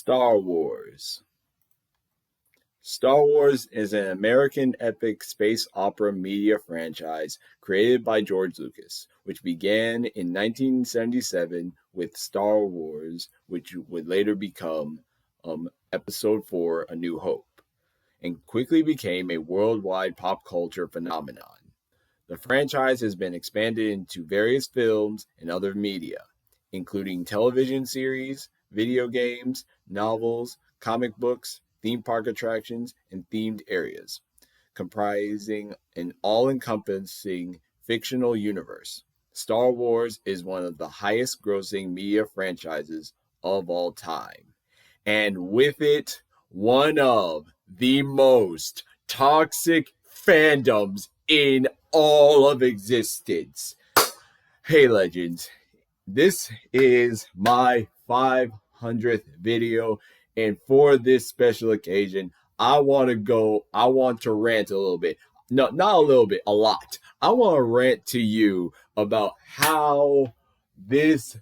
Star Wars. Star Wars is an American epic space opera media franchise created by George Lucas, which began in 1977 with Star Wars, which would later become Episode 4, A New Hope, and quickly became a worldwide pop culture phenomenon. The franchise has been expanded into various films and other media, including television series, video games, novels, comic books, theme park attractions, and themed areas, comprising an all-encompassing fictional universe. Star Wars is one of the highest-grossing media franchises of all time, and with it, one of the most toxic fandoms in all of existence. Hey, legends, this is my 500th video, and for this special occasion, I want to rant a little bit. No, not a little bit, a lot. I want to rant to you about how this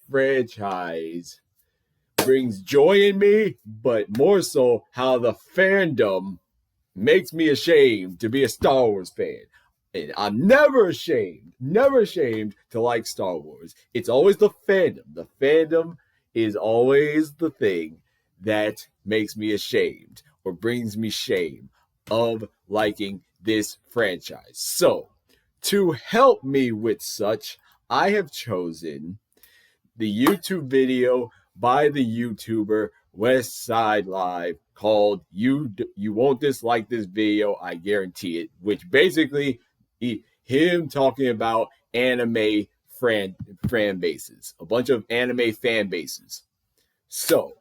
franchise brings joy in me, but more so how the fandom makes me ashamed to be a Star Wars fan. And I'm never ashamed to like Star Wars. It's always the fandom. The fandom is always the thing that makes me ashamed or brings me shame of liking this franchise. So, to help me with such, I have chosen the YouTube video by the YouTuber WesSideLive called You Won't Dislike This Video, I Guarantee It, which basically him talking about anime fan bases, a bunch of anime fan bases. So,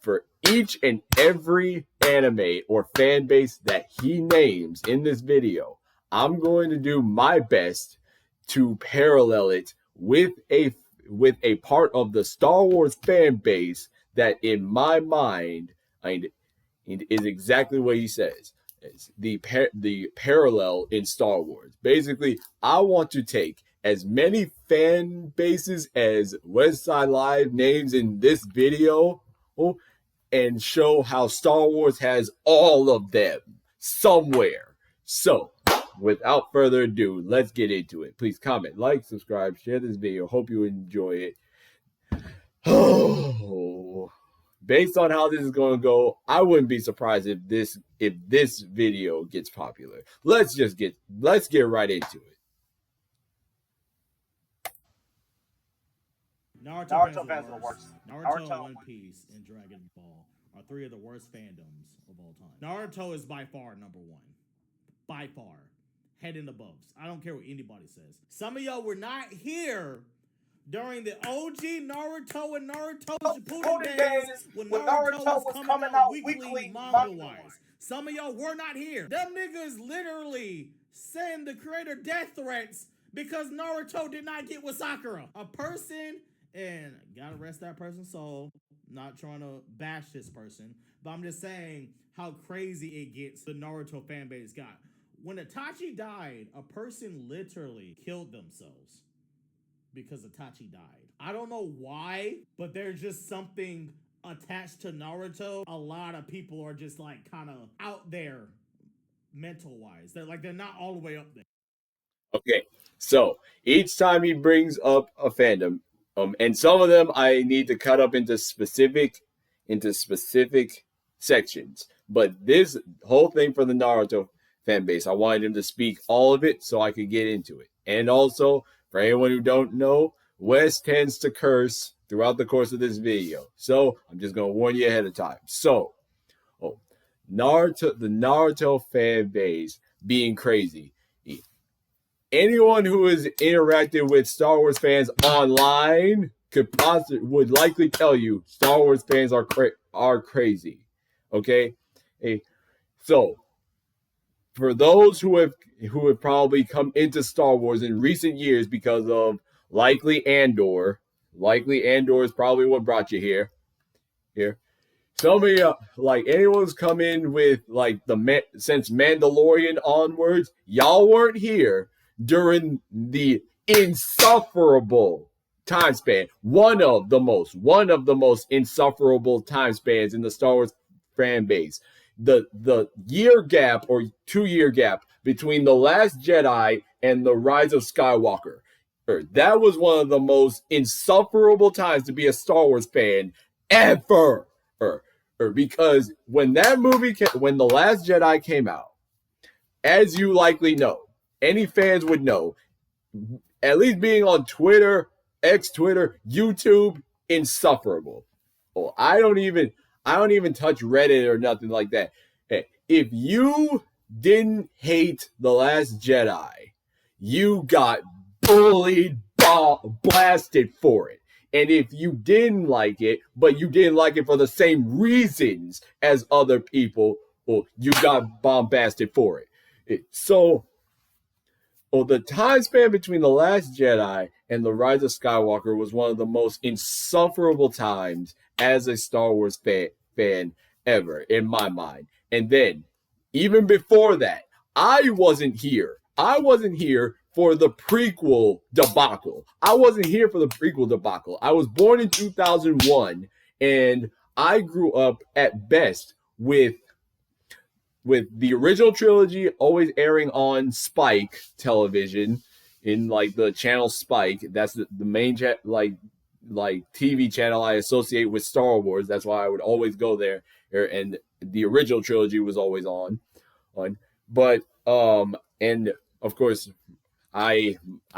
for each and every anime or fan base that he names in this video, I'm going to do my best to parallel it with a part of the Star Wars fan base that, in my mind, is exactly what he says. It's the parallel in Star Wars. Basically, I want to take as many fan bases as WesSideLive names in this video and show how Star Wars has all of them somewhere. So, without further ado, let's get into it. Please comment, like, subscribe, share this video. Hope you enjoy it. Based on how this is going to go, I wouldn't be surprised if this video gets popular. Let's get right into it. Naruto fans are the worst. Naruto, One Piece, and Dragon Ball are three of the worst fandoms of all time. Naruto is by far number one. By far. Head and above. I don't care what anybody says. Some of y'all were not here during the OG Naruto and Naruto Shippuden days when Naruto was coming out weekly manga-wise. Some of y'all were not here. Them niggas literally send the creator death threats because Naruto did not get with Sakura. A person, and gotta rest that person's soul, not trying to bash this person, but I'm just saying how crazy it gets the Naruto fan base got. When Itachi died, a person literally killed themselves because Itachi died. I don't know why, but there's just something attached to Naruto. A lot of people are just like kind of out there mental-wise. They're not all the way up there. Okay, so each time he brings up a fandom, and some of them I need to cut up into specific sections. But this whole thing for the Naruto fan base, I wanted him to speak all of it so I could get into it. And also, for anyone who don't know, Wes tends to curse throughout the course of this video. So, I'm just going to warn you ahead of time. So, the Naruto fan base being crazy. Anyone who has interacted with Star Wars fans online would likely tell you Star Wars fans are crazy. Okay? So, for those who have probably come into Star Wars in recent years because of likely Andor is probably what brought you here. Some of you, like anyone's come in with like since Mandalorian onwards, y'all weren't here during the insufferable time span, one of the most insufferable time spans in the Star Wars fan base. The year gap or 2-year gap between The Last Jedi and The Rise of Skywalker. That was one of the most insufferable times to be a Star Wars fan ever. Because when that movie, when The Last Jedi came out, as you likely know, any fans would know, at least being on Twitter, X-Twitter, YouTube, insufferable. Oh, I don't even touch Reddit or nothing like that. If you didn't hate The Last Jedi, you got bullied, blasted for it. And if you didn't like it, but you didn't like it for the same reasons as other people, well, you got bombasted for it. So the time span between The Last Jedi and The Rise of Skywalker was one of the most insufferable times as a Star Wars fan ever, in my mind. And then, even before that, I wasn't here for the prequel debacle. I was born in 2001, and I grew up at best with the original trilogy always airing on Spike television, in like the channel Spike. That's the main TV channel I associate with Star Wars. That's why I would always go there. And the original trilogy was always on. But and of course, I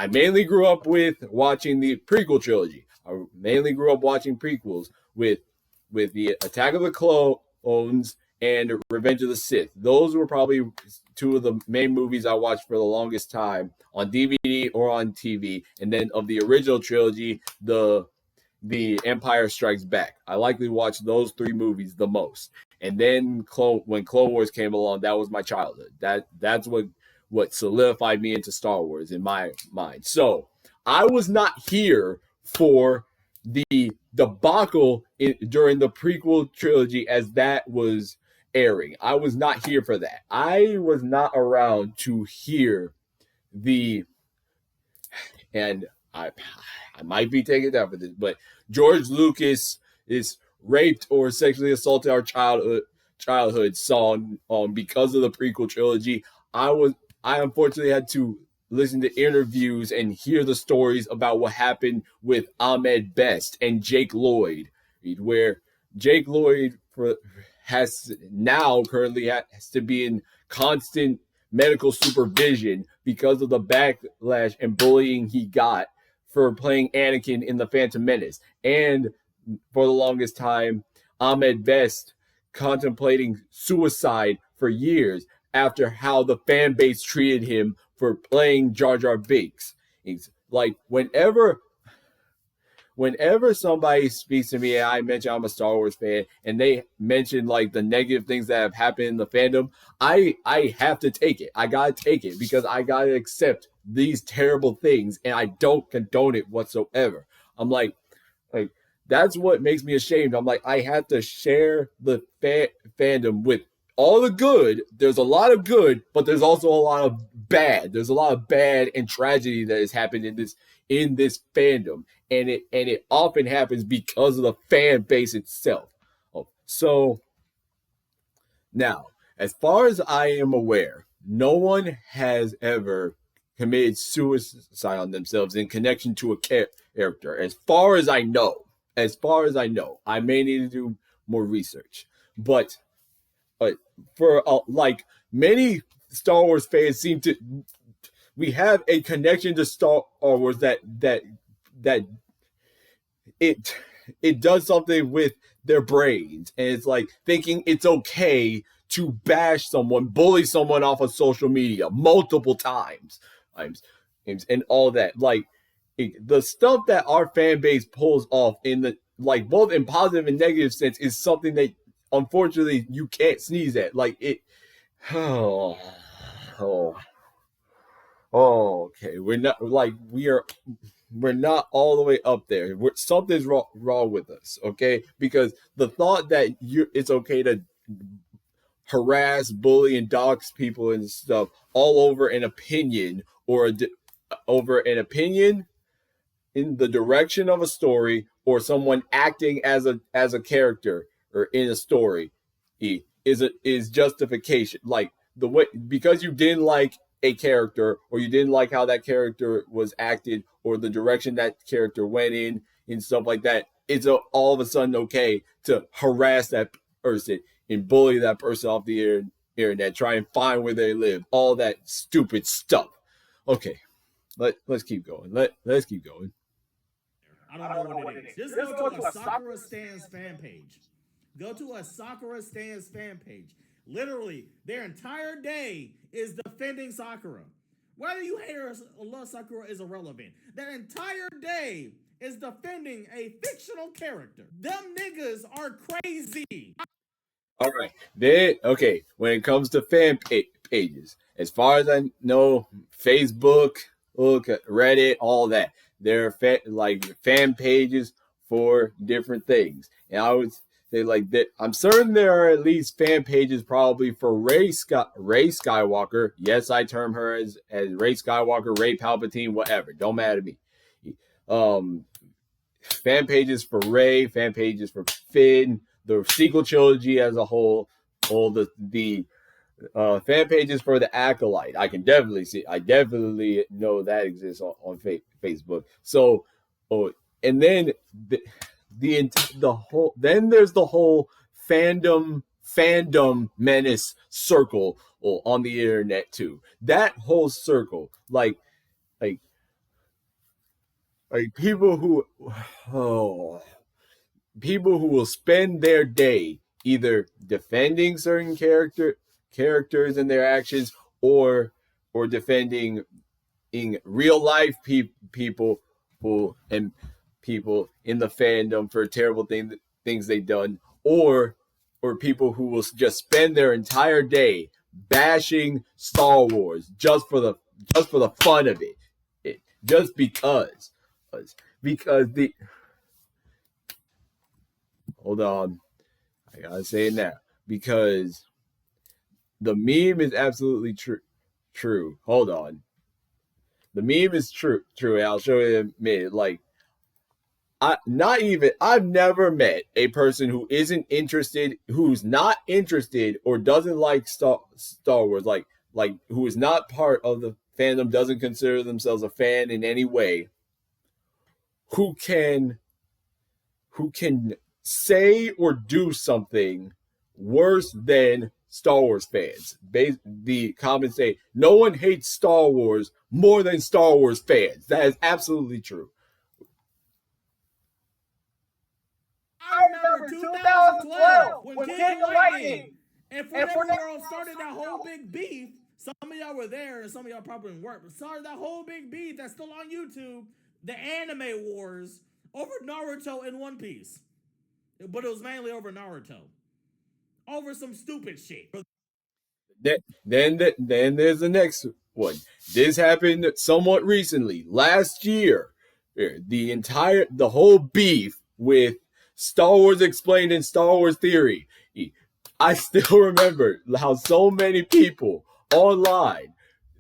mainly grew up with watching the prequel trilogy. I mainly grew up watching prequels with the Attack of the Clones and Revenge of the Sith. Those were probably two of the main movies I watched for the longest time on DVD or on TV. And then of the original trilogy, the Empire Strikes Back. I likely watched those 3 movies the most. And then when Clone Wars came along, that was my childhood. That's what solidified me into Star Wars in my mind. So I was not here for the debacle during the prequel trilogy as that was airing. I was not here for that. I was not around to hear and I might be taken down for this, but George Lucas is raped or sexually assaulted our childhood song because of the prequel trilogy. I unfortunately had to listen to interviews and hear the stories about what happened with Ahmed Best and Jake Lloyd, where Jake Lloyd currently has to be in constant medical supervision because of the backlash and bullying he got for playing Anakin in The Phantom Menace. And for the longest time, Ahmed Best contemplating suicide for years after how the fan base treated him for playing Jar Jar Binks. It's like whenever somebody speaks to me and I mention I'm a Star Wars fan and they mention like the negative things that have happened in the fandom, I have to take it. I gotta take it because I gotta accept these terrible things and I don't condone it whatsoever. I'm like that's what makes me ashamed. I'm like, I have to share the fandom with all the good. There's a lot of good, but there's also a lot of bad. There's a lot of bad and tragedy that has happened in this fandom, and it often happens because of the fan base itself. So now, as far as I am aware, no one has ever committed suicide on themselves in connection to a character. As far as I know, I may need to do more research, but for like many Star Wars fans we have a connection to Star Wars that it does something with their brains, and it's like thinking it's okay to bash someone, bully someone off of social media multiple times and all that. Like the stuff that our fan base pulls off in the like both in positive and negative sense is something that unfortunately you can't sneeze at. Like it okay, we're not all the way up there. Something's wrong with us, okay? Because the thought that it's okay to harass, bully, and dox people and stuff all over an opinion in the direction of a story or someone acting as a character or in a story is justification. Like the way, because you didn't like a character or you didn't like how that character was acted or the direction that character went in and stuff like that, it's all of a sudden okay to harass that person and bully that person off the internet, try and find where they live, all that stupid stuff. Okay, let's keep going. Let's keep going. I don't know what it is. Just go to a Sakura Stans fan page. Go to a Sakura Stans fan page. Literally, their entire day is defending Sakura. Whether you hate or love Sakura is irrelevant. Their entire day is defending a fictional character. Them niggas are crazy. All right. Okay. When it comes to fan pages, as far as I know, Facebook, Reddit, all that, they're fan pages for different things. And I would say like that. I'm certain there are at least fan pages probably for Rey Skywalker. Yes, I term her as Rey Skywalker, Rey Palpatine, whatever. Don't matter to me. Fan pages for Rey, fan pages for Finn, the sequel trilogy as a whole, all the fan pages for the Acolyte. I definitely know that exists on Facebook. So, and then the whole, then there's the whole fandom menace circle on the internet too. That whole circle, like people who will spend their day either defending certain characters and their actions or defending in real life people and people in the fandom for terrible things they've done, or people who will just spend their entire day bashing Star Wars just for the fun of it, just because the hold on, I gotta say it now, because the meme is absolutely true. Hold on, the meme is true. I'll show you in a minute. Like, I've never met a person who's not interested or doesn't like Star Wars, like who is not part of the fandom, doesn't consider themselves a fan in any way, who can say or do something worse than Star Wars fans. The comments say no one hates Star Wars more than Star Wars fans. That is absolutely true. I remember 2012 when King of Lightning and Forever World started that whole big beef. Some of y'all were there and some of y'all probably didn't work, but started that whole big beef that's still on YouTube, the anime wars over Naruto and One Piece. But it was mainly over Naruto. Over some stupid shit. Then there's the next one. This happened somewhat recently, last year. The whole beef with Star Wars Explained and Star Wars Theory. I still remember how so many people online,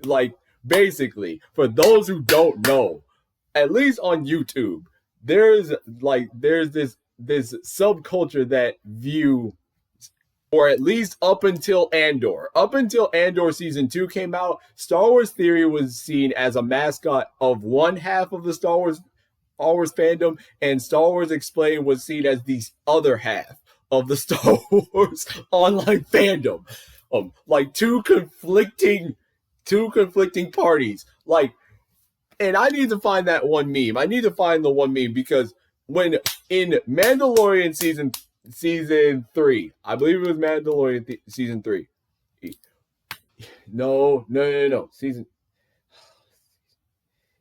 like, basically, for those who don't know, at least on YouTube, there's this subculture that view, or at least up until Andor season 2 came out, Star Wars Theory was seen as a mascot of one half of the Star Wars fandom, and Star Wars Explained was seen as the other half of the Star Wars online fandom. Like two conflicting parties. Like, and I need to find that one meme. I need to find the one meme, because when in Mandalorian season 3, I believe it was Mandalorian season 3. No. Season.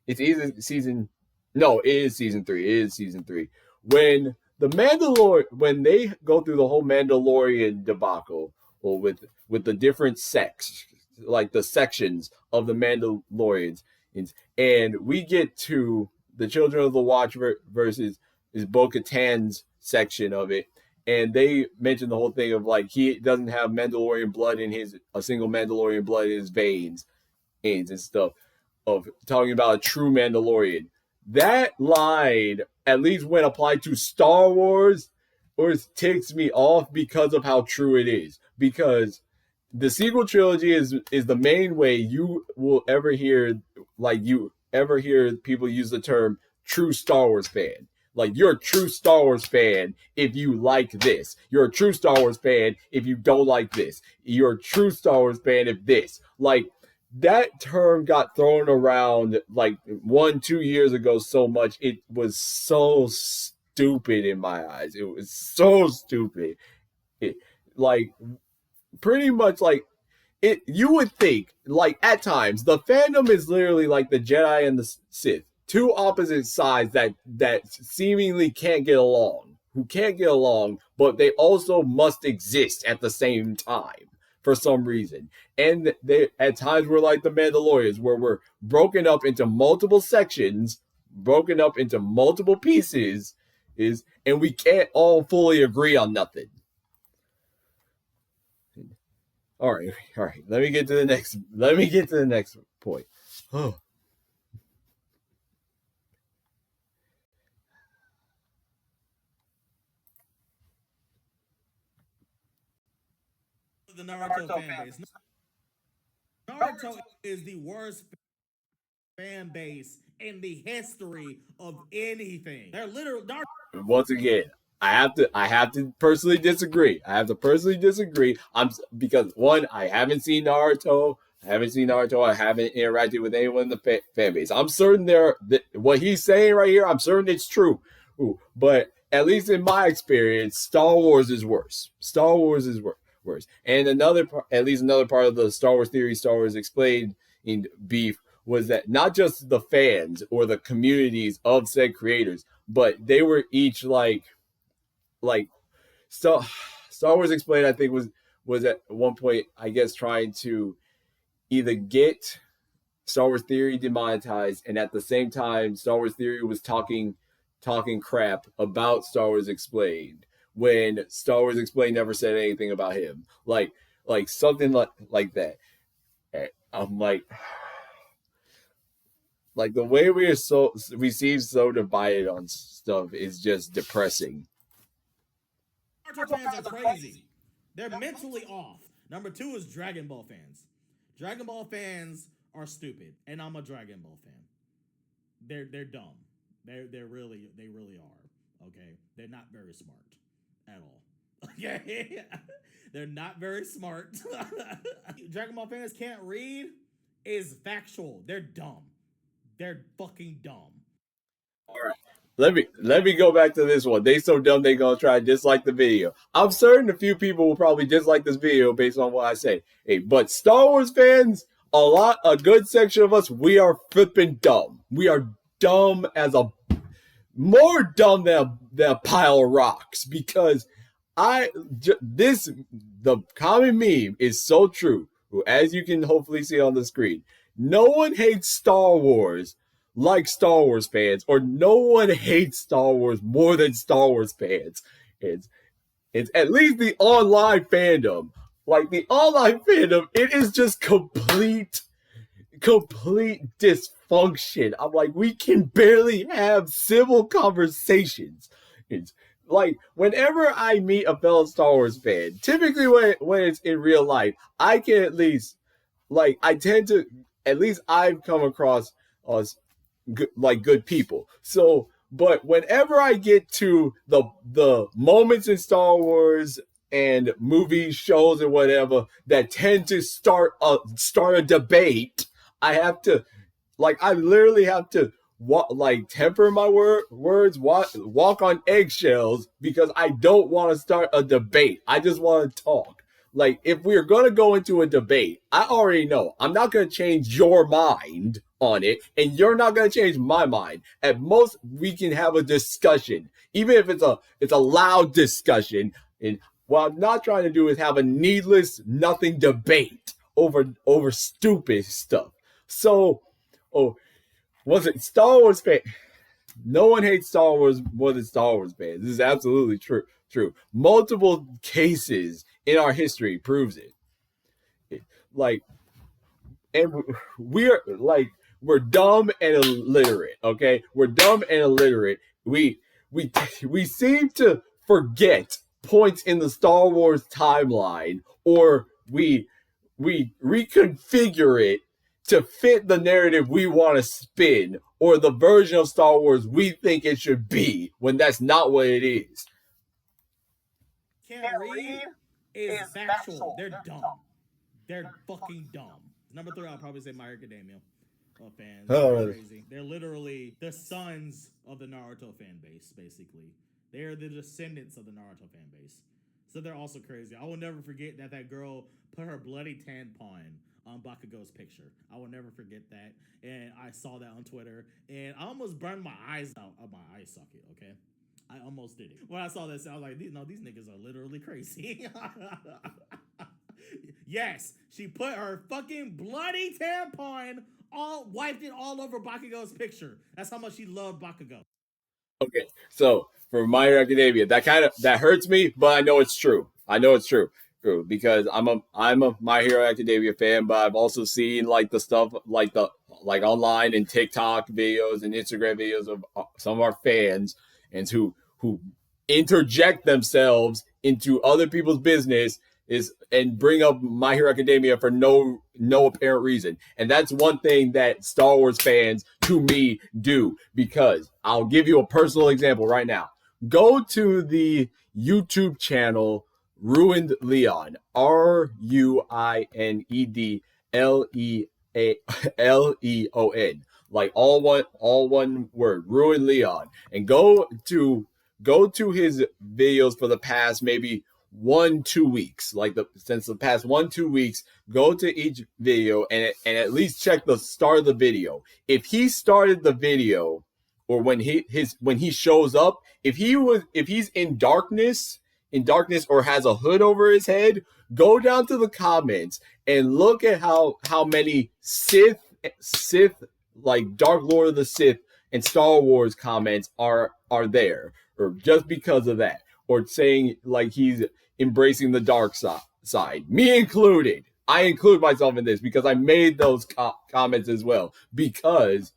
It's either season. No, it is season 3. It is season 3. When they go through the whole Mandalorian debacle, or with the different sects, like the sections of the Mandalorians, and we get to the Children of the Watch versus Bo-Katan's section of it, and they mention the whole thing of like he doesn't have Mandalorian blood in a single Mandalorian blood in his veins and stuff, of talking about a true Mandalorian. that line, at least when applied to Star Wars, ticks me off because of how true it is. Because the sequel trilogy is the main way you will ever hear people use the term true Star Wars fan. Like, you're a true Star Wars fan if you like this. You're a true Star Wars fan if you don't like this. You're a true Star Wars fan if this. Like, that term got thrown around like 1-2 years ago so much. It was so stupid in my eyes. It was so stupid. Like, pretty much like it. You would think, like, at times the fandom is literally like the Jedi and the Sith, two opposite sides that seemingly can't get along, but they also must exist at the same time for some reason. And they at times we're like the Mandalorians, where we're broken up into multiple sections, broken up into multiple pieces, and we can't all fully agree on nothing. All right. Let me get to the next point. Oh. The Naruto fanbase. Naruto is the worst fan base in the history of anything. They're literally once again, I have to personally disagree. Because one, I haven't seen Naruto. I haven't interacted with anyone in the fan base. I'm certain what he's saying right here, I'm certain it's true. But at least in my experience, Star Wars is worse. And at least another part of the Star Wars theory, Star Wars Explained in beef, was that not just the fans or the communities of said creators, but they were each like Star Wars Explained, I think, was at one point, I guess, trying to either get Star Wars Theory demonetized, and at the same time Star Wars Theory was talking crap about Star Wars Explained, when Star Wars Explained never said anything about him. Like something like that. I'm like the way we seem so divided on stuff is just depressing. Naruto fans are crazy. They're mentally off. Number 2 is Dragon Ball fans. Dragon Ball fans are stupid, and I'm a Dragon Ball fan. They're dumb. They really are. Okay, they're not very smart at all. Okay, they're not very smart. Dragon Ball fans can't read is factual. They're dumb. They're fucking dumb. All right. Let me go back to this one. They so dumb they gonna try to dislike the video. I'm certain a few people will probably dislike this video based on what I say. Hey, but Star Wars fans, a good section of us, we are flipping dumb. We are dumb as more dumb than a pile of rocks, because the common meme is so true, as you can hopefully see on the screen. No one hates Star Wars like Star Wars fans, or no one hates Star Wars more than Star Wars fans. It's at least the online fandom. Like, the online fandom, it is just complete dysfunction. I'm like, we can barely have civil conversations. It's like, whenever I meet a fellow Star Wars fan, typically when it's in real life, I can at least, I've come across good people. So, but whenever I get to the moments in Star Wars and movies, shows, and whatever that tend to start a debate, I literally have to temper my words, walk on eggshells, because I don't want to start a debate. I just want to talk. Like, if we're going to go into a debate, I already know I'm not going to change your mind on it, and you're not going to change my mind. At most, we can have a discussion, even if it's a loud discussion. And what I'm not trying to do is have a needless, nothing debate over stupid stuff. So, was it Star Wars fan? No one hates Star Wars more than Star Wars fans. This is absolutely true. Multiple cases in our history proves it. And we're we're dumb and illiterate. Okay, we're dumb and illiterate. We seem to forget points in the Star Wars timeline, or we reconfigure it to fit the narrative we want to spin, or the version of Star Wars we think it should be, when that's not what it is. Can't read is factual. They're dumb. They're fucking dumb. Number 3, I'll probably say My Hero Academia fans. They're crazy. They're literally the sons of the Naruto fan base, basically. They're the descendants of the Naruto fan base. So they're also crazy. I will never forget that girl put her bloody tampon on Bakugo's picture. I will never forget that. And I saw that on Twitter. And I almost burned my eyes out of my eye socket, okay? I almost did it. When I saw this, I was like, these niggas are literally crazy. Yes, she put her fucking bloody tampon, wiped it all over Bakugo's picture. That's how much she loved Bakugo. Okay, so for My Hero Academia, that hurts me, but I know it's true. True, because I'm a My Hero Academia fan, but I've also seen like the stuff like online and TikTok videos and Instagram videos of some of our fans and who interject themselves into other people's business and bring up My Hero Academia for no apparent reason. And that's one thing that Star Wars fans, to me, do. Because I'll give you a personal example right now. Go to the YouTube channel Ruined Leon, RUINEDLEON, like all one word, Ruined Leon, and go to his videos for the past maybe 1-2 weeks, since the past 1-2 weeks. Go to each video and at least check the start of the video. If he started the video, or when he shows up, if he's in darkness or has a hood over his head, go down to the comments and look at how many Sith, like Dark Lord of the Sith and Star Wars comments are there, or just because of that, or saying like he's embracing the dark side. Me included. I include myself in this because I made those comments as well, because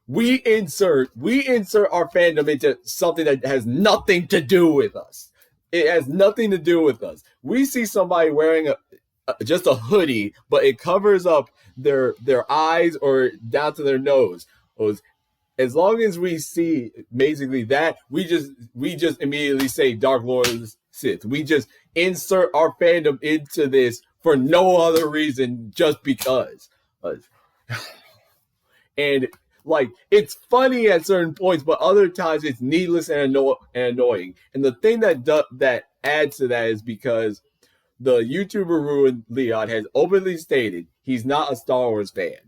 we insert our fandom into something that has nothing to do with us. It has nothing to do with us. We see somebody wearing just a hoodie, but it covers up their eyes or down to their nose. As long as we see basically that, we just immediately say Dark Lord of the Sith. We just insert our fandom into this for no other reason, just because. And like, it's funny at certain points, but other times it's needless and annoying. And the thing that adds to that is because the YouTuber Ruined Leon has openly stated he's not a Star Wars fan.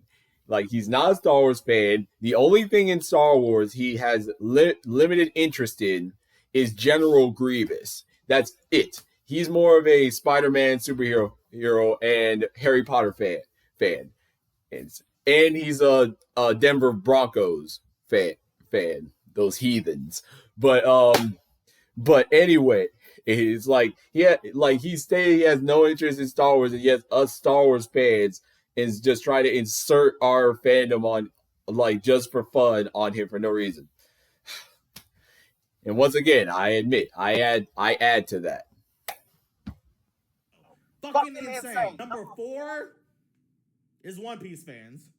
Like, he's not a Star Wars fan. The only thing in Star Wars he has limited interest in is General Grievous. That's it. He's more of a Spider-Man superhero and Harry Potter fan. And he's a Denver Broncos fan. Those heathens. But anyway, it's like he stated he has no interest in Star Wars, and yet us Star Wars fans is just trying to insert our fandom on, like, just for fun on him for no reason. And once again, I admit, I add to that. Fucking insane. Number 4 is One Piece fans,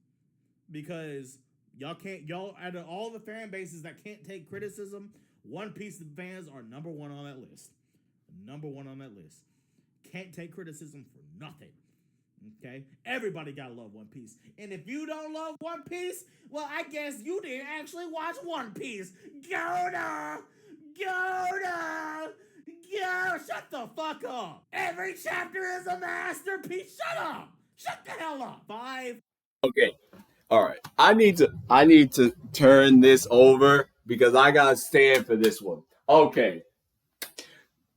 because y'all out of all the fan bases that can't take criticism, One Piece fans are number 1 on that list. Number 1 on that list. Can't take criticism for nothing. Okay? Everybody gotta love One Piece. And if you don't love One Piece, well, I guess you didn't actually watch One Piece. Go! Shut the fuck up. Every chapter is a masterpiece. Shut up. Shut the hell up. 5. Okay. All right. I need to turn this over because I gotta stand for this one. Okay.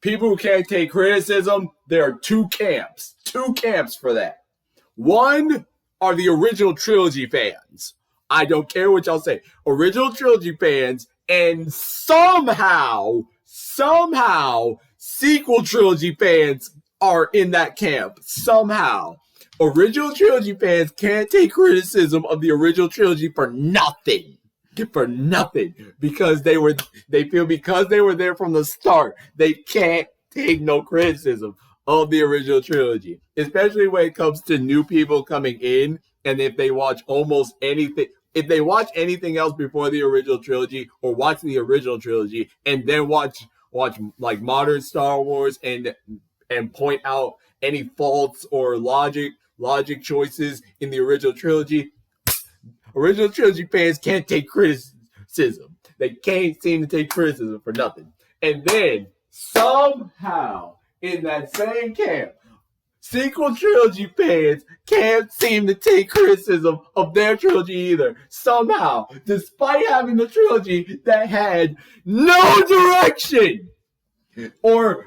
People who can't take criticism, there are 2 camps. 2 camps for that. One are the original trilogy fans. I don't care what y'all say. Original trilogy fans, and somehow, sequel trilogy fans are in that camp. Somehow. original trilogy fans can't take criticism of the original trilogy for nothing. Because they were there from the start, they can't take no criticism of the original trilogy, especially when it comes to new people coming in. And if they watch anything else before the original trilogy, or watch the original trilogy and then watch like modern Star Wars and point out any faults or logic choices in the original trilogy fans can't take criticism. They can't seem to take criticism for nothing. And then somehow in that same camp, sequel trilogy fans can't seem to take criticism of their trilogy either. Somehow, despite having the trilogy that had no direction, or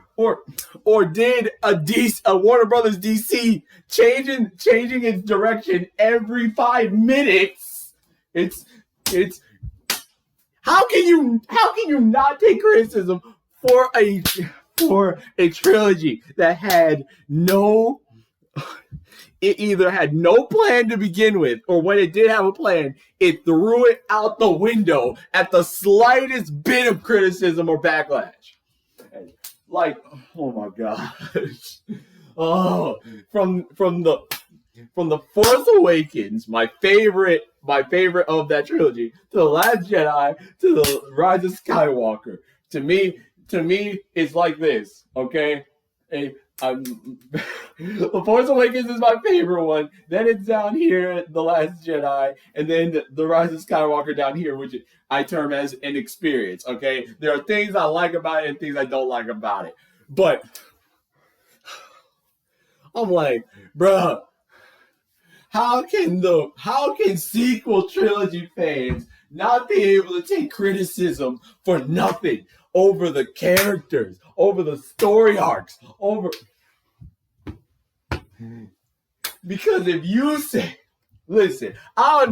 did a Warner Brothers DC changing its direction every 5 minutes. It's how can you not take criticism for a trilogy that had it either had no plan to begin with, or when it did have a plan, it threw it out the window at the slightest bit of criticism or backlash. Like, oh my gosh. Oh, from the Force Awakens, my favorite of that trilogy, to The Last Jedi, to The Rise of Skywalker. To me, it's like this, okay? The Force Awakens is my favorite one. Then it's down here, The Last Jedi, and then The Rise of Skywalker down here, which I term as an experience, okay? There are things I like about it and things I don't like about it. But I'm like, bruh, how can sequel trilogy fans not be able to take criticism for nothing over the characters, over the story arcs, because if you say, listen, I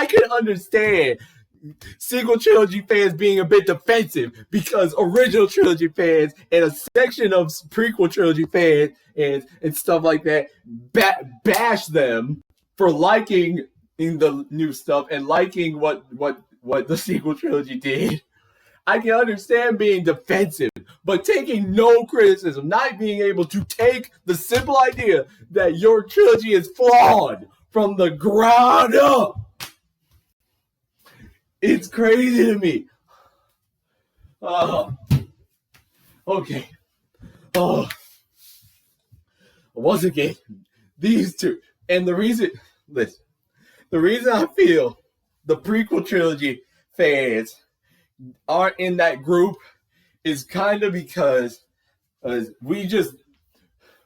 can understand sequel trilogy fans being a bit defensive because original trilogy fans and a section of prequel trilogy fans and stuff like that bash them for liking the new stuff and liking what the sequel trilogy did. I can understand being defensive, but taking no criticism, not being able to take the simple idea that your trilogy is flawed from the ground up. It's crazy to me. Okay. Once again, these two. And the reason I feel the prequel trilogy fans aren't in that group is kind of because we're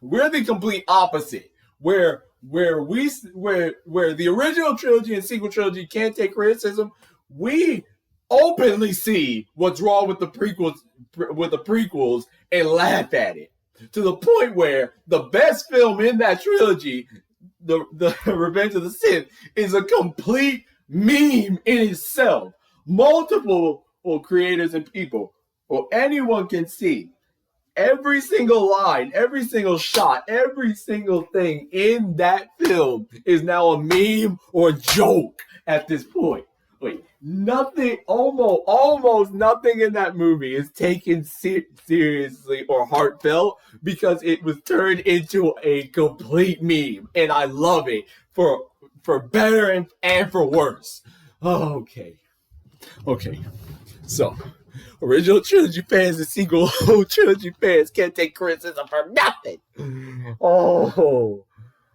the complete opposite. Where the original trilogy and sequel trilogy can't take criticism, we openly see what's wrong with the prequels and laugh at it, to the point where the best film in that trilogy, the Revenge of the Sith, is a complete meme in itself. Multiple creators and people, or anyone can see every single line, every single shot, every single thing in that film is now a meme or a joke at this point. Wait, nothing, almost nothing in that movie is taken seriously or heartfelt, because it was turned into a complete meme, and I love it for better and for worse. Okay. So, original trilogy fans and sequel trilogy fans can't take criticism for nothing.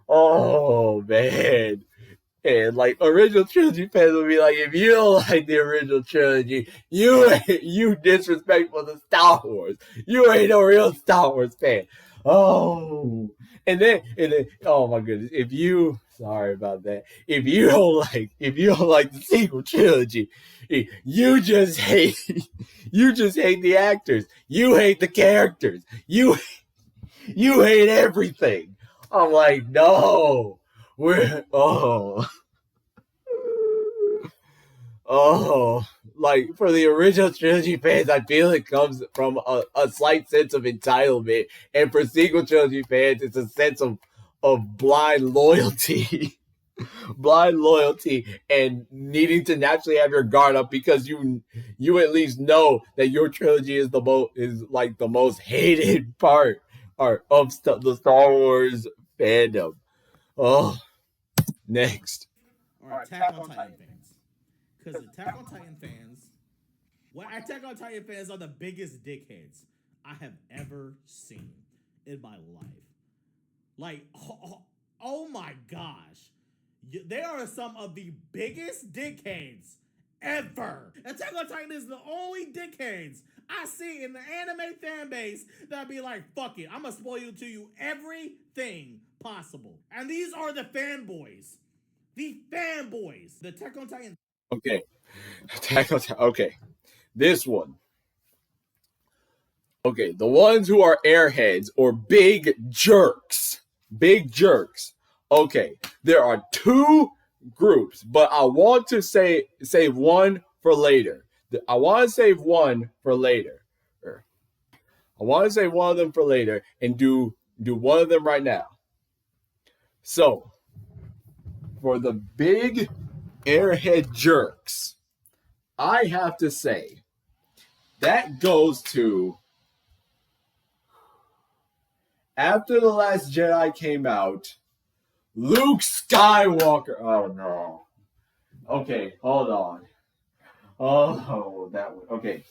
Oh man. And like, original trilogy fans will be like, if you don't like the original trilogy, you disrespectful to Star Wars. You ain't no real Star Wars fan. And then, oh my goodness, sorry about that. If you don't like the sequel trilogy, you just hate the actors. You hate the characters. You hate everything. I'm like, no. Like, for the original trilogy fans, I feel it comes from a slight sense of entitlement, and for sequel trilogy fans, it's a sense of of blind loyalty. Blind loyalty and needing to naturally have your guard up because you at least know that your trilogy is like the most hated part of the Star Wars fandom. Oh, next. Or Attack on Titan fans. Because Attack on Titan fans are the biggest dickheads I have ever seen in my life. Like, oh my gosh. They are some of the biggest dickheads ever. Attack on Titan is the only dickheads I see in the anime fan base that be like, fuck it, I'm gonna spoil to you everything possible. And these are the fanboys. The fanboys. The Attack on Titan. Okay. Attack on Titan. Okay. This one. Okay, the ones who are airheads or big jerks. Big jerks. Okay, there are two groups, but I want to save one for later. I want to save one for later. I want to save one of them for later and do one of them right now. So, for the big airhead jerks, I have to say that goes to after The Last Jedi came out, Luke Skywalker. Oh no. Okay, hold on. Oh, that one. Okay.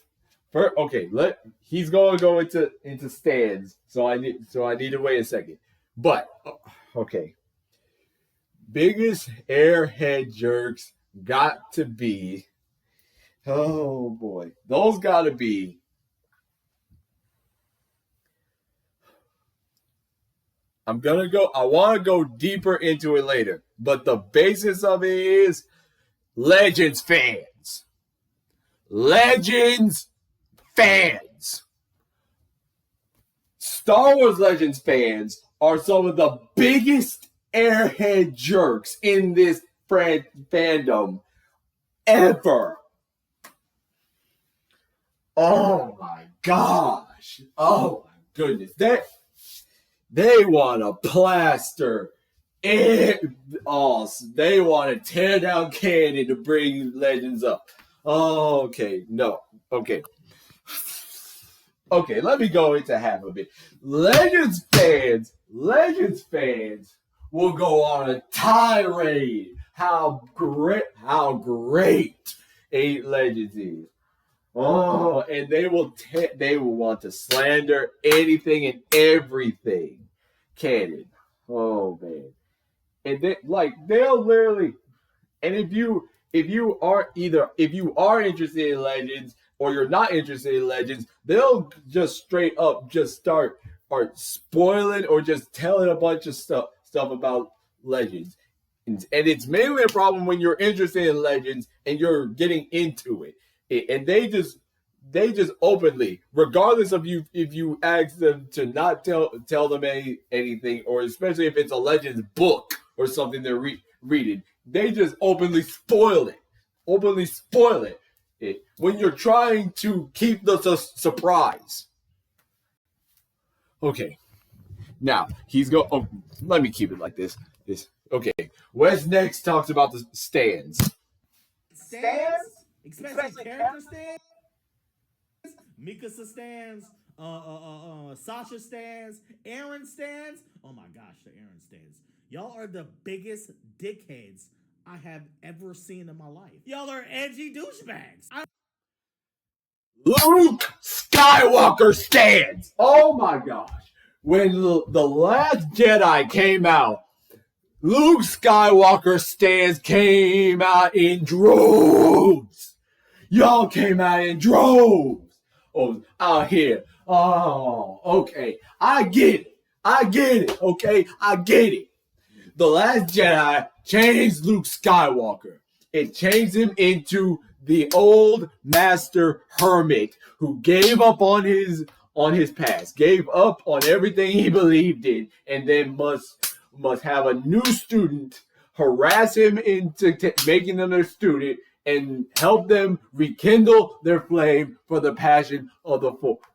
He's going to go into stands. So I need to wait a second. But okay. Biggest airhead jerks got to be. Oh boy. Those got to be. I want to go deeper into it later, but the basis of it is Legends fans. Legends fans. Star Wars Legends fans are some of the biggest airhead jerks in this fandom ever. Oh my gosh. Oh my goodness. They want to plaster it. Oh, they want to tear down canon to bring Legends up. Oh, okay. No. Okay. Okay, let me go into half of it. Legends fans will go on a tirade how great 8 Legends is. Oh, and they will want to slander anything and everything canon. Oh man. And they'll literally, and if you are interested in Legends or you're not interested in Legends, they'll just straight up just start spoiling or just telling a bunch of stuff about Legends. And it's mainly a problem when you're interested in Legends and you're getting into it. And they just openly, regardless of if you ask them to not tell them anything, or especially if it's a Legends book or something they're reading, they just openly spoil it. When you're trying to keep the surprise. Okay, now let me keep it like this. Okay, Wes next talks about the stands. Stands? Especially character stands? Mikasa stands, Sasha stands, Aaron stands. Oh my gosh, the Aaron stands. Y'all are the biggest dickheads I have ever seen in my life. Y'all are edgy douchebags. Luke Skywalker stands. Oh my gosh. When the Last Jedi came out, Luke Skywalker stands came out in droves. Y'all came out in droves. Oh, out here. Oh, okay. I get it. Okay, I get it. The Last Jedi changed Luke Skywalker. It changed him into the old master hermit who gave up on his past, gave up on everything he believed in, and then must have a new student harass him into making them their student and help them rekindle their flame for the passion of the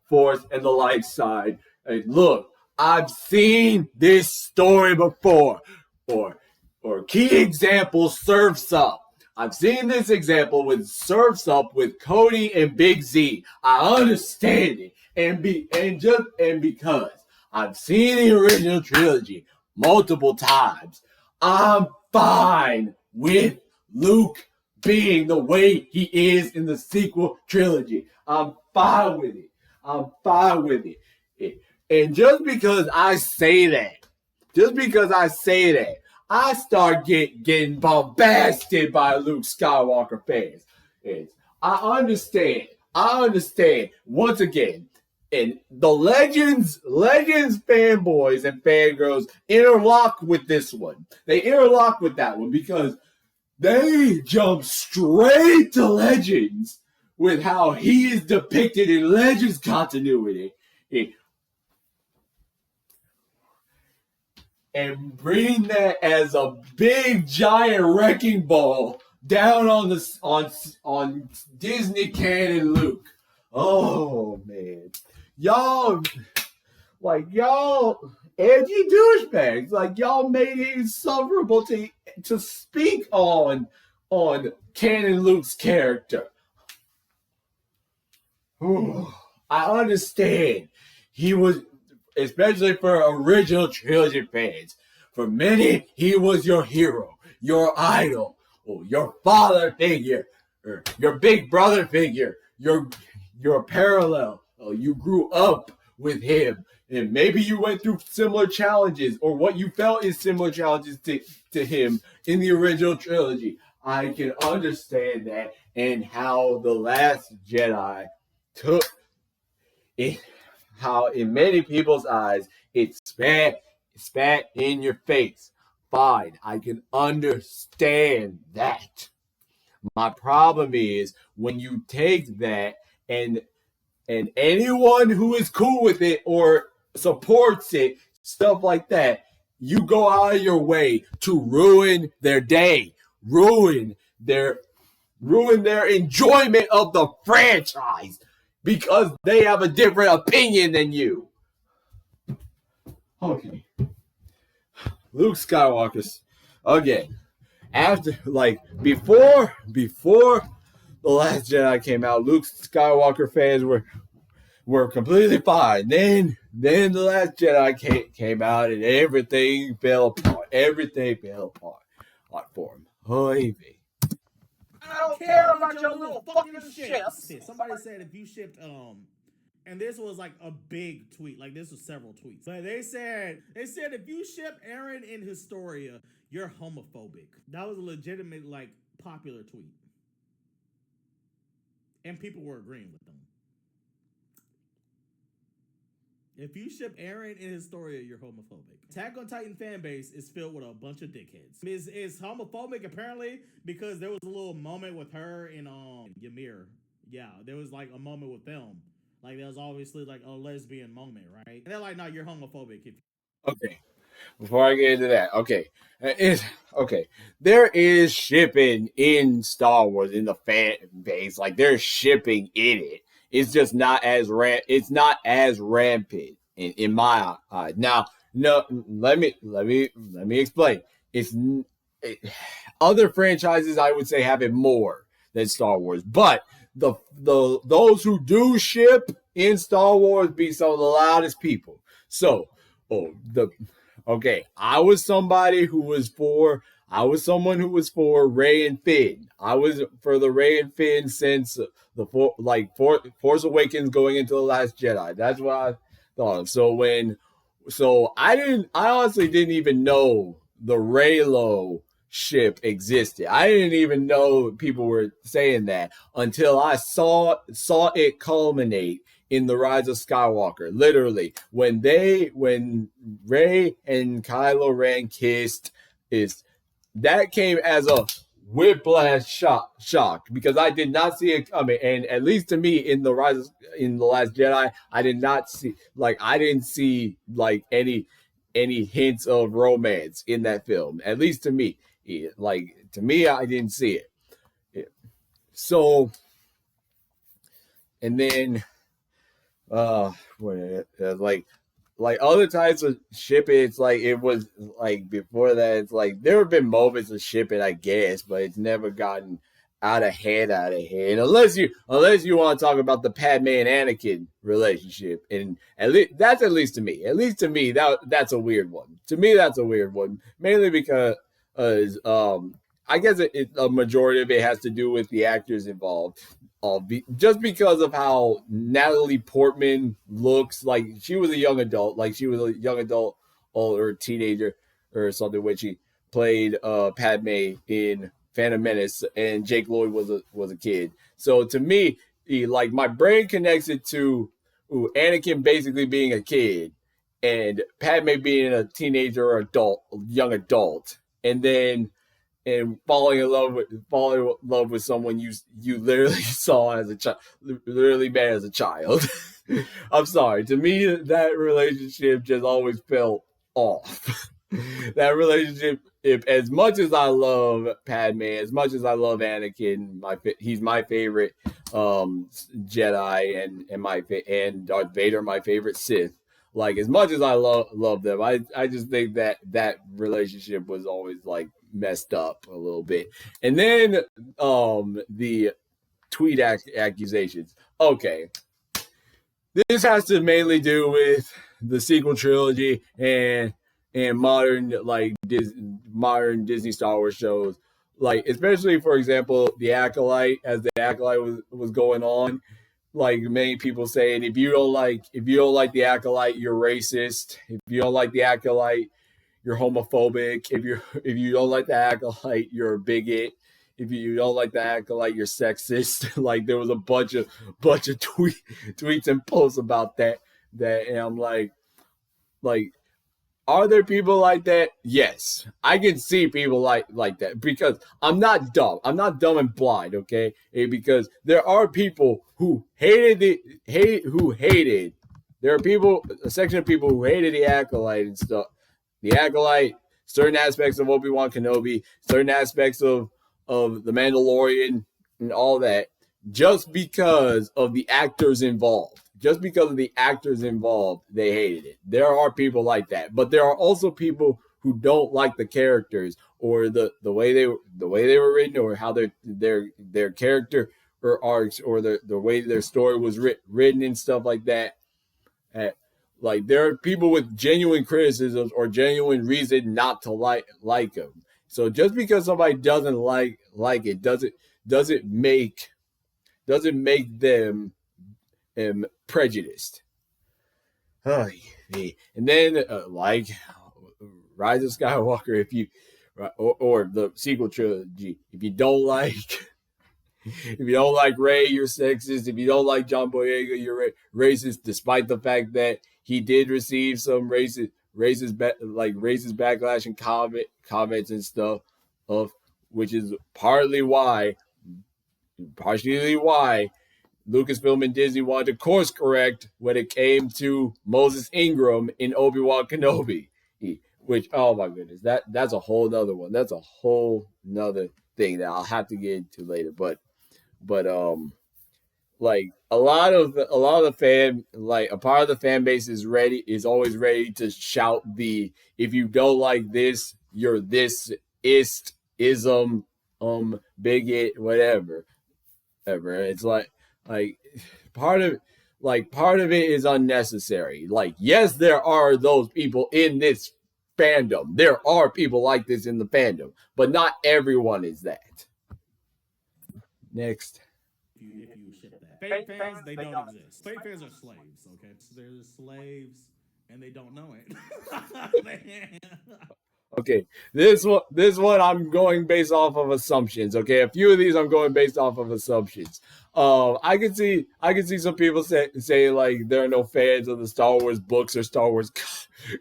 Force and the light side. And look, I've seen this story before. Or key example, Surf's Up. I've seen this example with Surf's Up with Cody and Big Z. I understand it. And because I've seen the original trilogy multiple times, I'm fine with Luke being the way he is in the sequel trilogy. I'm fine with it. I'm fine with it. And just because I say that, I start getting bombasted by Luke Skywalker fans. I understand. Once again, and the Legends fanboys and fangirls interlock with this one. They interlock with that one because they jump straight to Legends with how he is depicted in Legends continuity. And bring that as a big giant wrecking ball down on Disney canon Luke. Oh man, y'all edgy douchebags, like y'all made it insufferable to speak on canon Luke's character. I understand he was. Especially for original trilogy fans. For many, he was your hero, your idol, your father figure, or your big brother figure, your parallel. You grew up with him, and maybe you went through similar challenges, or what you felt is similar challenges to him in the original trilogy. I can understand that, and how The Last Jedi took it. How in many people's eyes it spat in your face. Fine, I can understand that. My problem is when you take that and anyone who is cool with it or supports it, stuff like that, you go out of your way to ruin their day, ruin their enjoyment of the franchise. Because they have a different opinion than you. Okay. Luke Skywalker, again, before The Last Jedi came out, Luke Skywalker fans were completely fine. Then The Last Jedi came out and everything fell apart. Everything fell apart for him. Holy. I don't care about your little fucking ships. Somebody said if you shipped and this was like a big tweet, like this was several tweets. But they said if you ship Eren and Historia, you're homophobic. That was a legitimate, like, popular tweet. And people were agreeing with them. If you ship Eren and Historia, you're homophobic. Attack on Titan fan base is filled with a bunch of dickheads. Is homophobic apparently because there was a little moment with her and Ymir. Yeah, there was like a moment with them. Like there was obviously like a lesbian moment, right? And they're like, no, you're homophobic. Okay. Before I get into that, okay. There is shipping in Star Wars in the fan base. Like there's shipping in it. It's just not as rampant in my eyes. Now, no, let me explain. Other franchises I would say have it more than Star Wars, but those who do ship in Star Wars be some of the loudest people. So, I was someone who was for Rey and Finn. I was for the Rey and Finn since Force Awakens going into The Last Jedi. That's what I thought. So I honestly didn't even know the Reylo ship existed. I didn't even know people were saying that until I saw it culminate in The Rise of Skywalker. Literally, when Rey and Kylo Ren kissed, that came as a whiplash shock because I did not see it coming. And at least to me, in The Last Jedi, I didn't see any hints of romance in that film. At least to me, I didn't see it. So, and then, like other types of shipping, it's like it was like before that. It's like there have been moments of shipping, I guess, but it's never gotten out of hand. Unless you want to talk about the Padme and Anakin relationship, and at least to me. At least to me, that's a weird one. To me, that's a weird one, mainly because I guess a majority of it has to do with the actors involved. Just because of how Natalie Portman looks, like she was a young adult, or a teenager or something when she played Padme in Phantom Menace, and Jake Lloyd was a kid. So to me, like my brain connects it to Anakin basically being a kid, and Padme being a teenager or young adult, and then falling in love with someone you literally saw as a child, literally met as a child. I'm sorry. To me, that relationship just always felt off. That relationship, if as much as I love Padme, as much as I love Anakin, he's my favorite Jedi, and Darth Vader, my favorite Sith. Like as much as I love them, I just think that relationship was always like messed up a little bit. And then the tweet accusations. Okay, this has to mainly do with the sequel trilogy and modern modern Disney Star Wars shows, like especially for example the Acolyte. As the Acolyte was going on, like many people saying, if you don't like the Acolyte, you're racist. If you don't like the Acolyte, you're homophobic. If you don't like the Acolyte, you're a bigot. If you don't like the Acolyte, you're sexist. Like there was a bunch of tweets and posts about that, and I'm like, are there people like that? Yes, I can see people like that, because I'm not dumb. I'm not dumb and blind, okay? Because there are people who hated. There are a section of people who hated the Acolyte and stuff. The Acolyte, certain aspects of Obi-Wan Kenobi, certain aspects of the Mandalorian, and all that, just because of the actors involved. Just because of the actors involved, they hated it. There are people like that, but there are also people who don't like the characters, or the way they were written, or how their character or arcs, or the way their story was written and stuff like that. Like there are people with genuine criticisms or genuine reason not to like them. So just because somebody doesn't like it doesn't make them prejudiced. And then like Rise of Skywalker, if you or the sequel trilogy, if you don't like Rey, you're sexist. If you don't like John Boyega, you're racist, despite the fact that he did receive some racist backlash and comments and stuff, which is partially why Lucasfilm and Disney wanted to course correct when it came to Moses Ingram in Obi-Wan Kenobi. Which, oh my goodness, that's a whole nother one. That's a whole nother thing that I'll have to get into later. But like a lot of the fan, like a part of the fan base is always ready to shout the, if you don't like this, you're this ism bigot, whatever. It's like part of it is unnecessary. Like, yes, there are those people in this fandom. There are people like this in the fandom, but not everyone is that. Next. If you ship that. Fake fans, they don't exist. Fake fans are slaves, okay? They're slaves and they don't know it. Okay, this one I'm going based off of assumptions. Okay, a few of these I'm going based off of assumptions. I can see some people say like there are no fans of the Star Wars books or Star Wars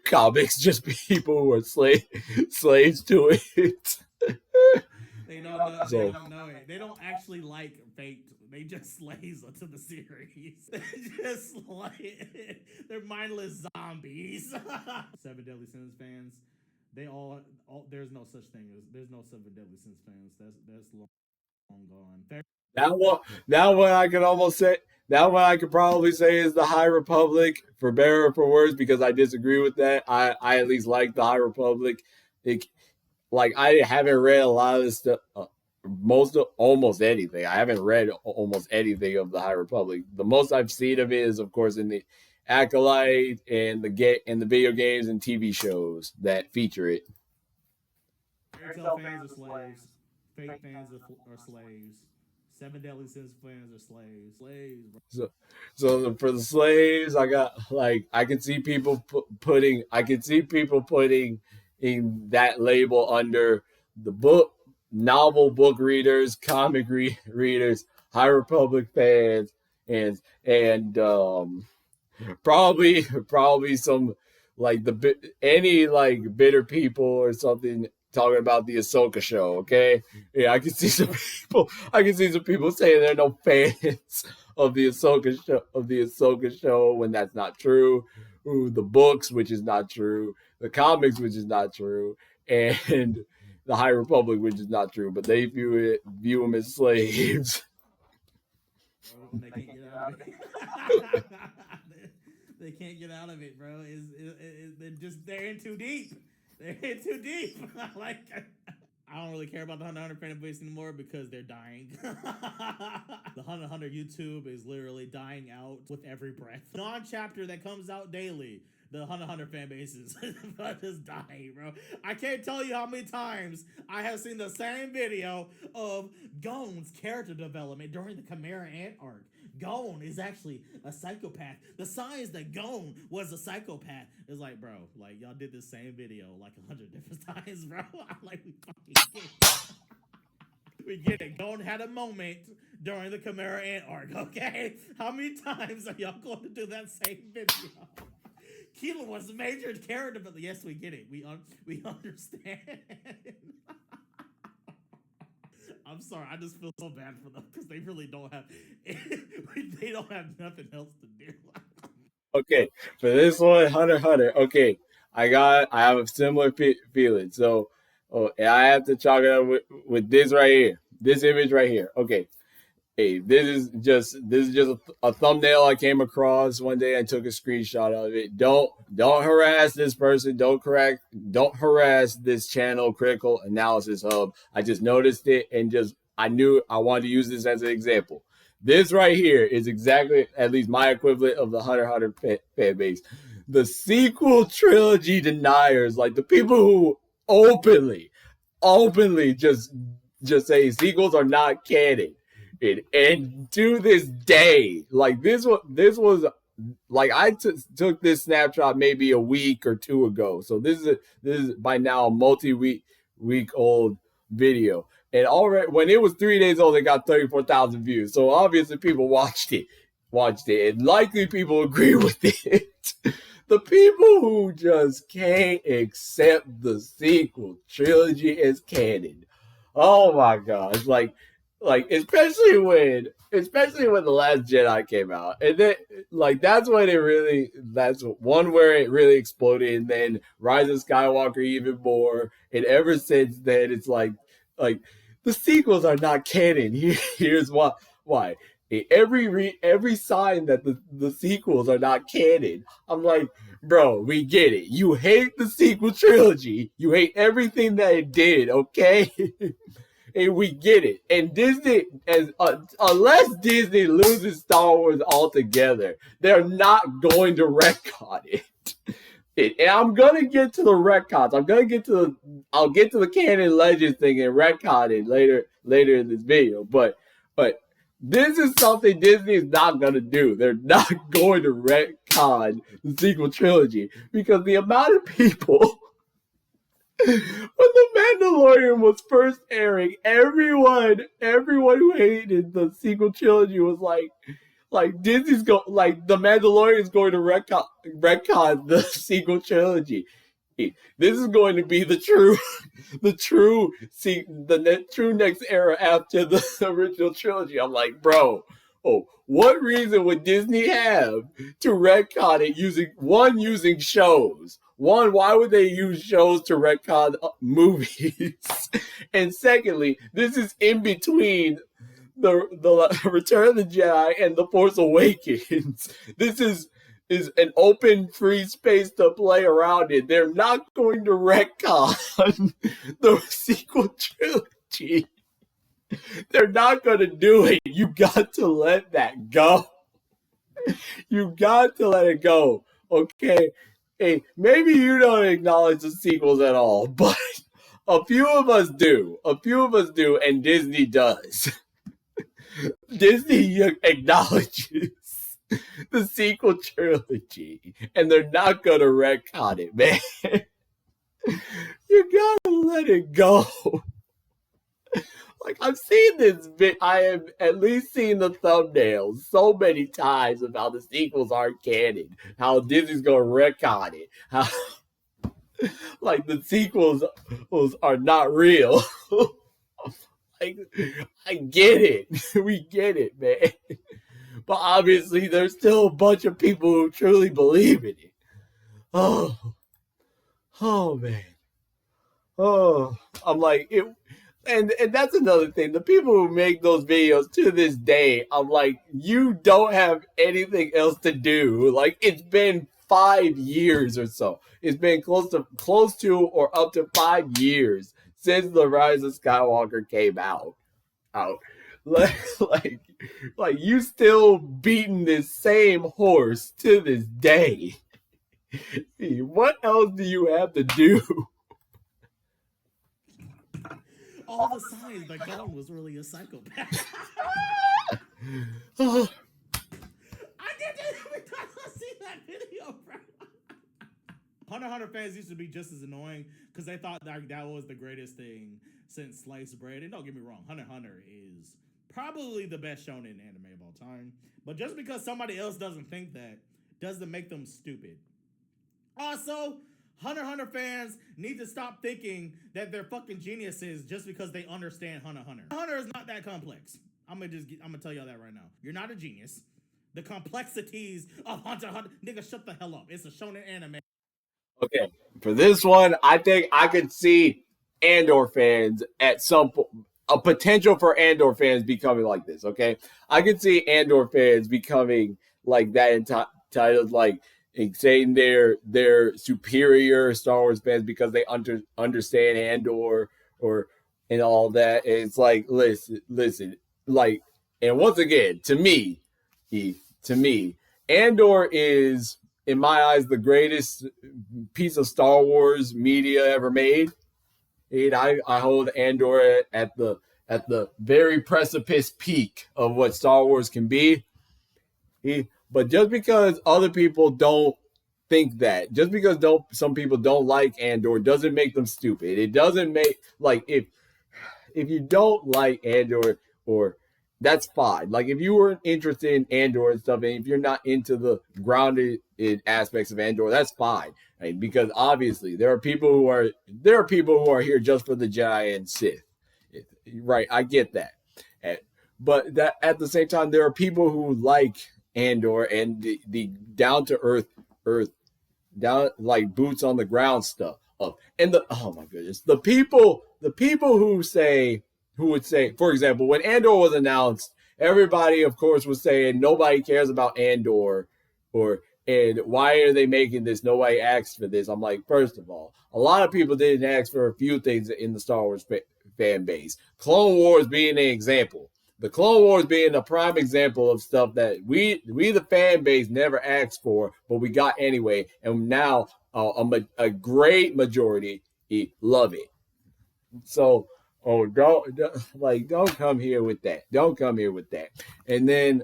comics, just people who are slaves to it. They don't know. They don't know it. They don't actually like Fate. They just slaves to the series. They just like they're mindless zombies. Seven Deadly Sins fans. They all there's no such thing as there's no Seven Deadly Sins fans. That's long gone. That one I could almost say. That one I could probably say is the High Republic, for better or for worse, because I disagree with that. I at least like the High Republic. It, like I haven't read a lot of this stuff. Almost anything. I haven't read almost anything of the High Republic. The most I've seen of it is, of course, in the Acolyte and the video games and TV shows that feature it. Naruto fans are slaves. Fake fans are slaves. Seven Deadly Sins fans are slaves. Slaves, bro. So for the slaves, I got like I can see people putting in that label under the novel book readers, comic readers, High Republic fans, and probably some like any like bitter people or something talking about the Ahsoka show. Okay, yeah, I can see some people saying they're no fans of the Ahsoka show when that's not true. Ooh, the books, which is not true, the comics, which is not true, and the High Republic, which is not true, but they view them as slaves. They can't get out of it. They can't get out of it, bro. They're in too deep. They're in too deep. Like, I don't really care about the HunterXHunter fan base anymore because they're dying. The HunterXHunter YouTube is literally dying out with every breath. Non-chapter that comes out daily, the HunterXHunter fan base is just dying, bro. I can't tell you how many times I have seen the same video of Gon's character development during the Chimera Ant arc. Gon is actually a psychopath. The signs that Gon was a psychopath is like, bro, like y'all did this same video like 100 different times, bro. I'm like, we fucking get it. We get it. Gon had a moment during the Chimera Ant arc, okay? How many times are y'all going to do that same video? Keelan was a major character, but yes, we get it. We understand. I'm sorry, I just feel so bad for them because they really don't have nothing else to do. Okay, for this one, Hunter. Okay, I have a similar feeling. So, and I have to chalk it up with this right here, this image right here. Okay, hey, this is just a thumbnail I came across one day. I took a screenshot of it. Don't harass this person. Don't harass this channel, Critical Analysis Hub. I just noticed it and I knew I wanted to use this as an example. This right here is exactly, at least my equivalent of the HunterXHunter fan base. The sequel trilogy deniers, like the people who openly just say sequels are not canon. And to this day, like this was like I took this snapshot maybe a week or two ago. So this is by now a multi-week old video. And already when it was 3 days old, it got 34,000 views. So obviously people watched it. And likely people agree with it. The people who just can't accept the sequel trilogy as canon. Oh my gosh. Like especially when The Last Jedi came out, and then like that's one where it really exploded, and then Rise of Skywalker even more, and ever since then it's like the sequels are not canon. Here's why. Every sign that the sequels are not canon, I'm like, bro, we get it. You hate the sequel trilogy. You hate everything that it did, okay? And we get it. And Disney, unless Disney loses Star Wars altogether, they're not going to retcon it. And I'm gonna get to the retcons. I'll get to the canon legends thing and retcon it later in this video. But this is something Disney is not gonna do. They're not going to retcon the sequel trilogy because the amount of people. When The Mandalorian was first airing, everyone who hated the sequel trilogy was like Disney's The Mandalorian is going to retcon the sequel trilogy. This is going to be the true next era after the original trilogy. I'm like, bro, what reason would Disney have to retcon it using shows? One, why would they use shows to retcon movies? And secondly, this is in between the Return of the Jedi and the Force Awakens. This is an open, free space to play around in. They're not going to retcon the sequel trilogy. They're not going to do it. You got to let that go. You got to let it go. Okay? Hey, maybe you don't acknowledge the sequels at all, but a few of us do. A few of us do, and Disney does. Disney acknowledges the sequel trilogy, and they're not going to retcon it, man. You gotta let it go. Like, I've seen this I have at least seen the thumbnails so many times about the sequels aren't canon, how Disney's gonna retcon it, how like the sequels are not real. Like, I get it. We get it, man. But obviously there's still a bunch of people who truly believe in it. Oh man. Oh, I'm like it. And that's another thing. The people who make those videos to this day, I'm like, you don't have anything else to do. Like, it's been 5 years or so. It's been close to or up to 5 years since The Rise of Skywalker came out. Like you still beating this same horse to this day. What else do you have to do? All the signs that Gon was really a psychopath. I did that every time I see that video, bro. HunterXHunter Fans used to be just as annoying because they thought that was the greatest thing since sliced bread. And don't get me wrong, HunterXHunter is probably the best shonen anime of all time. But just because somebody else doesn't think that doesn't make them stupid. Also, HunterXHunter fans need to stop thinking that they're fucking geniuses just because they understand HunterXHunter. Hunter is not that complex. I'm gonna tell y'all that right now. You're not a genius. The complexities of HunterXHunter, nigga, shut the hell up. It's a shonen anime. Okay, for this one, I think I could see Andor fans at some point, a potential for Andor fans becoming like this. Okay, I could see Andor fans becoming like that entitled, like, saying they're superior Star Wars fans because they understand Andor and all that. And it's like, listen, like, and once again, to me, Andor is, in my eyes, the greatest piece of Star Wars media ever made. And I hold Andor at the very precipice peak of what Star Wars can be. But just because other people don't think that, just because some people don't like Andor, doesn't make them stupid. It doesn't make, like, if you don't like Andor, or that's fine. Like, if you weren't interested in Andor and stuff, and if you're not into the grounded aspects of Andor, that's fine. Right? Because obviously there are people who are here just for the Jedi and Sith. Right, I get that. But that at the same time, there are people who like Andor and the down to earth down, like, boots on the ground stuff. And oh my goodness, the people who would say, for example, when Andor was announced, everybody, of course, was saying nobody cares about Andor, and why are they making this? Nobody asked for this. I'm like, first of all, a lot of people didn't ask for a few things in the Star Wars fan base. Clone Wars being an example. The Clone Wars being a prime example of stuff that we the fan base never asked for, but we got anyway, and now a great majority love it. So, don't come here with that. Don't come here with that. And then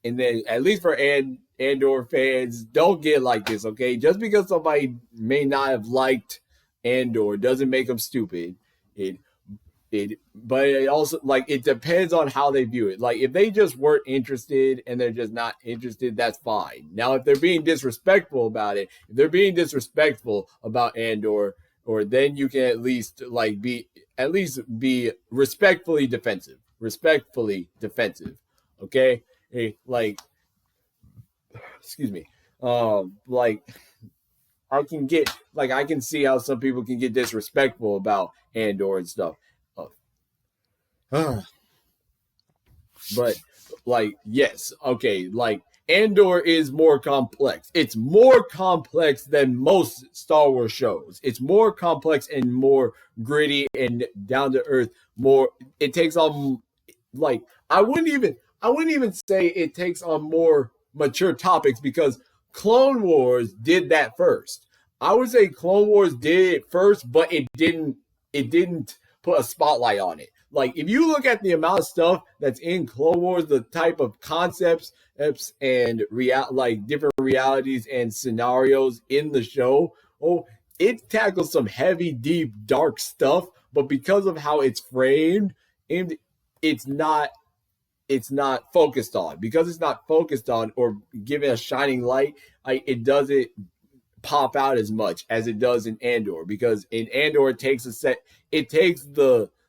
and then at least for Andor fans, don't get like this, okay? Just because somebody may not have liked Andor doesn't make them stupid. But it also, like, it depends on how they view it. Like, if they just weren't interested and they're just not interested, that's fine. Now, if they're being disrespectful about it, if they're being disrespectful about Andor, or then you can at least be respectfully defensive. Okay? Like, excuse me. Like, I can see how some people can get disrespectful about Andor and stuff. But like, yes, okay, like Andor is more complex. It's more complex than most Star Wars shows. It's more complex and more gritty and down to earth. More, it takes on like I wouldn't even say it takes on more mature topics because Clone Wars did that first. I would say Clone Wars did it first, but it didn't put a spotlight on it. Like if you look at the amount of stuff that's in Clone Wars, the type of concepts and like different realities and scenarios in the show, it tackles some heavy, deep, dark stuff. But because of how it's framed, and it's not focused on. Because it's not focused on or given a shining light, it doesn't pop out as much as it does in Andor. Because in Andor, it takes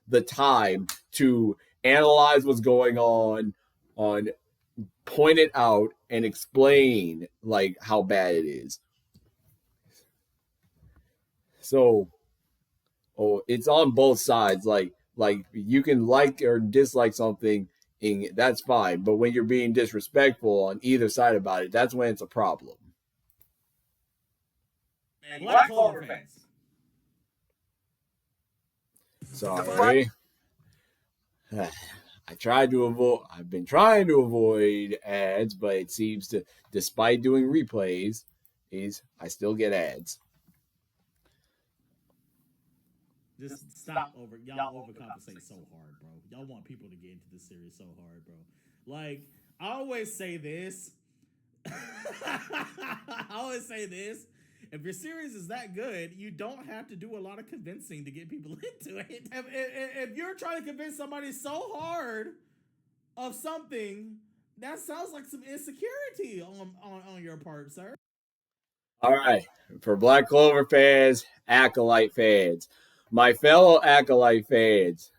the time to analyze what's going on, point it out, and explain like how bad it is. So, it's on both sides. Like you can like or dislike something, and that's fine. But when you're being disrespectful on either side about it, that's when it's a problem. Black Clover Fans. Sorry. I've been trying to avoid ads, but it seems to, despite doing replays, I still get ads. Just stop y'all overcompensate so hard, bro. Y'all want people to get into this series so hard, bro. Like, I always say this. If your series is that good, you don't have to do a lot of convincing to get people into it. If you're trying to convince somebody so hard of something, that sounds like some insecurity on your part, sir. All right. For Black Clover fans, Acolyte fans, my fellow Acolyte fans,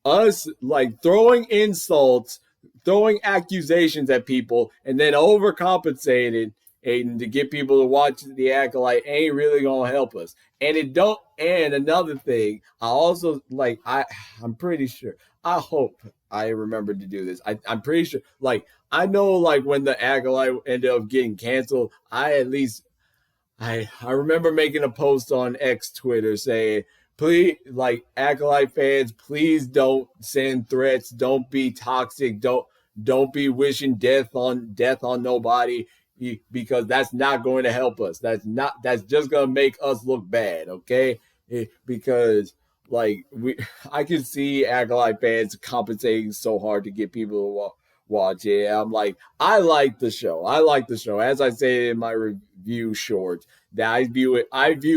us like throwing insults, throwing accusations at people, and then overcompensating and to get people to watch the Acolyte ain't really gonna help us. And another thing, I'm pretty sure, I hope I remember to do this. I'm pretty sure, like, I know, like, when the Acolyte ended up getting canceled, I remember making a post on X Twitter saying, please, like, Acolyte fans, please don't send threats, don't be toxic, don't be wishing death on nobody, because that's not going to help us. That's just going to make us look bad, okay? Because like I can see Acolyte fans compensating so hard to get people to watch it. I'm like, I like the show. As I say in my review short, that I view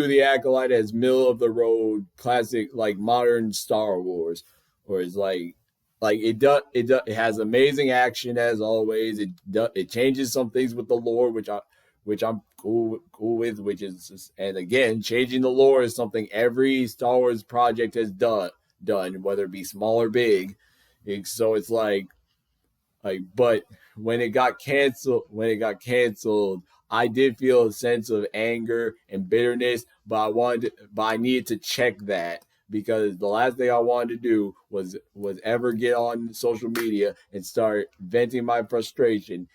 the Acolyte as middle of the road classic, like modern Star Wars, where it's like it has amazing action as always. It changes some things with the lore, which I'm cool with. Which is, and again, changing the lore is something every Star Wars project has done, whether it be small or big. So it's like, but when it got canceled, I did feel a sense of anger and bitterness. But I needed to check that. Because the last thing I wanted to do was ever get on social media and start venting my frustration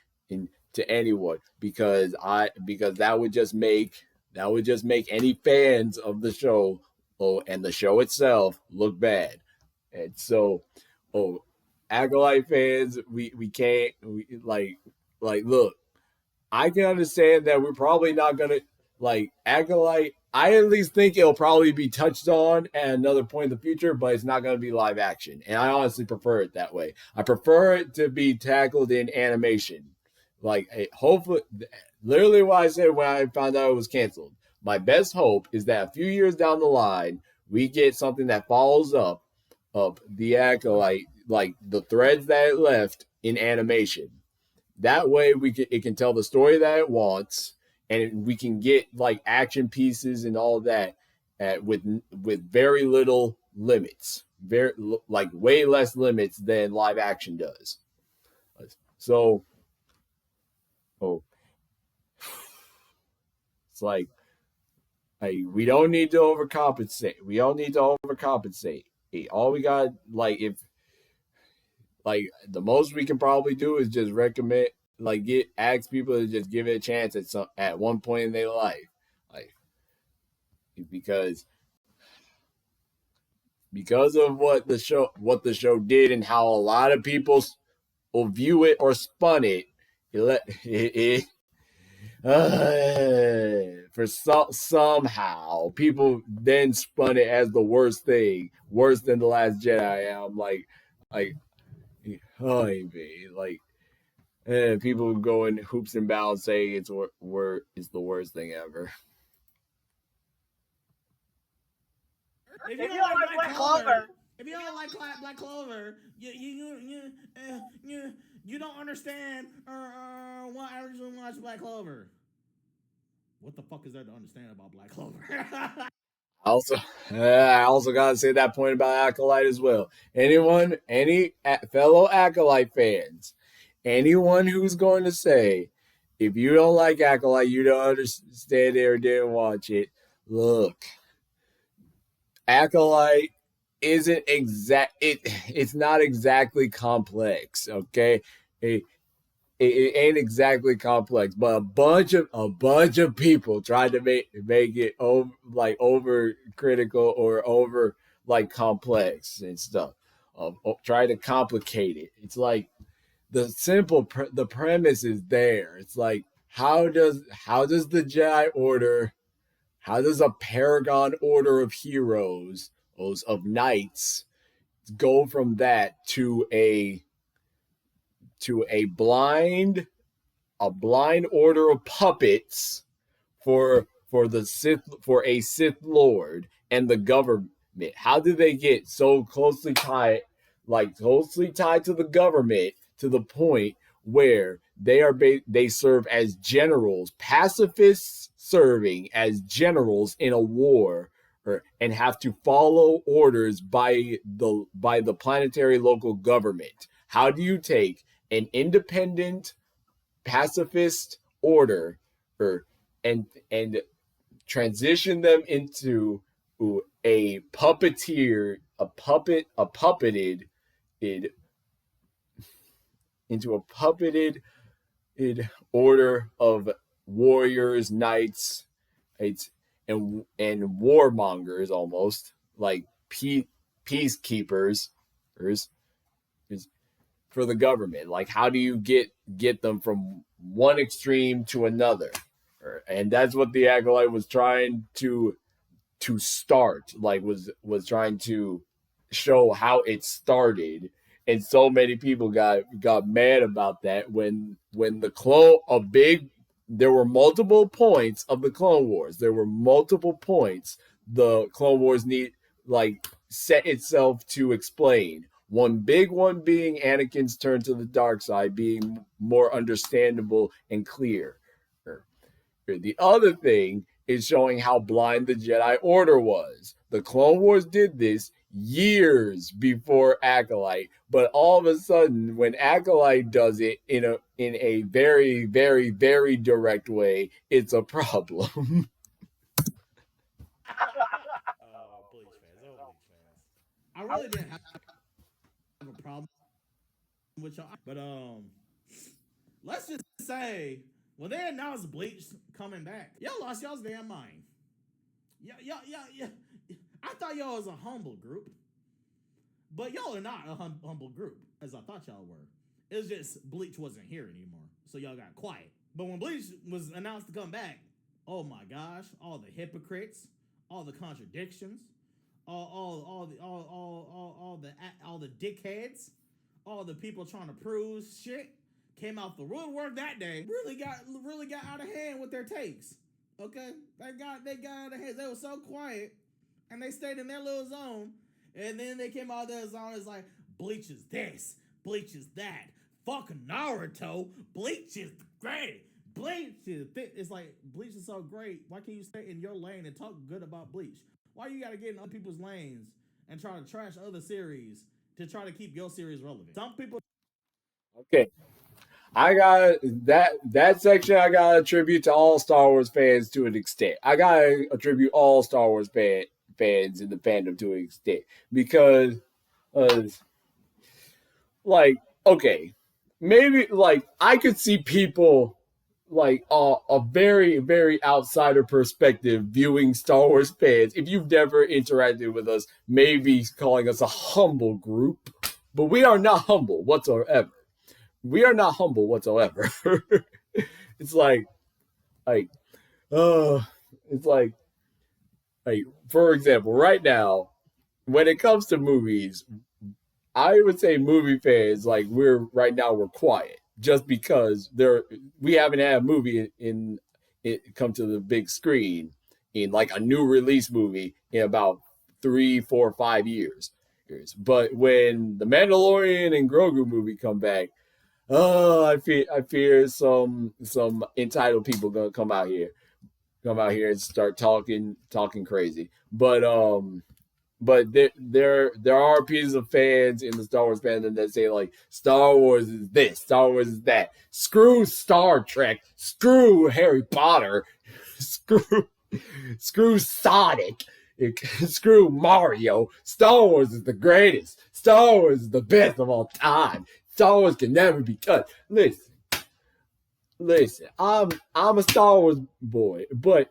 to anyone, because that would just make any fans of the show and the show itself look bad. And so, Acolyte fans, we can't look. I can understand that we're probably not gonna like Acolyte. I at least think it'll probably be touched on at another point in the future, but it's not going to be live action. And I honestly prefer it that way. I prefer it to be tackled in animation. Like, hopefully, literally what I said when I found out it was canceled. My best hope is that a few years down the line, we get something that follows up the Acolyte, like the threads that it left in animation. That way, it can tell the story that it wants. And we can get like action pieces and all that with very little limits, way less limits than live action does. So, it's like Like, we don't need to overcompensate. We don't need to overcompensate. All we got, like, if like the most we can probably do is just recommend, like, ask people to just give it a chance at one point in their life, like, because of what the show did and how a lot of people will view it or spun it. Somehow people then spun it as the worst thing, worse than the Last Jedi. And I'm like, oh, like, people going hoops and bounds saying it's the worst thing ever. If you don't like Black Clover, if you don't like Black Clover, you don't understand why I originally watched Black Clover. What the fuck is there to understand about Black Clover? I also gotta say that point about Acolyte as well. Any fellow Acolyte fans, anyone who's going to say, if you don't like Acolyte, you don't understand it or didn't watch it, look, Acolyte isn't it's not exactly complex, okay? It ain't exactly complex, but a bunch of people tried to make it over critical or over like complex and stuff. Try to complicate it. It's like the premise is there. It's like, how does the Jedi Order, how does a Paragon Order of heroes, of knights, go from that to a blind order of puppets for a Sith Lord and the government? How did they get so closely tied to the government to the point where they serve as generals, pacifists serving as generals in a war, and have to follow orders by the planetary local government? How do you take an independent pacifist order and transition them into a puppeteer, into a puppeted order of warriors, knights, and warmongers, almost like peacekeepers for the government? Like, how do you get them from one extreme to another? And that's what the Acolyte was trying to start, like, was trying to show how it started. And so many people got mad about that when there were multiple points of the Clone Wars. There were multiple points the Clone Wars set itself to explain. One big one being Anakin's turn to the dark side being more understandable and clear. The other thing is showing how blind the Jedi Order was. The Clone Wars did this years before Acolyte, but all of a sudden, when Acolyte does it in a very, very, very direct way, it's a problem. Bleach Fans. I really didn't have a problem with y'all, but let's just say when they announced Bleach coming back, y'all lost y'all's damn mind. Yeah. I thought y'all was a humble group, but y'all are not a humble group as I thought y'all were. It's just Bleach wasn't here anymore, so y'all got quiet. But when Bleach was announced to come back, oh my gosh, all the hypocrites, all the contradictions, all the dickheads, all the people trying to prove shit came out the woodwork that day. Really got out of hand with their takes. Okay, they got out of hand. They were so quiet, and they stayed in their little zone. And then they came out of their zone. It's like, Bleach is this, Bleach is that. Fuck Naruto. Bleach is great. Bleach is it's like, Bleach is so great. Why can't you stay in your lane and talk good about Bleach? Why you gotta get in other people's lanes and try to trash other series to try to keep your series relevant? Some people. Okay, I got that section. I gotta attribute to all Star Wars fans to an extent. I gotta attribute all Star Wars fans in the fandom to an extent because, uh, like, okay, maybe like I could see people like a very very outsider perspective viewing Star Wars fans. If you've never interacted with us, maybe calling us a humble group, but we are not humble whatsoever. We are not humble whatsoever. It's like, uh, it's like, for example, right now, when it comes to movies, I would say movie fans, like we're quiet just because we haven't had a movie in it come to the big screen in like a new release movie in about 3, 4, 5 years. But when the Mandalorian and Grogu movie come back, oh, I fear some entitled people gonna come out here and start talking crazy. But there are pieces of fans in the Star Wars fandom that say like Star Wars is this, Star Wars is that. Screw Star Trek, screw Harry Potter, screw Sonic, screw Mario. Star Wars is the greatest. Star Wars is the best of all time. Star Wars can never be touched. Listen. I'm a Star Wars boy, but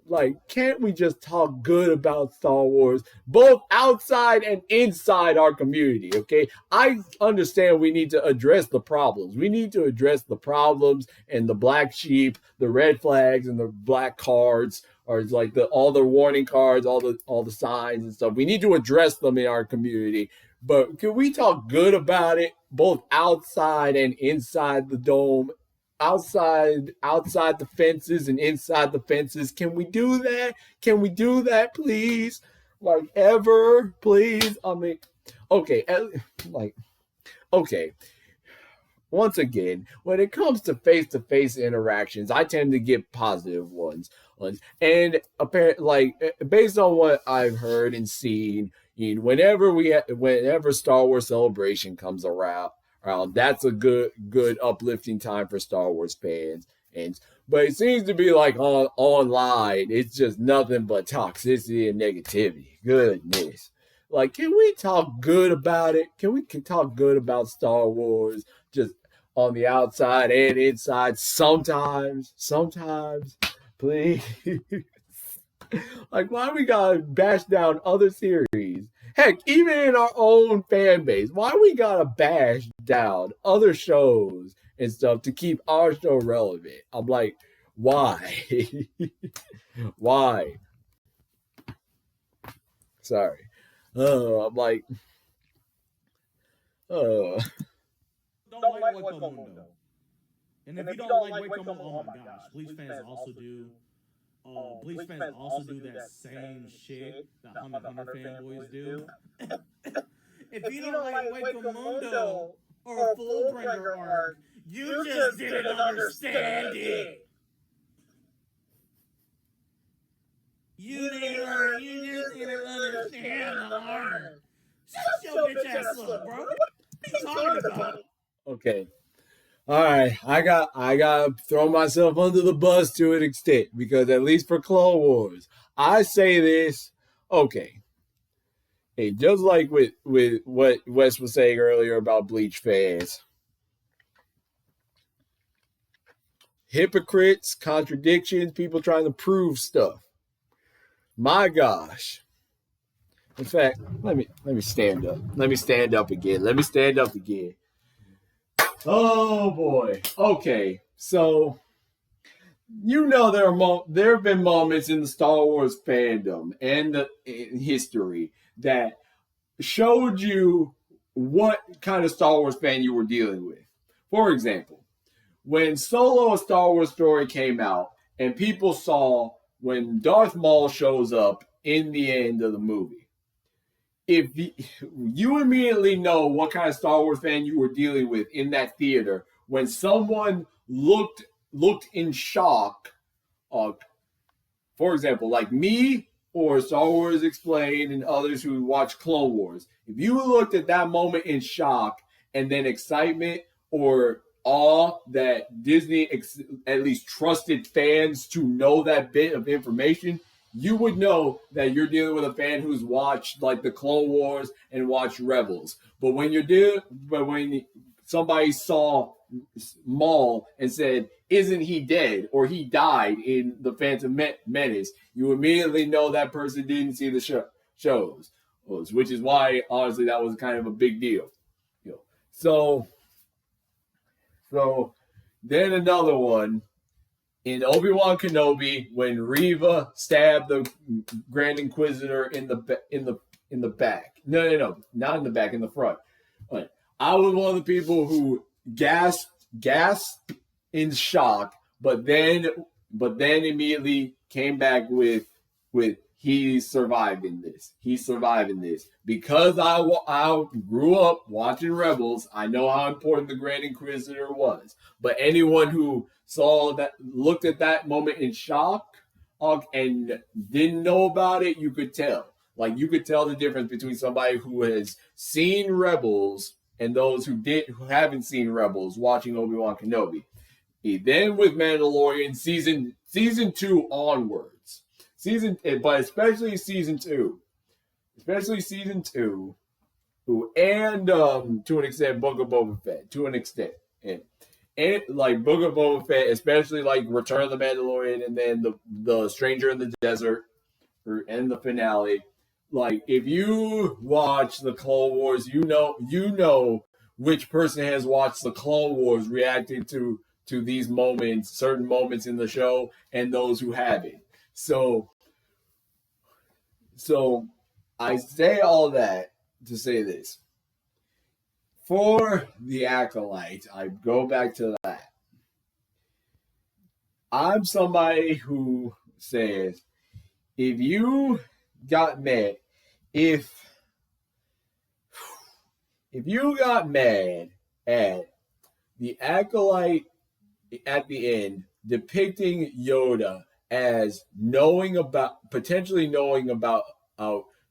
like, can't we just talk good about Star Wars, both outside and inside our community, okay? I understand we need to address the problems. We need to address the problems and the black sheep, the red flags and the black cards, or like all the warning cards, all the signs and stuff. We need to address them in our community. But can we talk good about it, both outside and inside the dome? Outside the fences and inside the fences. Can we do that? Can we do that, please? Like, ever, please? I mean, okay, like, okay. Once again, when it comes to face-to-face interactions, I tend to get positive ones. And apparently, like, based on what I've heard and seen, whenever Star Wars Celebration comes around, that's a good uplifting time for Star Wars fans. But it seems to be like online, it's just nothing but toxicity and negativity. Goodness. Like, can we talk good about it? Can we talk good about Star Wars just on the outside and inside sometimes, please? Like, why we gotta bash down other series? Heck, even in our own fan base, why we gotta bash down other shows and stuff to keep our show relevant? I'm like, why? Why? Sorry. I'm like, Don't like Wakamundo. And if you don't like Wakamundo, oh my gosh, Bleach fans also do. Bleach fans also do that same shit that HunterXHunter Fanboys do. If you don't like Wakamundo or Fullbringer arc, you just didn't understand it. You just didn't understand the arc. Shut your bitch ass up, bro. What are you talking about? okay. All right, I got to throw myself under the bus to an extent because at least for Clone Wars, I say this. Okay, hey, just like with what Wes was saying earlier about Bleach fans, hypocrites, contradictions, people trying to prove stuff. My gosh. In fact, let me stand up. Let me stand up again. Oh boy. Okay. So there have been moments in the Star Wars fandom and in history that showed you what kind of Star Wars fan you were dealing with. For example, when Solo: A Star Wars Story came out and people saw when Darth Maul shows up in the end of the movie, if you immediately know what kind of Star Wars fan you were dealing with in that theater when someone looked in shock, for example, like me or Star Wars Explained and others who watch Clone Wars. If you looked at that moment in shock and then excitement or awe that Disney at least trusted fans to know that bit of information, you would know that you're dealing with a fan who's watched like the Clone Wars and watched Rebels. But when somebody saw Maul and said, "Isn't he dead?" or "He died in the Phantom Menace," you immediately know that person didn't see the shows, which is why honestly that was kind of a big deal. So then another one in Obi-Wan Kenobi when Reva stabbed the Grand Inquisitor in the back. No, not in the back, in the front. I was one of the people who gasped in shock, but then immediately came back with he's surviving this. He's surviving this. Because I grew up watching Rebels, I know how important the Grand Inquisitor was. But anyone who looked at that moment in shock and didn't know about it, you could tell. Like, you could tell the difference between somebody who has seen Rebels and those who haven't seen Rebels watching Obi-Wan Kenobi. Then with Mandalorian season 2 onwards. But especially season 2. And to an extent, Book of Boba Fett. To an extent. And like Book of Boba Fett, especially like Return of the Mandalorian and then the Stranger in the Desert and the finale. Like, if you watch the Clone Wars, you know which person has watched the Clone Wars reacting to these moments, certain moments in the show, and those who haven't. So I say all that to say this. For the Acolyte, I go back to that. I'm somebody who says, if you got mad, if you got mad at the Acolyte at the end depicting Yoda as potentially knowing about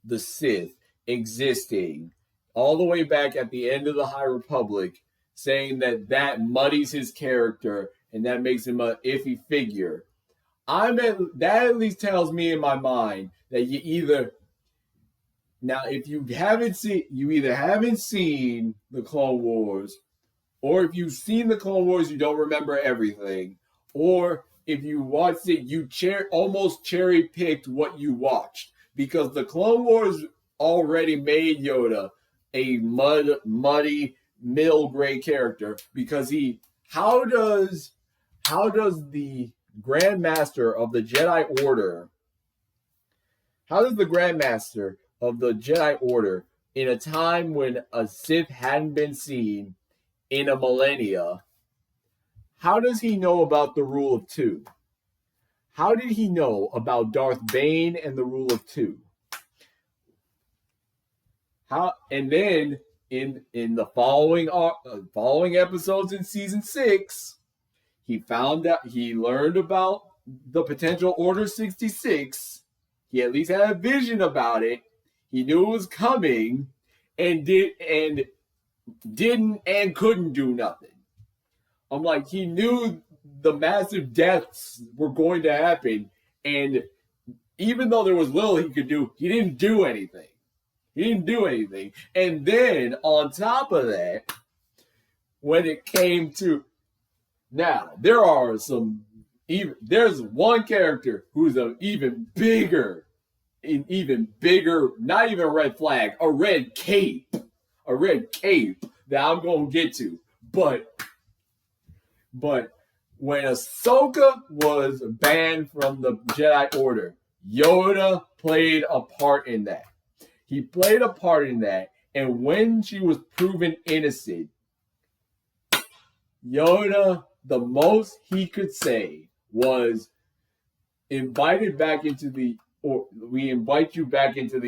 the Sith existing all the way back at the end of the High Republic, saying that muddies his character and that makes him an iffy figure, that at least tells me in my mind that you either haven't seen the Clone Wars, or if you've seen the Clone Wars, you don't remember everything, or if you watched it, you almost cherry-picked what you watched, because the Clone Wars already made Yoda a muddy, middle-grade character, because how does the Grand Master of the Jedi Order, in a time when a Sith hadn't been seen in a millennia, how does he know about the Rule of Two? How did he know about Darth Bane and the Rule of Two? And then in the following episodes in season 6, he learned about the potential Order 66. He at least had a vision about it. He knew it was coming, and didn't and couldn't do nothing. I'm like, he knew the massive deaths were going to happen, and even though there was little he could do, he didn't do anything. And then on top of that, when it came to now, there's one character who's an even bigger, not even a red flag, a red cape that I'm going to get to. But when Ahsoka was banned from the Jedi Order, Yoda played a part in that. He played a part in that, and when she was proven innocent, Yoda, the most he could say was, we invite you back into the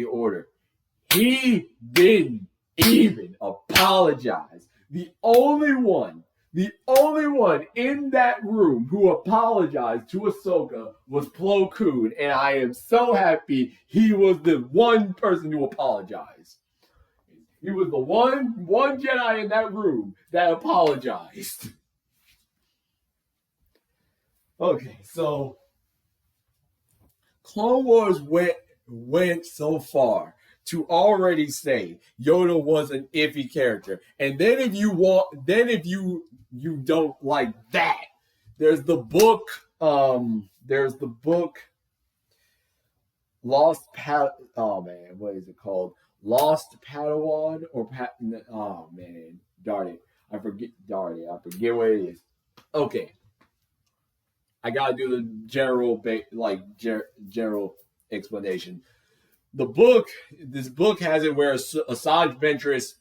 Order. He didn't even apologize. The only one in that room who apologized to Ahsoka was Plo Koon, and I am so happy he was the one person who apologized. He was the one Jedi in that room that apologized. Okay, so Clone Wars went so far to already say Yoda was an iffy character, and then if you don't like that, there's the book what is it called? Lost Padawan oh man, darn it. I forget what it is. Okay. I gotta do the general explanation. This book has it where Asajj Ventress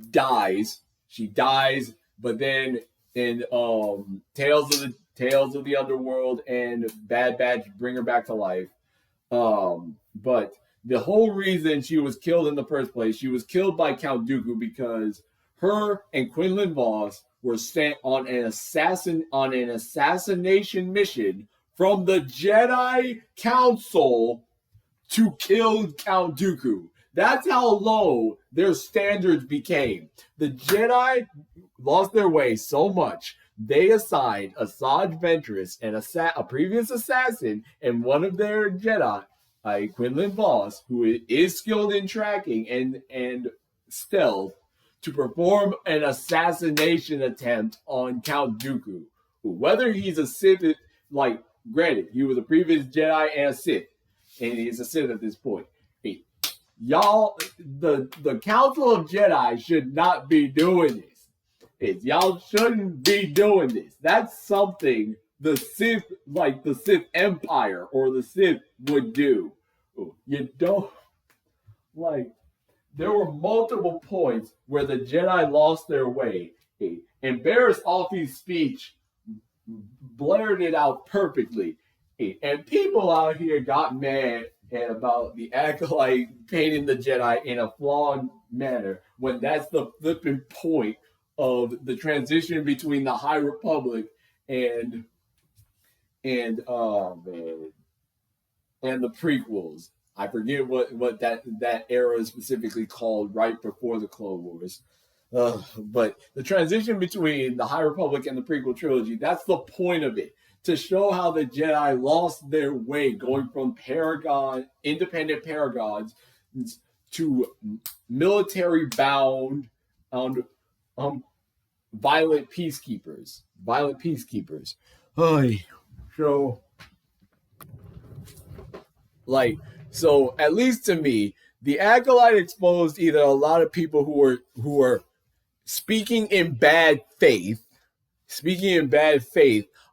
dies. She dies, but then in Tales of the Underworld and Bad Batch bring her back to life. But the whole reason she was killed in the first place, she was killed by Count Dooku because her and Quinlan Vos were sent on an assassination mission from the Jedi Council to kill Count Dooku. That's how low their standards became. The Jedi lost their way so much, they assigned Asajj Ventress and a previous assassin and one of their Jedi, Quinlan Vos, who is skilled in tracking and stealth, to perform an assassination attempt on Count Dooku. Whether he's a Sith, granted, he was a previous Jedi and a Sith, and he's a Sith at this point. Y'all, the Council of Jedi should not be doing this. Y'all shouldn't be doing this. That's something the Sith Empire or the Sith would do. You don't, there were multiple points where the Jedi lost their way. And Barriss Offee's speech blared it out perfectly. And people out here got mad about the Acolyte painting the Jedi in a flawed manner when that's the flipping point of the transition between the High Republic and the prequels. I forget what that era is specifically called right before the Clone Wars. But the transition between the High Republic and the prequel trilogy, that's the point of it. To show how the Jedi lost their way going from independent paragons to military-bound violent peacekeepers. So at least to me, the Acolyte exposed either a lot of people who are speaking in bad faith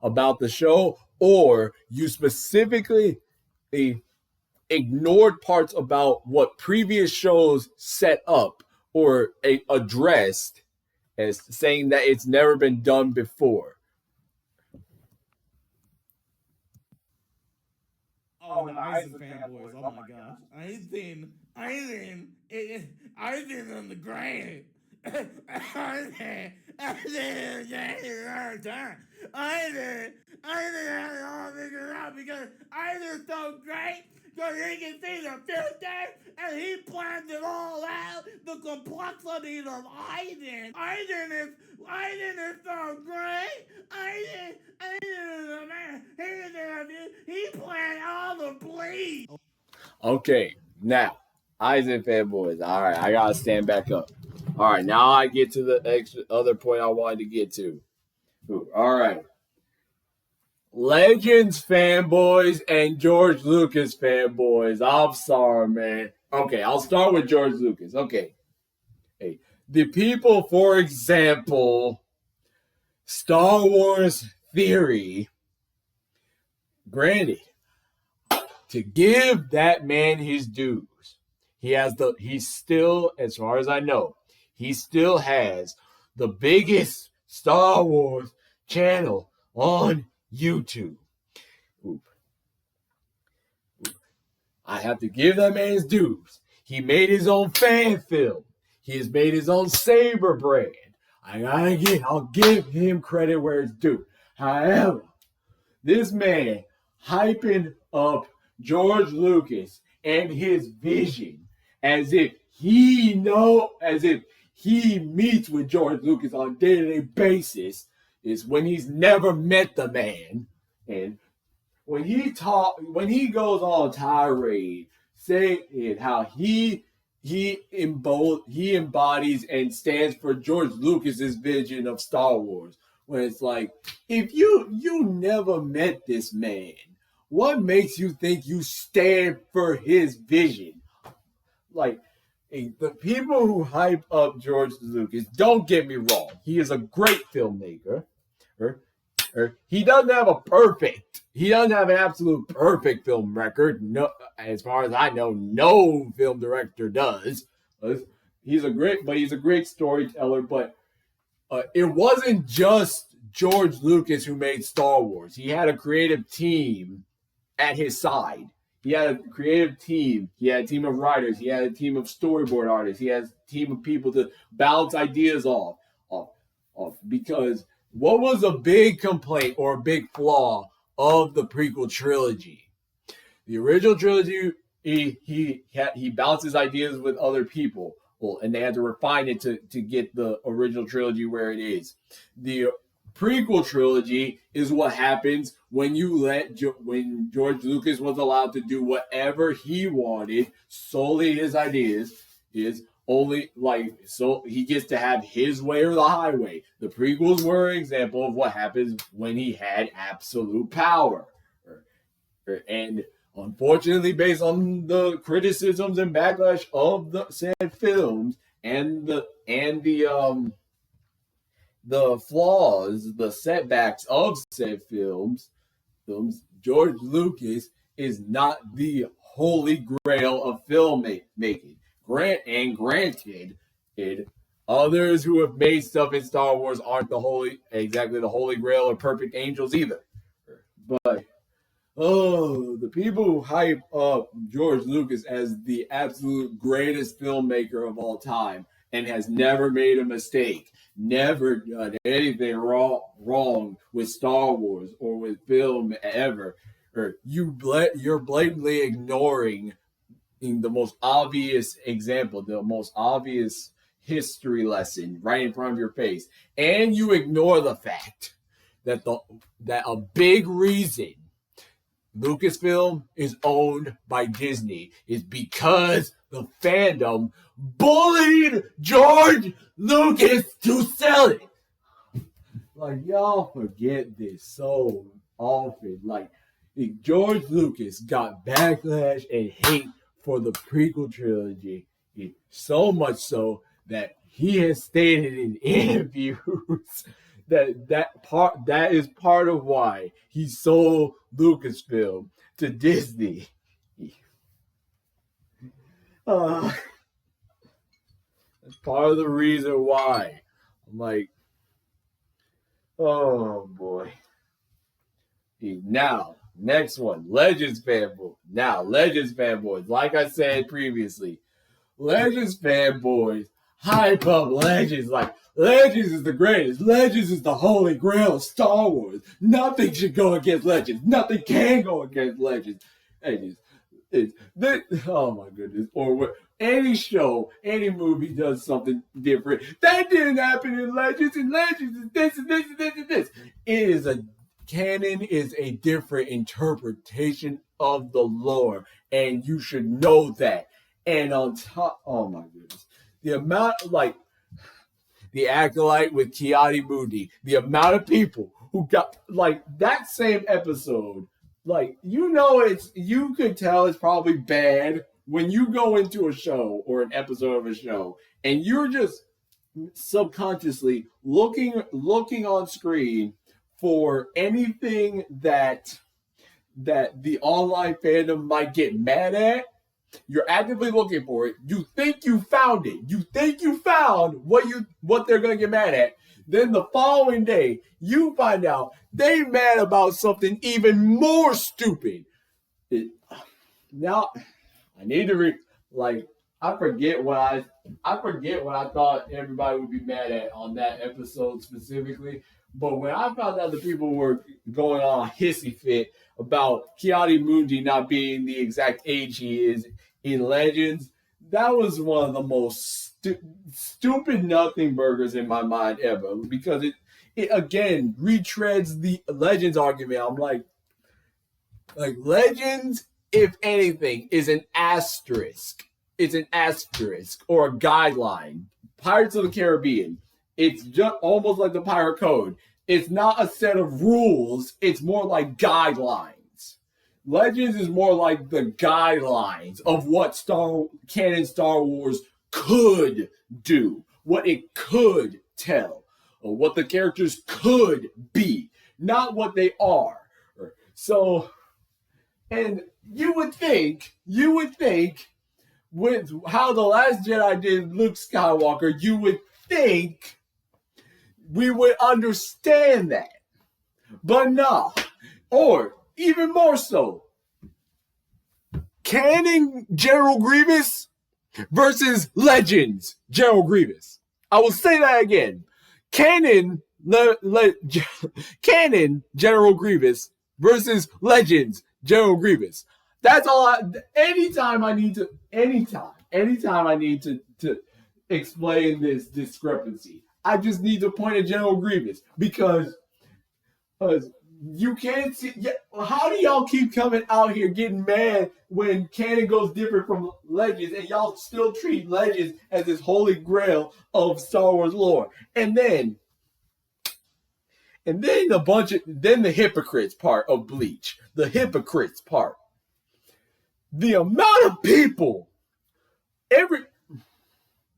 about the show, or you specifically ignored parts about what previous shows set up or addressed as saying that it's never been done before. Oh, the Aizen Fanboys. Oh my gosh. Aizen on the ground. Aizen all figured out because Aizen's so great because he can see the future and he plans it all out. The complexities of Aizen. Aizen is so great. Aizen is a man. He planned all the Bleach. Okay, now Aizen Fanboys. All right, I gotta stand back up. All right, now I get to the other point I wanted to get to. All right. Legends fanboys and George Lucas fanboys. I'm sorry, man. Okay, I'll start with George Lucas. Okay. Hey, the people, for example, Star Wars Theory, granted, to give that man his dues, he's still, as far as I know, he still has the biggest Star Wars channel on YouTube. I have to give that man his dues. He made his own fan film. He has made his own Saber brand. I'll give him credit where it's due. However, this man hyping up George Lucas and his vision as if he meets with George Lucas on a day-to-day basis is when he's never met the man. And when he goes on tirade saying how he embodies and stands for George Lucas's vision of Star Wars, when it's like, if you never met this man, what makes you think you stand for his vision? Like, the people who hype up George Lucas, don't get me wrong, he is a great filmmaker. He doesn't have an absolute perfect film record. No, as far as I know, no film director does. He's a great storyteller, but it wasn't just George Lucas who made Star Wars. He had a creative team at his side. He had a creative team. He had a team of writers. He had a team of storyboard artists. He has a team of people to bounce ideas off. Because what was a big complaint or a big flaw of the prequel trilogy? The original trilogy, he bounces ideas with other people. Well, and they had to refine it to get the original trilogy where it is. The prequel trilogy is what happens when when George Lucas was allowed to do whatever he wanted, solely his ideas, is only so he gets to have his way or the highway. The prequels were an example of what happens when he had absolute power. And unfortunately, based on the criticisms and backlash of the said films and the flaws, the setbacks of said films, George Lucas is not the holy grail of filmmaking. Granted, others who have made stuff in Star Wars aren't the holy grail or perfect angels either. But the people who hype up George Lucas as the absolute greatest filmmaker of all time and has never made a mistake, never done anything wrong with Star Wars or with film ever, you're blatantly ignoring the most obvious example, the most obvious history lesson right in front of your face, and you ignore the fact that a big reason Lucasfilm is owned by Disney is because the fandom bullied George Lucas to sell it. Like, y'all forget this so often. Like, George Lucas got backlash and hate for the prequel trilogy, so much so that he has stated in interviews that is part of why he sold Lucasfilm to Disney. That's part of the reason why. I'm like, oh boy. Now, next one, Legends Fanboys. Now, Legends Fanboys, like I said previously, Legends Fanboys hype up Legends like Legends is the greatest. Legends is the holy grail of Star Wars. Nothing should go against Legends. Nothing can go against Legends. Oh my goodness. Or any show, any movie does something different. That didn't happen in Legends, and Legends is this and this and this and this. Canon is a different interpretation of the lore, and you should know that. And on top, oh my goodness, the amount, the Acolyte with Kiadi Mundi, the amount of people who got, that same episode, you could tell it's probably bad when you go into a show or an episode of a show, and you're just subconsciously looking on screen for anything that the online fandom might get mad at. You're actively looking for it. You think you found it. You think you found what they're gonna get mad at. Then the following day, you find out they mad about something even more stupid. Now, I need to I forget what I thought everybody would be mad at on that episode specifically. But when I found out the people were going on a hissy fit about Kiadi Mundi not being the exact age he is in Legends, that was one of the most stupid nothing burgers in my mind ever, because it again retreads the Legends argument. I'm like, Like Legends, if anything, is an asterisk. It's an asterisk or a guideline. Pirates of the Caribbean, it's just almost like the Pirate Code. It's not a set of rules. It's more like guidelines. Legends is more like the guidelines of what canon Star Wars could do, what it could tell, or what the characters could be, not what they are. So, and you would think, with how The Last Jedi did Luke Skywalker, you would think we would understand that. But no. Or, even more so, canon General Grievous versus Legends General Grievous. I will say that again. Canon General Grievous versus Legends General Grievous. That's all. Anytime I need to explain this discrepancy, I just need to point at General Grievous because you can't see. How do y'all keep coming out here getting mad when canon goes different from Legends, and y'all still treat Legends as this holy grail of Star Wars lore? And then the hypocrites part of Bleach, the hypocrites part. The amount of people,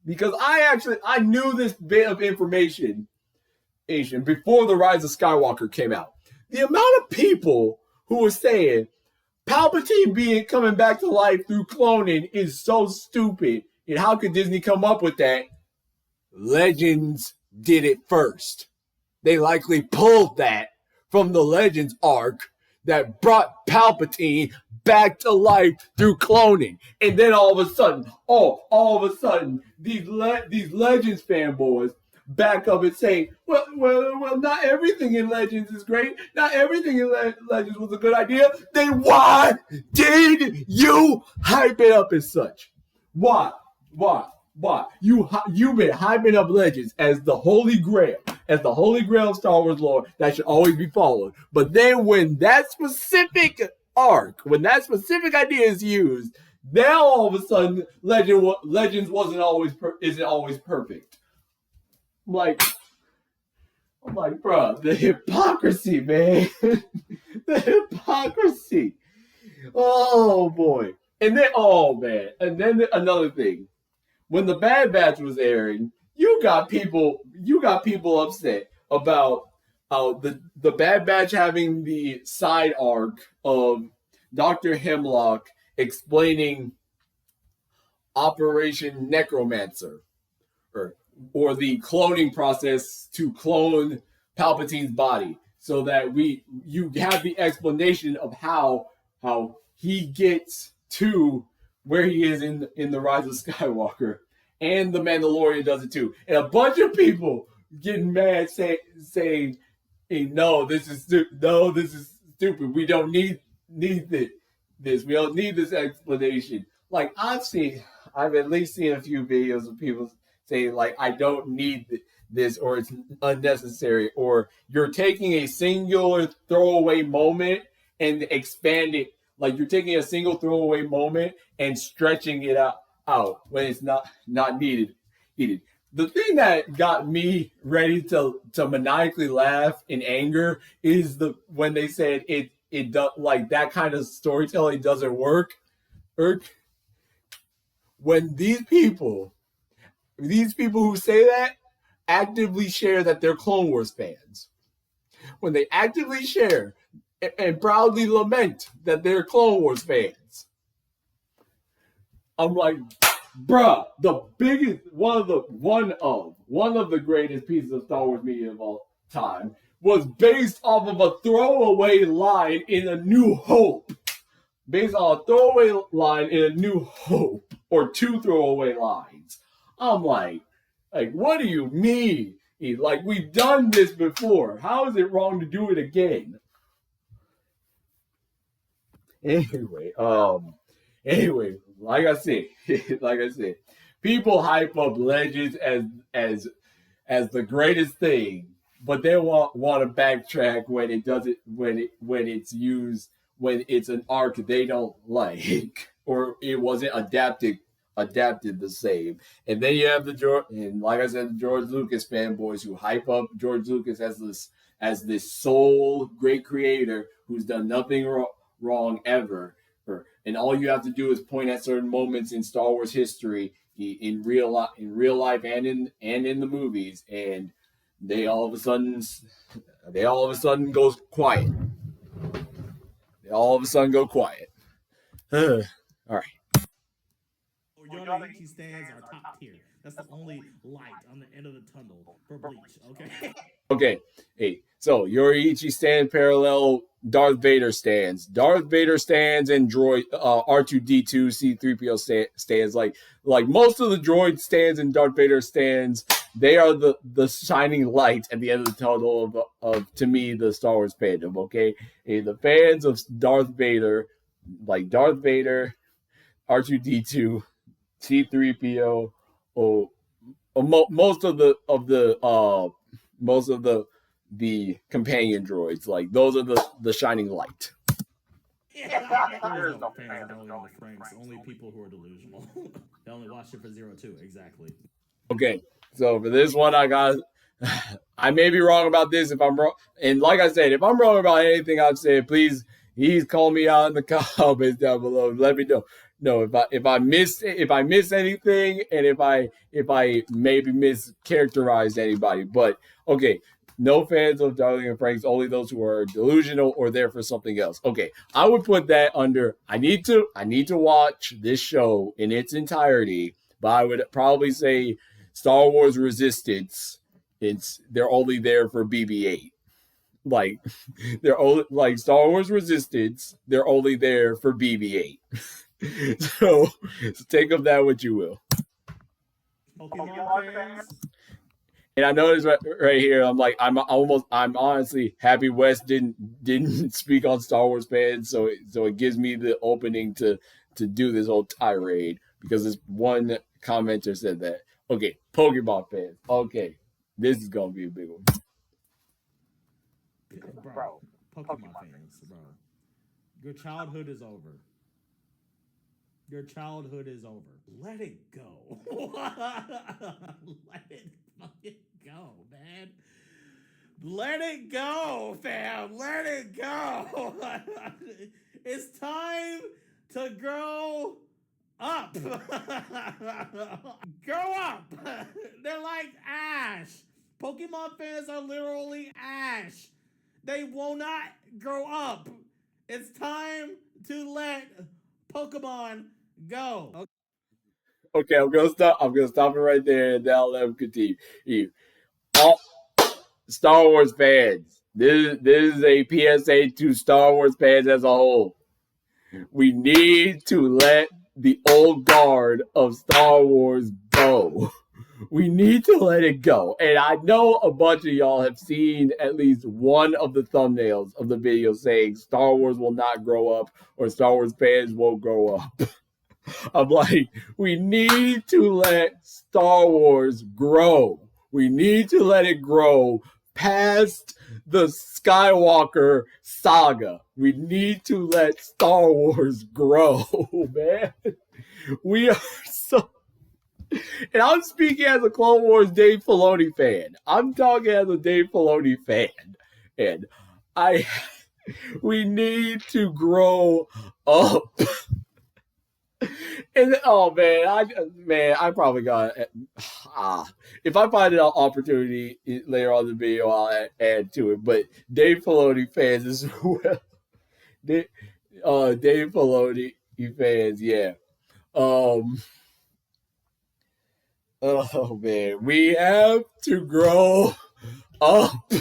because I knew this bit of information before The Rise of Skywalker came out. The amount of people who were saying Palpatine coming back to life through cloning is so stupid, and how could Disney come up with that? Legends did it first. They likely pulled that from the Legends arc that brought Palpatine back to life through cloning. And then all of a sudden, these Legends fanboys back up and say, well, not everything in Legends is great. Not everything in Legends was a good idea. Then why did you hype it up as such? Why? You've been hyping up Legends as the holy grail of Star Wars lore that should always be followed. But then when that specific idea is used, now all of a sudden Legends isn't always perfect. I'm like, bro, the hypocrisy, man. The hypocrisy. Oh boy. And then another thing. When the Bad Batch was airing, you got people upset about the Bad Batch having the side arc of Dr. Hemlock explaining Operation Necromancer, or the cloning process to clone Palpatine's body, so that you have the explanation of how he gets to where he is in The Rise of Skywalker, and The Mandalorian does it too. And a bunch of people getting mad saying, hey, no, this is stupid. We don't need this. We don't need this explanation. Like, I've at least seen a few videos of people saying, like, I don't need this, or it's unnecessary, or you're taking a singular throwaway moment and expand it. Like, you're taking a single throwaway moment and stretching it out when it's not needed. The thing that got me ready to maniacally laugh in anger is when they said it does, like, that kind of storytelling doesn't work. When these people who say that actively share that they're Clone Wars fans. When they actively share and proudly lament that they're Clone Wars fans. I'm like, bruh, the biggest one of the greatest pieces of Star Wars media of all time was based off of a throwaway line in A New Hope. Based on a throwaway line in A New Hope, or two throwaway lines. I'm like, what do you mean? Like, we've done this before. How is it wrong to do it again? Anyway, like I said, people hype up Legends as the greatest thing, but they want to backtrack when it's used when it's an arc they don't like or it wasn't adapted the same. And then you have and like I said, the George Lucas fanboys who hype up George Lucas as this sole great creator who's done nothing wrong ever. And all you have to do is point at certain moments in Star Wars history in real life and in the movies, and they all of a sudden goes quiet. They all of a sudden go quiet. All right. Yoruichi Stans are top tier. That's the only light on the end of the tunnel for Bleach, okay? Okay. Hey, so Yoruichi Stan parallel Darth Vader stands. Darth Vader stands and droid R2D2 C3PO stands. Like most of the droid stands and Darth Vader stands, they are the shining light at the end of the tunnel of to me the Star Wars fandom. Okay, hey, the fans of Darth Vader, like Darth Vader, R2D2, C3PO, most of the companion droids, like those are the shining light. There's no fans only on the Franxx, only people who are delusional. They only watch it for 02, exactly. Okay, so for this one, I may be wrong about this if I'm wrong. And like I said, if I'm wrong about anything I've said, please call me out in the comments down below. Let me know. No, if I miss anything, and if I maybe mischaracterized anybody, but okay, no fans of Darling and Franxx, only those who are delusional or there for something else. Okay, I would put that under I need to watch this show in its entirety, but I would probably say Star Wars Resistance. They're only there for BB-8. Like they're only like Star Wars Resistance. They're only there for BB-8. So take of that what you will. Pokemon Fans. And I noticed right here, I'm honestly happy Wes didn't speak on Star Wars fans, so it gives me the opening to do this whole tirade, because this one commenter said that. Okay, Pokemon fans. Okay, this is gonna be a big one. Bro, Pokemon fans, bro. Your childhood is over. Your childhood is over. Let it go. Let it fucking go, man. Let it go, fam. Let it go. It's time to grow up. Grow up. They're like Ash. Pokemon fans are literally Ash. They will not grow up. It's time to let Pokemon go. Okay, I'm gonna stop it right there, and then I'll let him continue. All Star Wars fans, this is a PSA to Star Wars fans as a whole. We need to let the old guard of Star Wars go. We need to let it go. And I know a bunch of y'all have seen at least one of the thumbnails of the video saying Star Wars will not grow up, or Star Wars fans won't grow up. I'm like, we need to let Star Wars grow. We need to let it grow past the Skywalker saga. We need to let Star Wars grow, man. We are so... And I'm speaking as a Clone Wars Dave Filoni fan. I'm talking as a Dave Filoni fan. And we need to grow up. And oh man, I probably got if I find an opportunity later on in the video, I'll add to it. But Dave Filoni fans as well. Dave Filoni fans, yeah. Oh man, we have to grow up.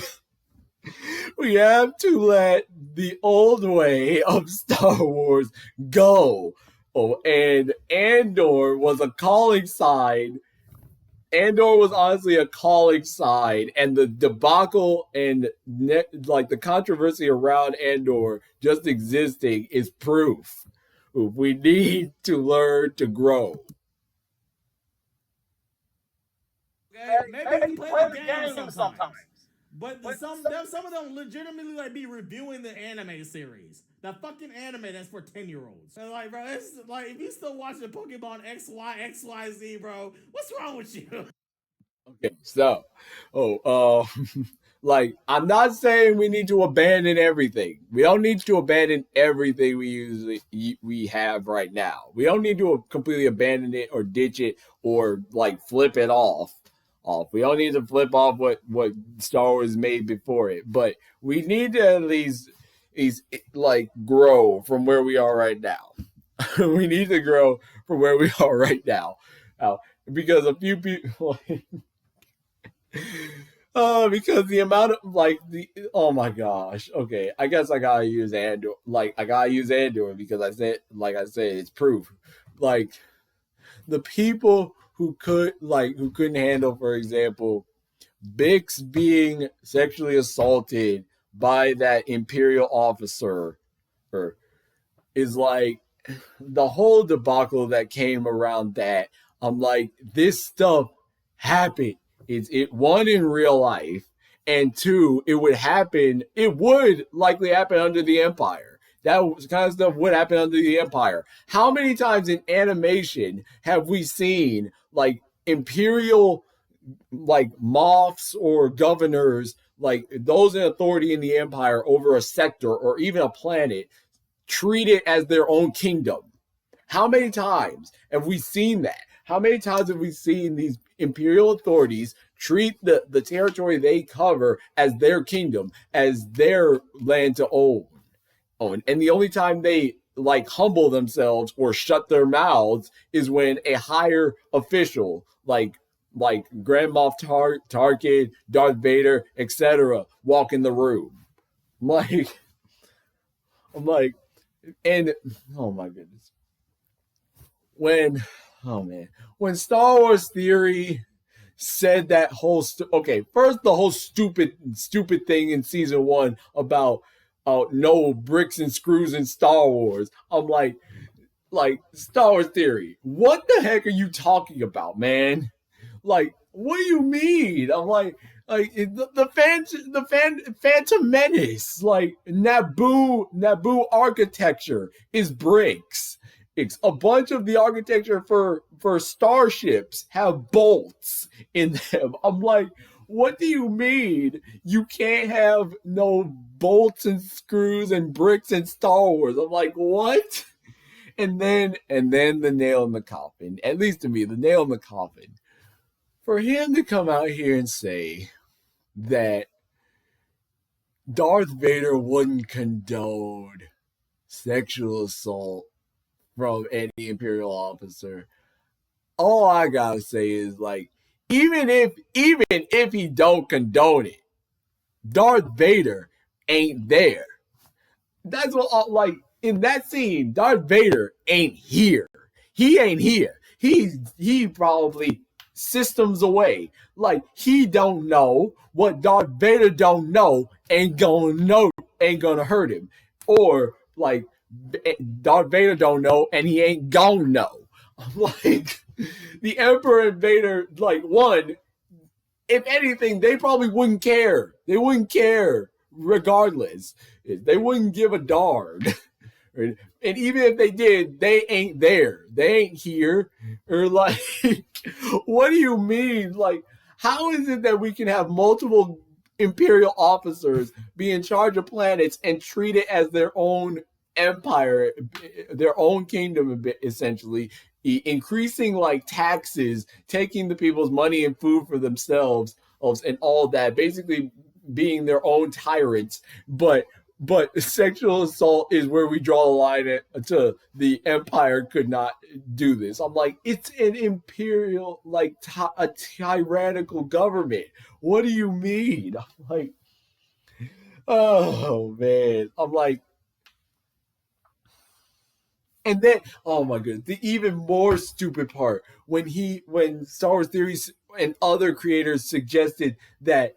We have to let the old way of Star Wars go. Oh, and Andor was a calling sign. Andor was honestly a calling sign, and the debacle and like the controversy around Andor just existing is proof. We need to learn to grow. Maybe play the game sometimes. But some of them legitimately like be reviewing the anime series. The fucking anime that's for 10-year-olds. And like, bro, it's like if you still watching Pokemon XYZ, bro, what's wrong with you? Okay, so, like, I'm not saying we need to abandon everything. We don't need to abandon everything we have right now. We don't need to completely abandon it or ditch it or like flip it off. We don't need to flip off what Star Wars made before it, but we need to at least like grow from where we are right now. We need to grow from where we are right now, because a few people. Because the amount of oh my gosh. Okay, I guess I gotta use Andor. Like I gotta use Andor because I said it's proof. Like the people who couldn't handle, for example, Bix being sexually assaulted by that Imperial officer, is like the whole debacle that came around that. I'm like, this stuff happened. It one in real life, and two, it would likely happen under the Empire. That kind of stuff would happen under the Empire. How many times in animation have we seen like Imperial like moths or governors, like those in authority in the Empire over a sector or even a planet, treat it as their own kingdom? How many times have we seen that? How many times have we seen these Imperial authorities treat the territory they cover as their kingdom, as their land to own? And the only time they like humble themselves or shut their mouths is when a higher official, like Grand Moff Tarkin, Darth Vader, etc., walk in the room. I'm like, and oh my goodness. When Star Wars Theory said that whole first the whole stupid thing in season 1 about no bricks and screws in Star Wars. I'm like Star Wars Theory, what the heck are you talking about, man? Like, what do you mean? I'm like the Phantom Menace, like Naboo architecture is bricks. A bunch of the architecture for starships have bolts in them. I'm like, what do you mean you can't have no bolts and screws and bricks in Star Wars? I'm like, what? And then the nail in the coffin, at least to me, the nail in the coffin, for him to come out here and say that Darth Vader wouldn't condone sexual assault from any Imperial officer. All I gotta say is, like, even if he don't condone it, Darth Vader ain't there. That's what, like, in that scene, Darth Vader ain't here. He ain't here. He probably systems away. Like, he don't know what Darth Vader don't know ain't gonna hurt him. Or like Darth Vader don't know and he ain't gonna know. I'm like, the Emperor and Vader, like, one, if anything, they probably wouldn't care. They wouldn't care regardless. They wouldn't give a darn. And even if they did, they ain't there. They ain't here. Or like, what do you mean? Like, how is it that we can have multiple Imperial officers be in charge of planets and treat it as their own empire, their own kingdom, essentially, increasing like taxes, taking the people's money and food for themselves, and all that, basically being their own tyrants, but sexual assault is where we draw the line to the Empire could not do this. I'm like, it's an imperial, like, a tyrannical government. What do you mean? I'm like, oh man. I'm like, and then, oh my goodness, the even more stupid part, when Star Wars Theories and other creators suggested that,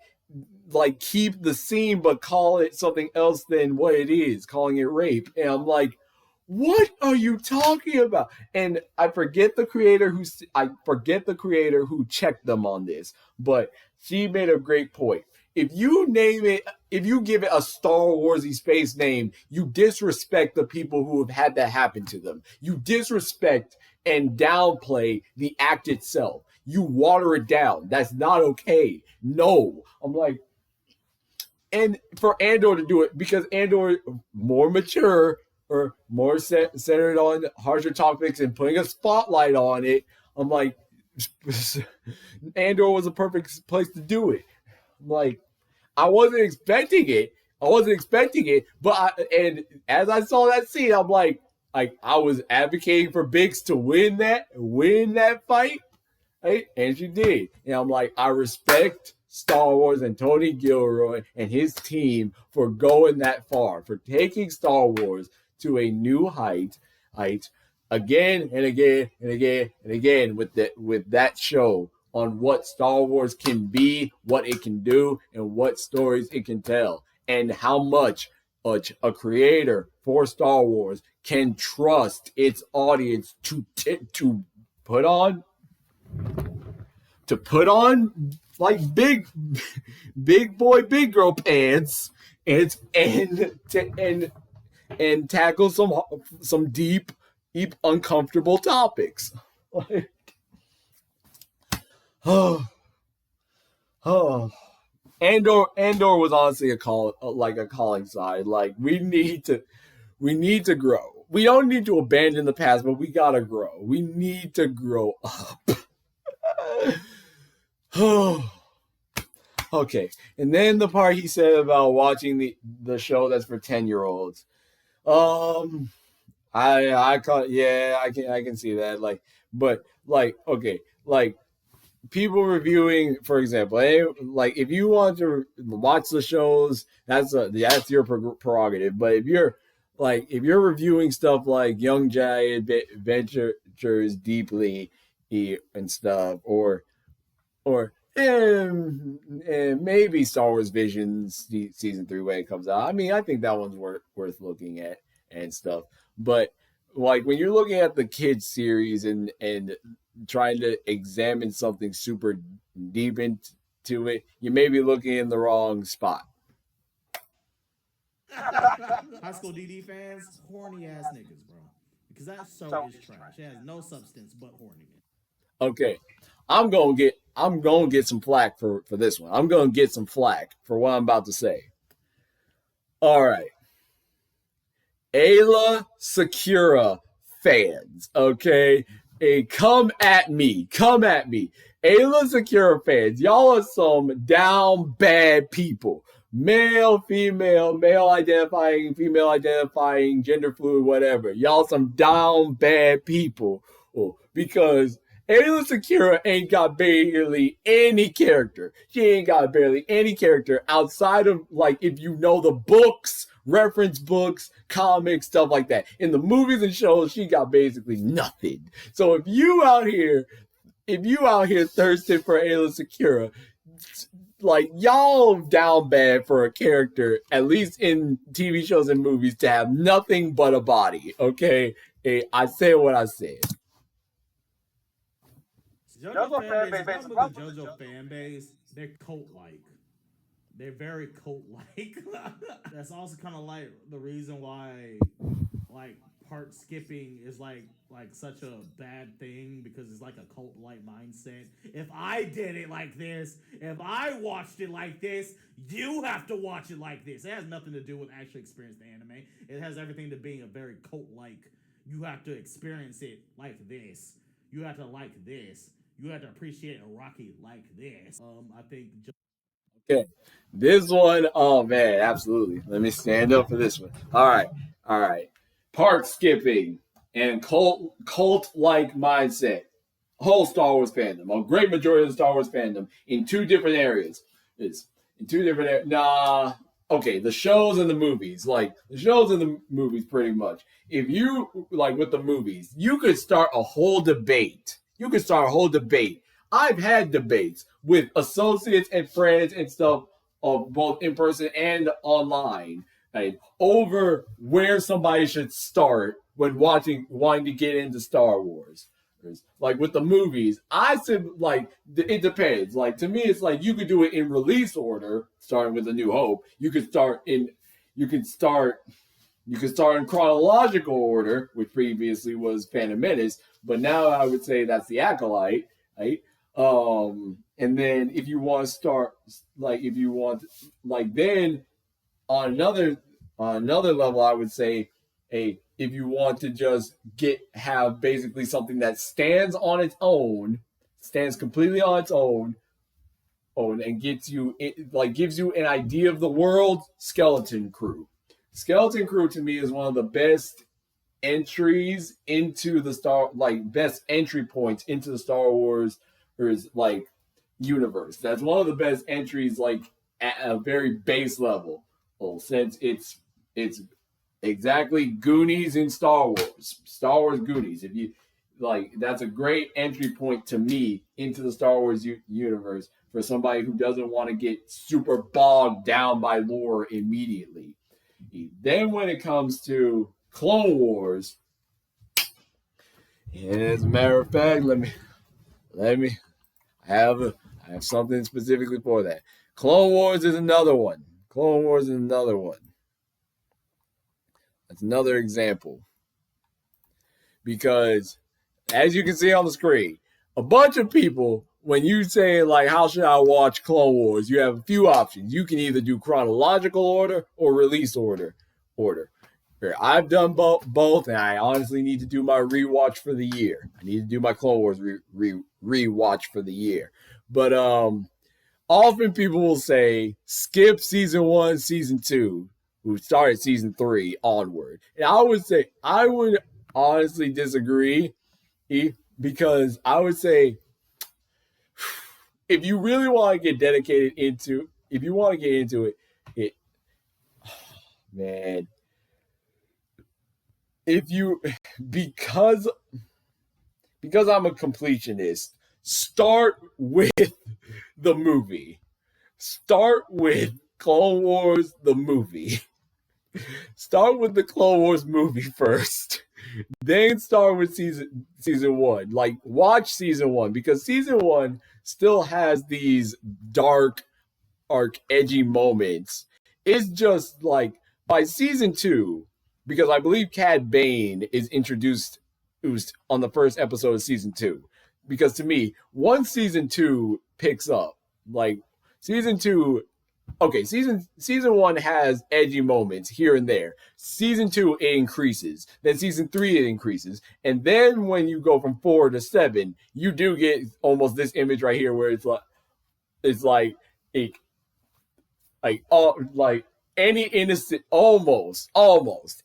like, keep the scene but call it something else than what it is, calling it rape. And I'm like, what are you talking about? And I forget the creator who checked them on this, but she made a great point. if you name it, if you give it a Star Warsy space name, you disrespect the people who have had that happen to them. You disrespect and downplay the act itself. You water it down. That's not okay. No. I'm like, and for Andor to do it, because Andor more mature or more centered on harsher topics and putting a spotlight on it, I'm like, Andor was a perfect place to do it. I'm like, I wasn't expecting it. But and as I saw that scene, I'm like I was advocating for Biggs to win that fight, right? And she did. And I'm like, I respect Star Wars and Tony Gilroy and his team for going that far, for taking Star Wars to a new height again and again and again and again with that show on what Star Wars can be, what it can do, and what stories it can tell, and how much a creator for Star Wars can trust its audience to put on like big boy, big girl pants and tackle some deep, uncomfortable topics. Andor was honestly a calling side. Like we need to grow. We don't need to abandon the past, but we gotta grow. We need to grow up. Okay, and then the part he said about watching the show that's for 10-year-olds. I can see that. Like, but like, okay, like people reviewing, for example, like if you want to watch the shows, that's your prerogative. But if you're reviewing stuff like Young Jedi Adventures Deeply and stuff, or maybe Star Wars Visions season 3 when it comes out. I mean, I think that one's worth looking at and stuff. But like when you're looking at the kids series and trying to examine something super deep into it, you may be looking in the wrong spot. High School DxD fans, horny ass niggas, bro. Because that show is trash. It has no substance but horniness. Okay, I'm gonna get some flack for this one. I'm gonna get some flack for what I'm about to say. All right, Ayla Secura fans, okay? Come at me. Ayla Secura fans, y'all are some down bad people. Male, female, male identifying, female identifying, gender fluid, whatever. Y'all some down bad people. Because Ayla Secura ain't got barely any character. She ain't got barely any character outside of, like, if you know the books, reference books, comics, stuff like that. In the movies and shows, she got basically nothing. So if you out here thirsting for Ayla Secura, like, y'all down bad for a character, at least in TV shows and movies, to have nothing but a body, okay? I said what I said. JoJo fan base, they're cult-like. They're very cult-like. That's also kind of like the reason why, like, part skipping is like such a bad thing, because it's like a cult-like mindset. If I did it like this, if I watched it like this, you have to watch it like this. It has nothing to do with actually experiencing the anime. It has everything to being a very cult-like. You have to experience it like this. You have to like this. You have to appreciate Iraqi like this. I think. Okay, this one, oh man, absolutely. Let me stand up for this one. All right. Part skipping and cult-like mindset. Whole Star Wars fandom, a great majority of the Star Wars fandom, in two different areas. Okay, the shows and the movies. Like, the shows and the movies, pretty much. If you, like, with the movies, you could start a whole debate. I've had debates with associates and friends and stuff, both in person and online, right, over where somebody should start when wanting to get into Star Wars. Like with the movies, I said like it depends. Like to me, it's like you could do it in release order, starting with A New Hope. You could start in chronological order, which previously was Phantom Menace, but now I would say that's the Acolyte, right? And then if you want to start, then on another level, I would say, if you want to just have basically something that stands on its own, stands completely on its own, and gives you an idea of the world. Skeleton Crew to me is one of the best entries into the best entry points into the Star Wars universe. That's one of the best entries at a very base level. Well, since it's exactly Goonies in Star Wars Goonies. If you that's a great entry point to me into the Star Wars universe for somebody who doesn't want to get super bogged down by lore immediately. Then when it comes to Clone Wars, and as a matter of fact, let me I have something specifically for that. Clone Wars is another one. That's another example. Because as you can see on the screen, a bunch of people, when you say how should I watch Clone Wars, you have a few options. You can either do chronological order or release order. I've done both, and I honestly need to do my rewatch for the year. I need to do my Clone Wars rewatch for the year. But often people will say skip season 1, season 2, who started season 3 onward. And I would honestly disagree, because I would say if you really want to get dedicated into, it, man, because I'm a completionist, start with the movie. Start with Clone Wars, the movie. Start with the Clone Wars movie first. Then start with season 1. Watch season 1, because season 1 still has these dark, edgy moments. It's just by season 2, because I believe Cad Bane is introduced on the first episode of season 2. Because to me, once season 2 picks up, season 2, okay, season 1 has edgy moments here and there. Season 2, it increases. Then season 3, it increases. And then when you go from 4 to 7, you do get almost this image right here where any innocent, almost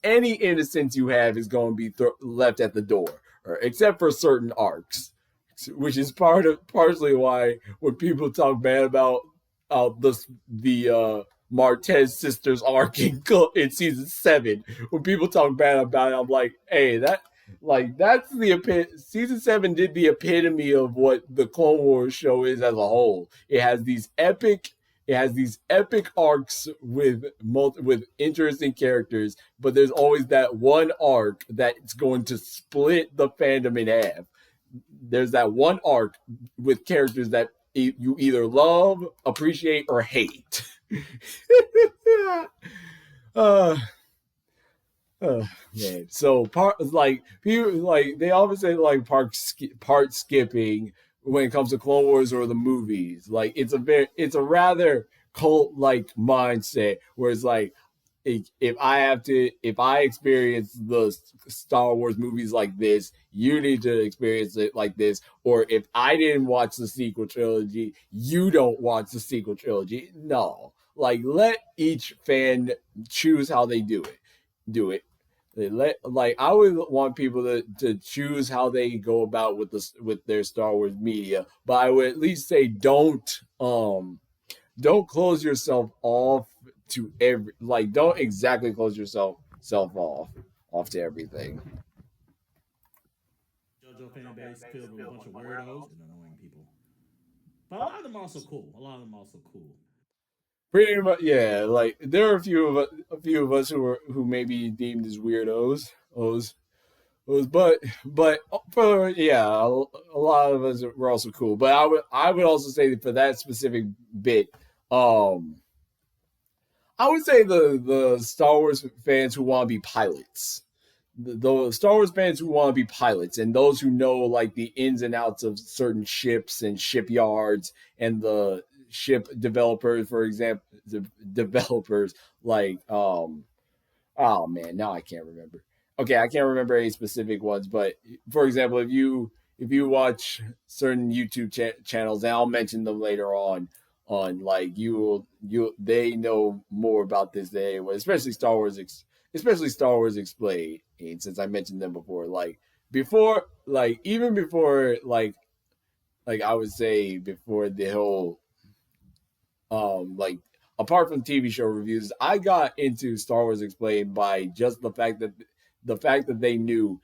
any innocence you have is going to be left at the door, except for certain arcs, which is partially why when people talk bad about the Martez sisters arc in season 7, when people talk bad about it, I'm like, hey, that's season 7 did the epitome of what the Clone Wars show is as a whole. It has these epic arcs with interesting characters, but there's always that one arc that's going to split the fandom in half. There's that one arc with characters that you either love, appreciate, or hate. Man. So people they always say part skipping when it comes to Clone Wars or the movies. It's a rather cult mindset where it's if I experience the Star Wars movies like this, you need to experience it like this. Or if I didn't watch the sequel trilogy, you don't watch the sequel trilogy. No, let each fan choose how they do it. I would want people to choose how they go about with their Star Wars media, but I would at least say don't close yourself off to don't exactly close yourself off to everything. JoJo fan base filled with a bunch of weirdos and annoying people, but a lot of them are also cool. Pretty much, yeah. There are a few of us who may be deemed as weirdos. but for yeah, a lot of us were also cool. But I would also say that for that specific bit, um, I would say the Star Wars fans who want to be pilots, the Star Wars fans who want to be pilots, and those who know like the ins and outs of certain ships and shipyards and the ship developers, for example, the developers like oh man, now I can't remember. Okay, I can't remember any specific ones, but for example, if you watch certain YouTube channels, and I'll mention them later on like they know more about this than anyone, especially Star Wars Explained, since I mentioned them before. Like before, like even before, like I would say before the whole like apart from TV show reviews, I got into Star Wars Explained by just the fact that they knew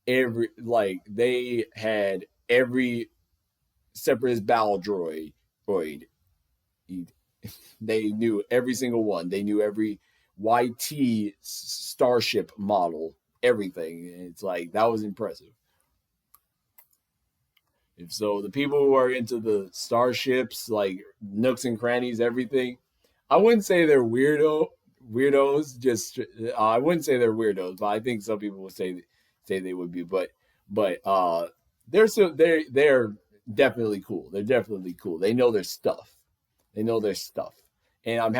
they had every separatist battle droid. They knew every single one. They knew every YT starship model, everything. It's like that was impressive. If so, the people who are into the starships, like nooks and crannies, everything, I wouldn't say they're weirdos. Just I wouldn't say they're weirdos, but I think some people would say they would be. But they're definitely cool. They're definitely cool. They know their stuff. They know their stuff. And I'm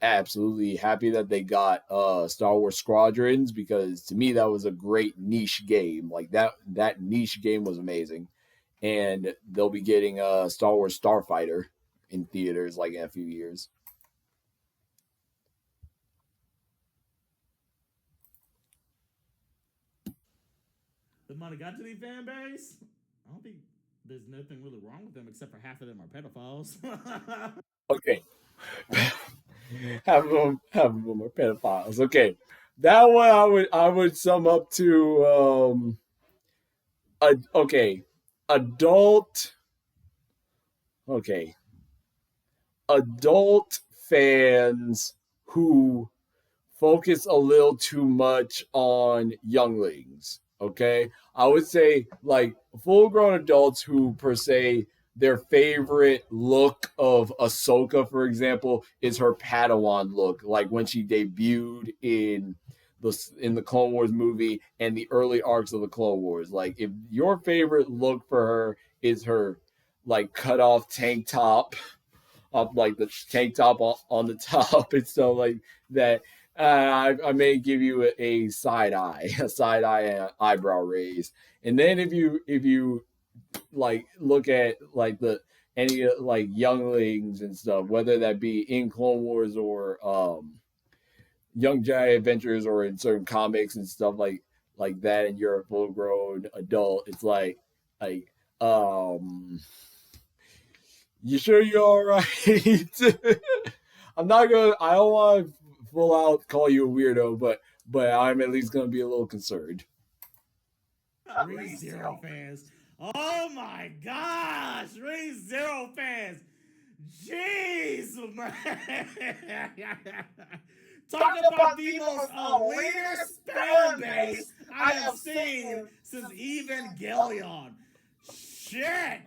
absolutely happy that they got Star Wars Squadrons, because to me that was a great niche game. Like that niche game was amazing. And they'll be getting Star Wars Starfighter in theaters like in a few years. The Monogatari fan base, I don't think there's nothing really wrong with them except for half of them are pedophiles. Okay. Have them are pedophiles. Okay. That one I would sum up to okay. Adult okay. Adult fans who focus a little too much on younglings. Okay, I would say like full-grown adults who per se their favorite look of Ahsoka, for example, is her Padawan look, like when she debuted in the Clone Wars movie and the early arcs of the Clone Wars. Like if your favorite look for her is her like cut off tank top up like the tank top on the top and stuff like that. I may give you a side eye and eyebrow raise. And then if you like look at like the any like younglings and stuff, whether that be in Clone Wars or Young Jedi Adventures or in certain comics and stuff like that, and you're a full grown adult, it's like um you sure you're all right? I don't want to full out call you a weirdo, but I'm at least gonna be a little concerned. Raise Zero fans. Oh my gosh, Raise Zero fans. Jeez, man. Talk about the most elitist fan base I have seen since Evangelion. Shit!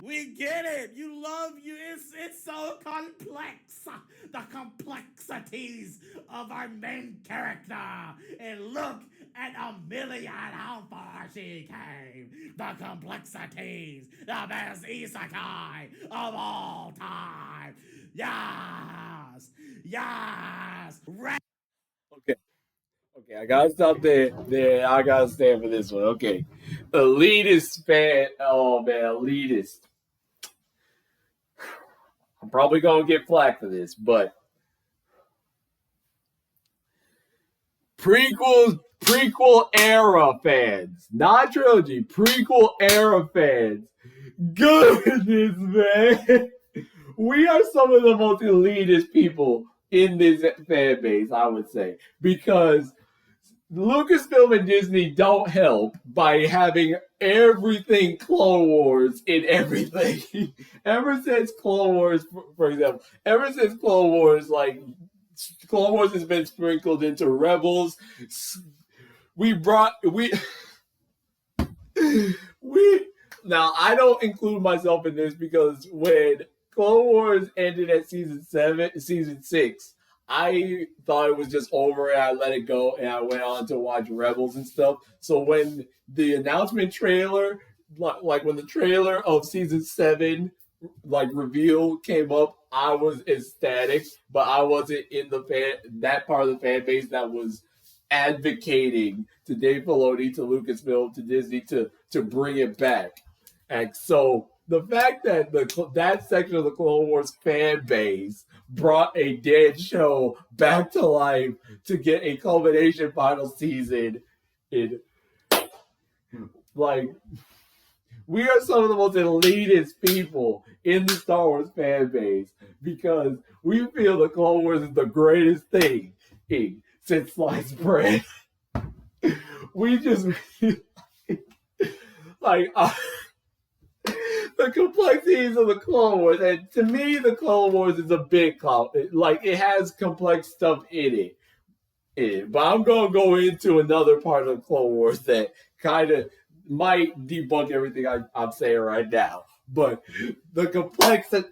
We get it. You love you. It's so complex. The complexities of our main character. And look at Amelia and how far she came. The complexities. The best isekai of all time. Yes. Yes. Okay. Okay, I gotta stop there. There, I gotta stand for this one. Okay, elitist fan. Oh man, elitist. I'm probably gonna get flack for this, but prequel era fans, not trilogy. Prequel era fans. Goodness, man, we are some of the most elitist people in this fan base. I would say because Lucasfilm and Disney don't help by having everything Clone Wars in everything. Ever since Clone Wars, for example, ever since Clone Wars, like Clone Wars has been sprinkled into Rebels, we now I don't include myself in this because when Clone Wars ended at season 6, I thought it was just over and I let it go and I went on to watch Rebels and stuff. So when the announcement trailer, like when the trailer of season 7 like reveal came up, I was ecstatic, but I wasn't in that part of the fan base that was advocating to Dave Filoni, to Lucasfilm, to Disney to bring it back. And so the fact that that section of the Clone Wars fan base brought a dead show back to life to get a culmination final season, in like, we are some of the most elitist people in the Star Wars fan base because we feel the Clone Wars is the greatest thing since sliced bread. We just like the complexities of the Clone Wars, and to me, the Clone Wars is a bit like it has complex stuff in it. But I'm gonna go into another part of the Clone Wars that kind of might debunk everything I'm saying right now. But the complexities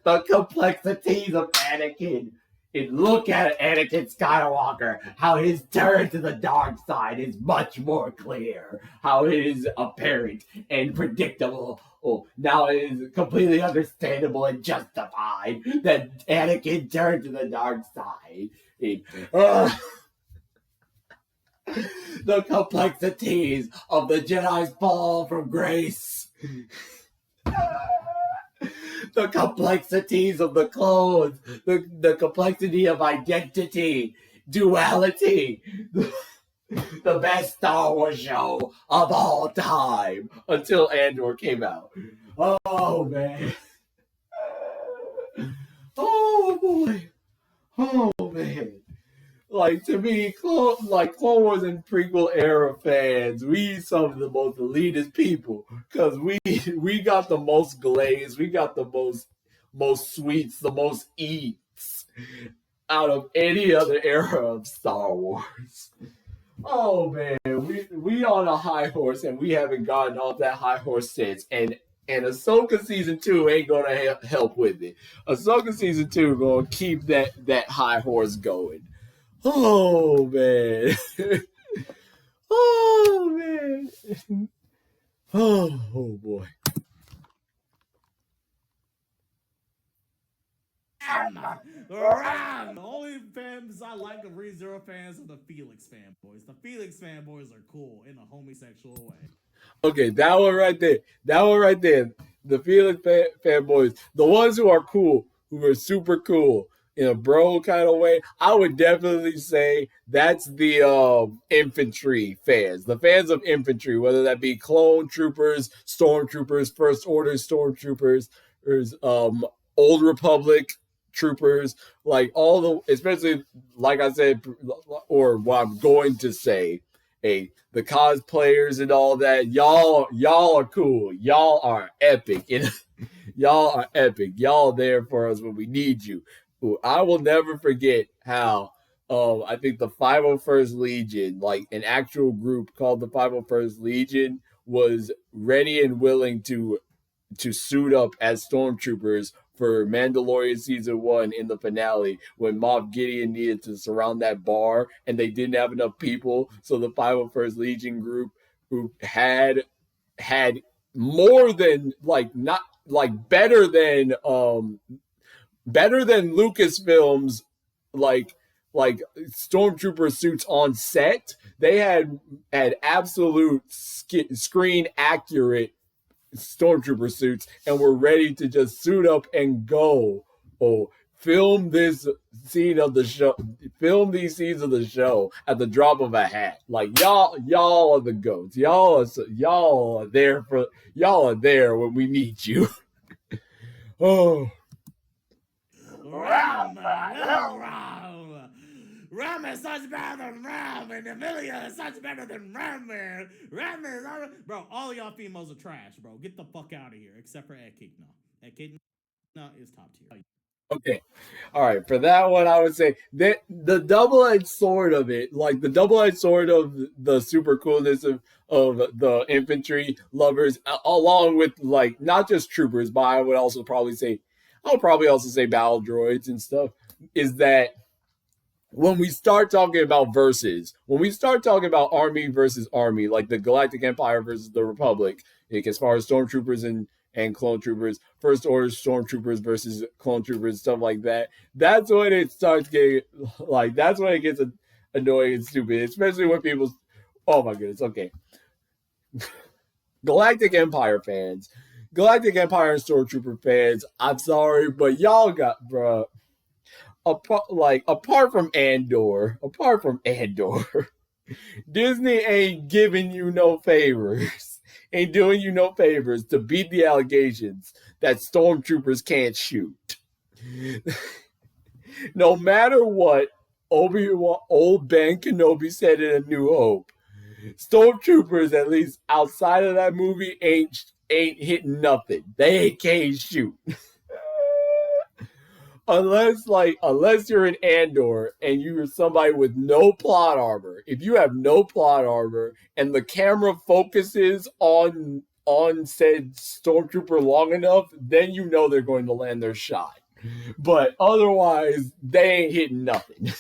of Anakin. And look at Anakin Skywalker, how his turn to the dark side is much more clear, how it is apparent and predictable. Oh, now it is completely understandable and justified that Anakin turned to the dark side. The complexities of the Jedi's fall from grace. The complexities of the clones, the complexity of identity, duality, the best Star Wars show of all time until Andor came out. Oh, man. Oh, boy. Oh, man. Like, to me, Clone Wars and prequel era fans, we some of the most elitist people because we got the most glaze, we got the most sweets, the most eats out of any other era of Star Wars. Oh man, we on a high horse and we haven't gotten off that high horse since. And Ahsoka season 2 ain't gonna help with it. Ahsoka season 2 gonna keep that high horse going. Oh man. Oh man. Oh boy. The only fans I like of ReZero fans are the Felix fanboys. The Felix fanboys are cool in a homosexual way. Okay, that one right there. The Felix fanboys, the ones who are cool, who are super cool in a bro kind of way, I would definitely say that's the infantry fans, the fans of infantry, whether that be clone troopers, stormtroopers, First Order stormtroopers, Old Republic troopers, like all the, especially like I said, or what I'm going to say, the cosplayers and all that. Y'all are cool. Y'all are epic. Y'all are epic. Y'all there for us when we need you. I will never forget how I think the 501st Legion, like an actual group called the 501st Legion, was ready and willing to suit up as stormtroopers for Mandalorian season 1 in the finale when Moff Gideon needed to surround that bar and they didn't have enough people. So the 501st Legion group, who had more than not better than Lucasfilm's like stormtrooper suits on set. They had absolute screen accurate stormtrooper suits and were ready to just suit up and go. Film this scene of the show. Film these scenes of the show at the drop of a hat. Like y'all are the goats. Y'all are there when we need you. Oh. Ram is such better than Ram, and Amelia is such better than Ram, man. Bro, all y'all females are trash, bro. Get the fuck out of here, except for Echidna. Echidna is top tier. Okay. All right. For that one, I would say that the double-edged sword of it, like the double-edged sword of the super coolness of the infantry lovers, along with like not just troopers, but I would also probably say, I would probably also say battle droids and stuff, is that when we start talking about verses, when we start talking about army versus army, like the Galactic Empire versus the Republic, like as far as stormtroopers and clone troopers, first order stormtroopers versus clone troopers, stuff like that. That's when it starts getting like that's when it gets annoying and stupid, especially when people. Oh my goodness. Okay, Galactic Empire fans, Galactic Empire and stormtrooper fans. I'm sorry, but y'all got bruh. Apart from Andor, Disney ain't giving you no favors, ain't doing you no favors to beat the allegations that stormtroopers can't shoot. No matter what old Ben Kenobi said in A New Hope, stormtroopers, at least outside of that movie, ain't hitting nothing. They can't shoot. Unless you're in Andor and you're somebody with no plot armor. If you have no plot armor and the camera focuses on said stormtrooper long enough, then you know they're going to land their shot. But otherwise, they ain't hitting nothing.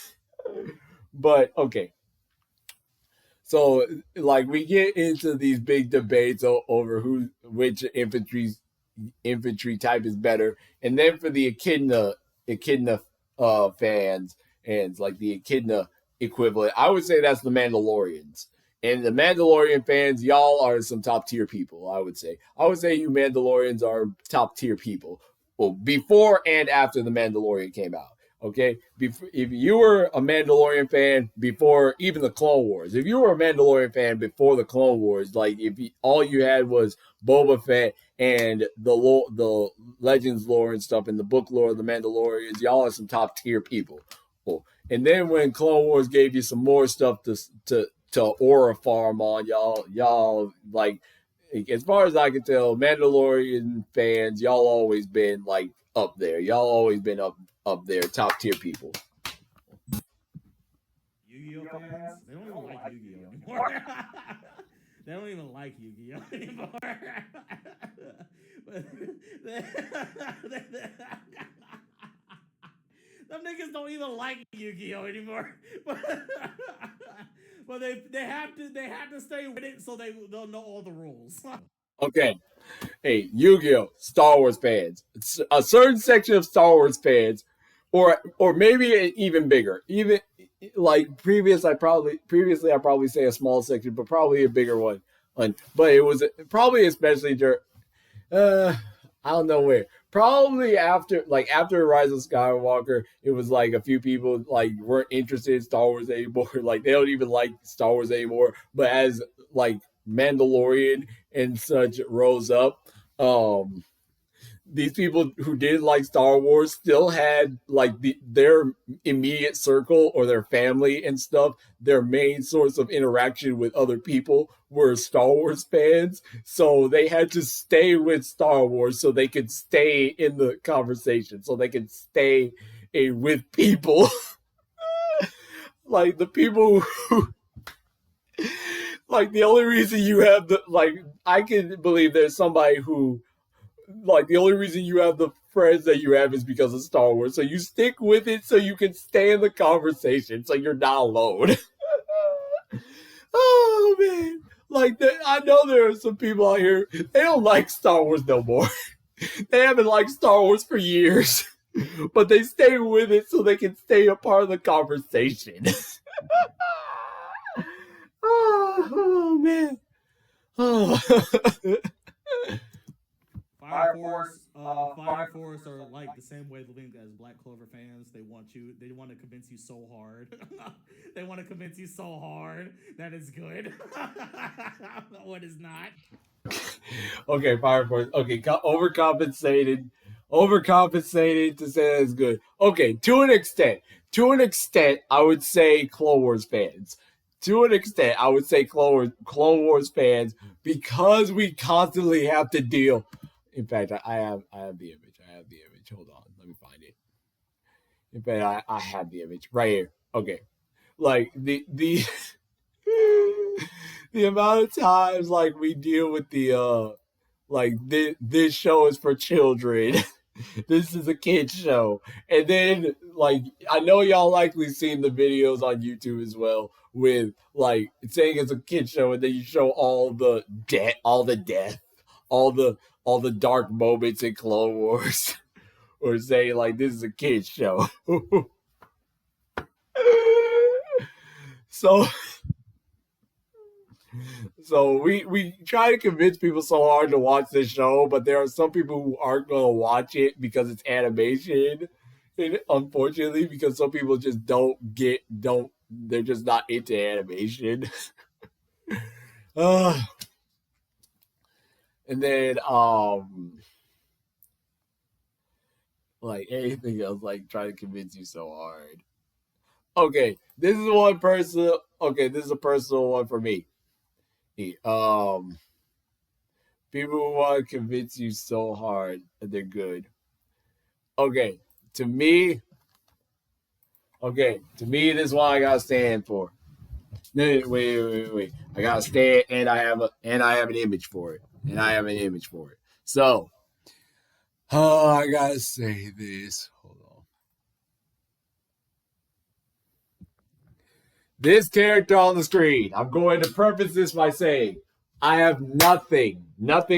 But okay. So like we get into these big debates over which infantry type is better, and then for the Echidna fans and like the Echidna equivalent, I would say that's the Mandalorians. And the Mandalorian fans, y'all are some top tier people. I would say you Mandalorians are top tier people. Well, before and after the Mandalorian came out. Okay, if you were a Mandalorian fan before even the Clone Wars, if you were a Mandalorian fan before the Clone Wars, like if all you had was Boba Fett and the Legends lore and stuff, and the book lore of the Mandalorians, y'all are some top tier people. Cool. And then when Clone Wars gave you some more stuff to aura farm on, y'all like, as far as I can tell, Mandalorian fans, y'all always been like up there. Y'all always been up there, top tier people. Yu-Gi-Oh fans, they don't even like Yu-Gi-Oh anymore. They don't even like Yu-Gi-Oh anymore. Them niggas don't even like Yu-Gi-Oh anymore. But they have to stay with it so they'll know all the rules. Okay. Hey, Yu-Gi-Oh, Star Wars fans. A certain section of Star Wars fans, or maybe even bigger. Even like previously I probably say a small section, but probably a bigger one. But it was probably especially during I don't know where. Probably after Rise of Skywalker, it was like a few people like weren't interested in Star Wars anymore. Like they don't even like Star Wars anymore. But as like Mandalorian and such rose up, these people who didn't like Star Wars still had like their immediate circle or their family and stuff. Their main source of interaction with other people were Star Wars fans, so they had to stay with Star Wars so they could stay in the conversation, so they could stay with people. Like the people who like the only reason you have I can believe there's somebody who like the only reason you have the friends that you have is because of Star Wars. So you stick with it so you can stay in the conversation so you're not alone. Oh man. I know there are some people out here, they don't like Star Wars no more. They haven't liked Star Wars for years. But they stay with it so they can stay a part of the conversation. Oh man. Oh. Fire Force are like the same way as Black Clover fans. They want to convince you so hard. They want to convince you so hard that it's good. What is not. Okay, Fire Force. Okay, overcompensated to say that it's good. Okay, to an extent, I would say Clone Wars fans. To an extent, I would say Clone Wars fans, because we constantly have to deal. In fact, I have the image. Hold on, let me find it. In fact, I have the image right here. Okay. Like the the amount of times like we deal with the like this show is for children. This is a kid's show. And then like I know y'all likely seen the videos on YouTube as well with like saying it's a kid's show and then you show all the death, all the dark moments in Clone Wars. Or saying like this is a kid's show. So we try to convince people so hard to watch this show, but there are some people who aren't going to watch it because it's animation. And unfortunately, because some people just they're just not into animation. And then like anything else, like trying to convince you so hard. Okay, this is one person. Okay, this is a personal one for me. People who want to convince you so hard that they're good. Okay, to me, this is what I gotta stand for. No, wait. I gotta stand, and I have an image for it. So, I gotta say this. Hold on. This character on the screen, I'm going to preface this by saying, I have nothing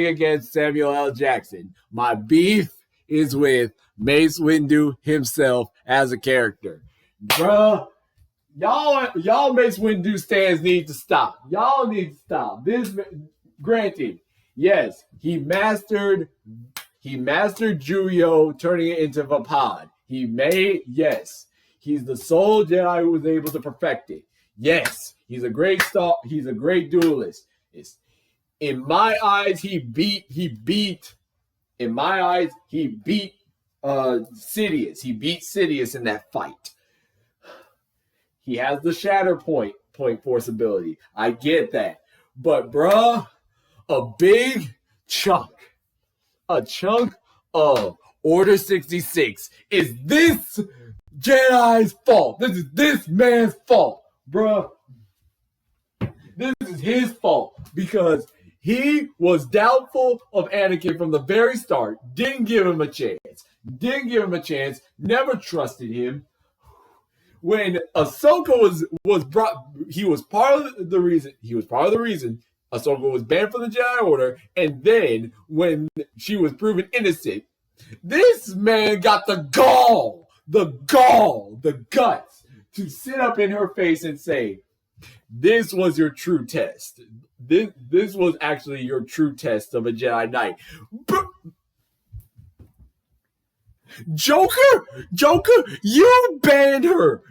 against Samuel L. Jackson. My beef is with Mace Windu himself as a character. Bruh, y'all Mace Windu stands need to stop. Y'all need to stop. This, granted, yes, he mastered Juyo, turning it into Vapad. Yes, he's the sole Jedi who was able to perfect it. Yes, he's a great duelist. In my eyes, he beat Sidious. He beat Sidious in that fight. He has the shatter point force ability. I get that. But bruh, a chunk of Order 66 is this Jedi's fault. This is this man's fault, bruh. This is his fault because he was doubtful of Anakin from the very start. Didn't give him a chance. Never trusted him. When Ahsoka was brought, he was part of the reason Ahsoka was banned from the Jedi Order. And then when she was proven innocent, this man got the guts to sit up in her face and say, this was your true test. This was actually your true test of a Jedi Knight. Joker, you banned her.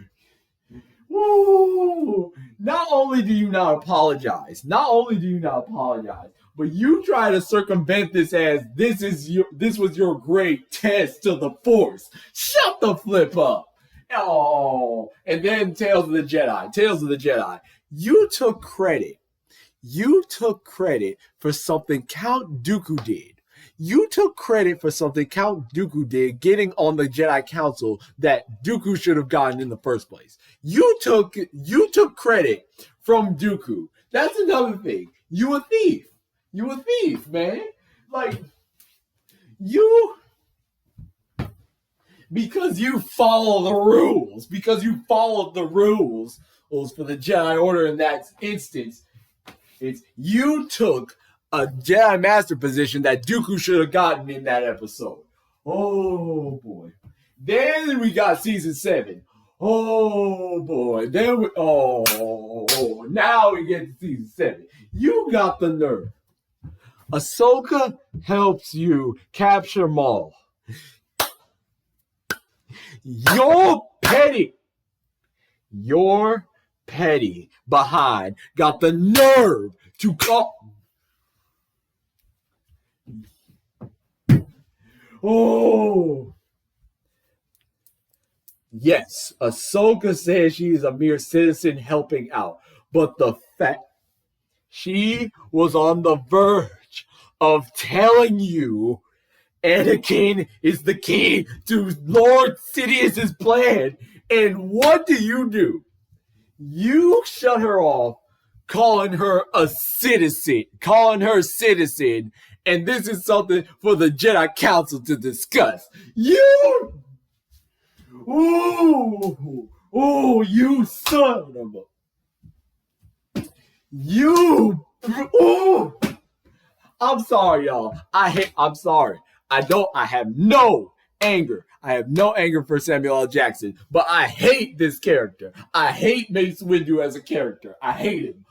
Woo! Not only do you not apologize, but you try to circumvent this as this was your great test to the Force. Shut the flip up. Oh, and then Tales of the Jedi. You took credit for something Count Dooku did. You took credit for something Count Dooku did getting on the Jedi Council that Dooku should have gotten in the first place. You took credit from Dooku. That's another thing. You a thief, man. Like, because you follow the rules. Because you followed the rules for the Jedi Order in that instance. You took a Jedi Master position that Dooku should have gotten in that episode. Oh boy. Then we got season 7. Oh boy. Now we get to season 7. You got the nerve. Ahsoka helps you capture Maul. Your petty behind got the nerve to call. Oh. Yes, Ahsoka says she is a mere citizen helping out. But the fact she was on the verge of telling you Anakin is the key to Lord Sidious's plan. And what do? You shut her off, calling her citizen, and this is something for the Jedi Council to discuss. You, you son of a, I'm sorry, y'all. I'm sorry. I have no anger. I have no anger for Samuel L. Jackson, but I hate this character. I hate Mace Windu as a character. I hate him.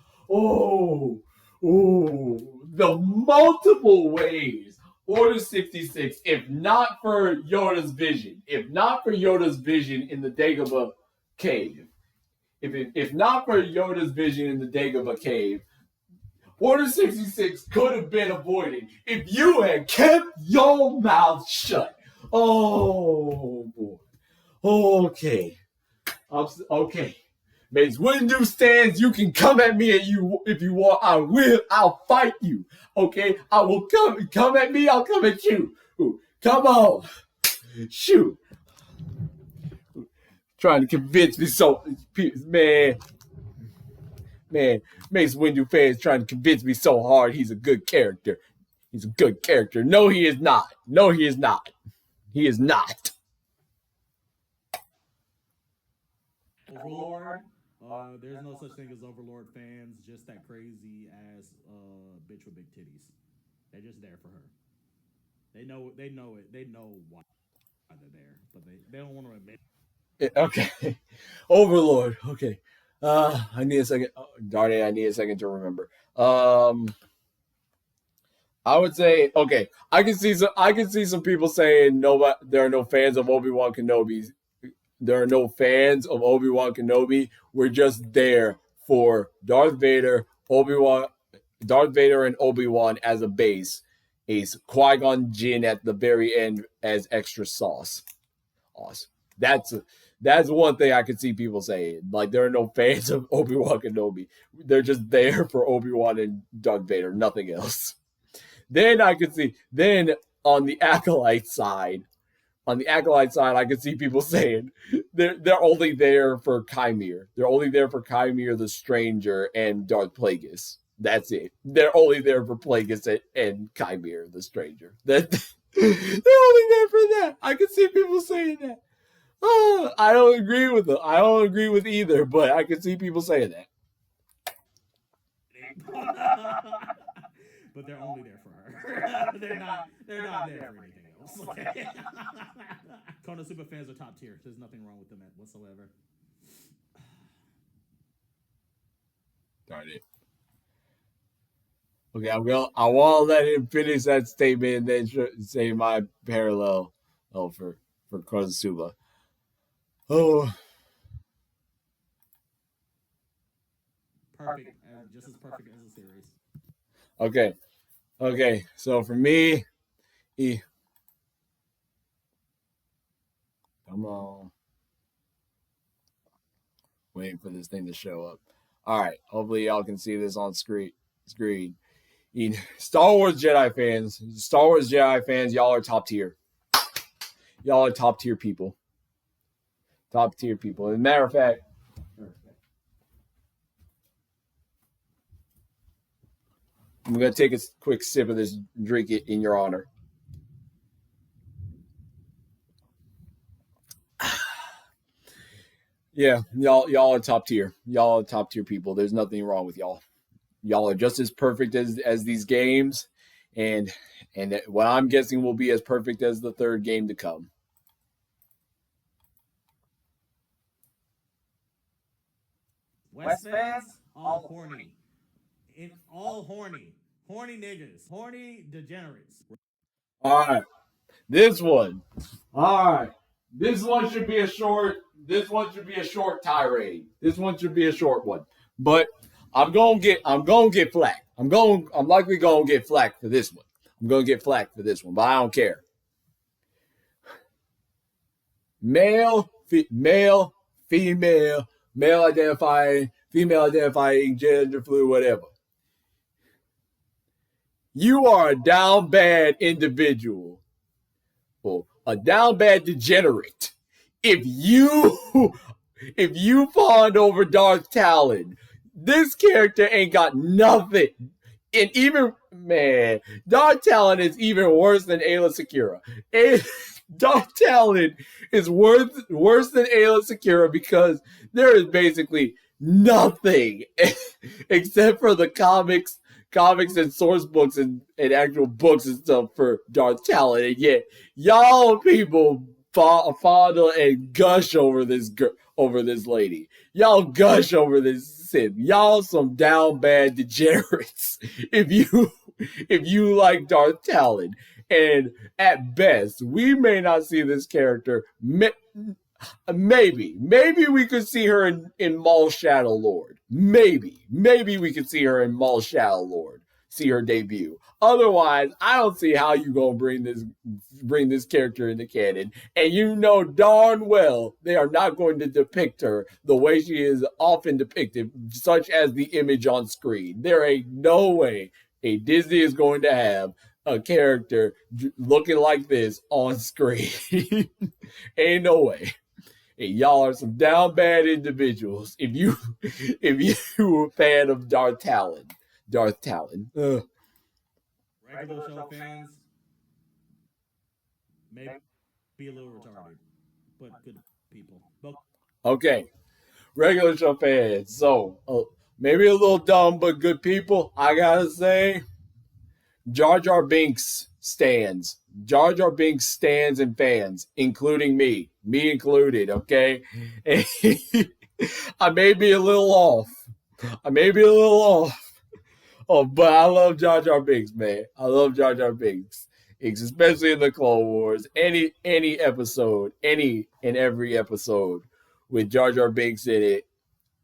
The multiple ways Order 66, if not for Yoda's vision in the Dagobah cave, if not for Yoda's vision in the Dagobah cave, Order 66 could have been avoided if you had kept your mouth shut. Oh, boy. Okay. Okay. Mace Windu Stans, you can come at me if you want. I'll fight you. Okay? I will come at me, I'll come at you. Come on. Shoot. Trying to convince me so, man, Mace Windu fans trying to convince me so hard he's a good character. He's a good character. No, he is not. He is not. Overlord. There's no such thing as Overlord fans, just that crazy ass bitch with big titties. They're just there for her. They know it. They know why they're there, but they don't want to admit it. Okay. Overlord. Okay. I need a second. Darn it, I need a second to remember. I would say, okay, I can see some people saying there are no fans of Obi-Wan Kenobi. There are no fans of Obi-Wan Kenobi. We're just there for Darth Vader and Obi-Wan as a base. A Qui-Gon Jinn at the very end as extra sauce. Awesome. That's one thing I could see people saying. Like, there are no fans of Obi-Wan Kenobi. They're just there for Obi-Wan and Darth Vader, nothing else. Then I could see, on the Acolyte side, I could see people saying they're only there for Chimere. They're only there for Chimere the Stranger and Darth Plagueis. That's it. They're only there for Plagueis and Chimere the Stranger. They're only there for that. I could see people saying that. I don't agree with them. I don't agree with either, but I can see people saying that. But they're only there for her. they're not there for anything else. Okay. KonoSuba fans are top tier. There's nothing wrong with them whatsoever. Darn it. Okay, I want to let him finish that statement and then say my parallel for KonoSuba. Oh. Perfect. Just as perfect as a series. Okay. So for me, come on. Waiting for this thing to show up. All right. Hopefully y'all can see this on screen. Star Wars Jedi fans, y'all are top tier. Y'all are top tier people. Top tier people. As a matter of fact, I'm going to take a quick sip of this drink in your honor. Yeah, y'all are top tier. Y'all are top tier people. There's nothing wrong with y'all. Y'all are just as perfect as these games, and what I'm guessing will be as perfect as the third game to come. West fans, all horny. All horny. Horny niggas. Horny degenerates. All right. This one. All right. This one should be a short tirade. This one should be a short one. But I'm gonna get flack. I'm likely gonna get flack for this one. But I don't care. Male, female, male identifying, female identifying, gender fluid, whatever. You are a down bad individual a down bad degenerate. If you fawned over Darth Talon, this character ain't got nothing. And even, man, Darth Talon is even worse than Ayla Secura. Darth Talon is worse than Ayla Secura because there is basically nothing except for the comics and source books and actual books and stuff for Darth Talon. And yet, y'all people fondle and gush over this lady. Y'all gush over this Sith. Y'all some down bad degenerates. If you like Darth Talon, and at best, we may not see this character. Maybe we could see her in Maul Shadow Lord. Maybe we could see her in Maul Shadow Lord. See her debut. Otherwise, I don't see how you gonna bring this character into canon. And you know darn well they are not going to depict her the way she is often depicted, such as the image on screen. There ain't no way a Disney is going to have a character looking like this on screen. Ain't no way. Hey, y'all are some down bad individuals. If you a fan of Darth Talon. Regular show fans may be a little retarded, but good people. Okay, regular show fans. So maybe a little dumb, but good people. I gotta say, Jar Jar Binks stands. Jar Jar Binks stands and fans, including me included. Okay, I may be a little off. Oh, but I love Jar Jar Binks, man. I love Jar Jar Binks, especially in the Clone Wars. Any episode, any and every episode with Jar Jar Binks in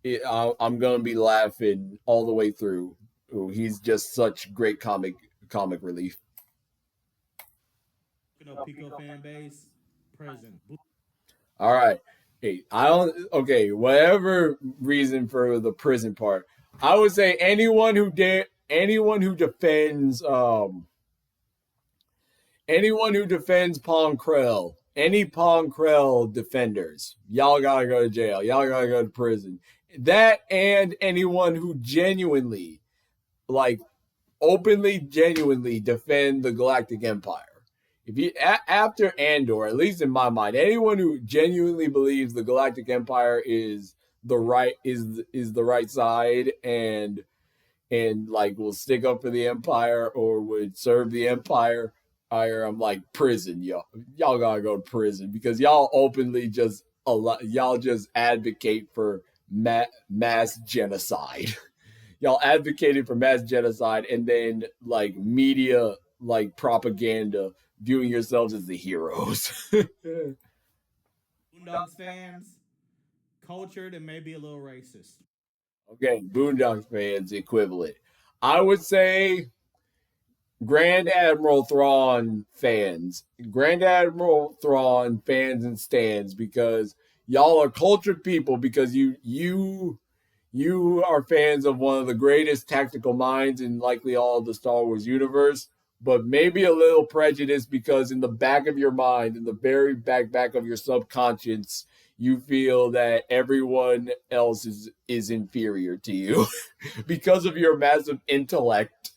it, I'm gonna be laughing all the way through. Ooh, he's just such great comic relief. Pico fan base, present. All right. Hey, whatever reason for the prison part, I would say anyone who defends Pong Krell, any Pong Krell defenders, y'all gotta go to jail. Y'all gotta go to prison. That and anyone who genuinely, openly, genuinely defend the Galactic Empire. If you after Andor, at least in my mind, anyone who genuinely believes the Galactic Empire is the right side and will stick up for the Empire or would serve the Empire, I'm like, prison, y'all gotta go to prison because y'all openly just advocate for mass genocide. Y'all advocated for mass genocide and then media propaganda viewing yourselves as the heroes. Boondocks fans, cultured and maybe a little racist. Okay, Boondocks fans equivalent. I would say Grand Admiral Thrawn fans and stands because y'all are cultured people because you are fans of one of the greatest tactical minds in likely all of the Star Wars universe, but maybe a little prejudice because in the back of your mind, in the very back of your subconscious, you feel that everyone else is inferior to you because of your massive intellect.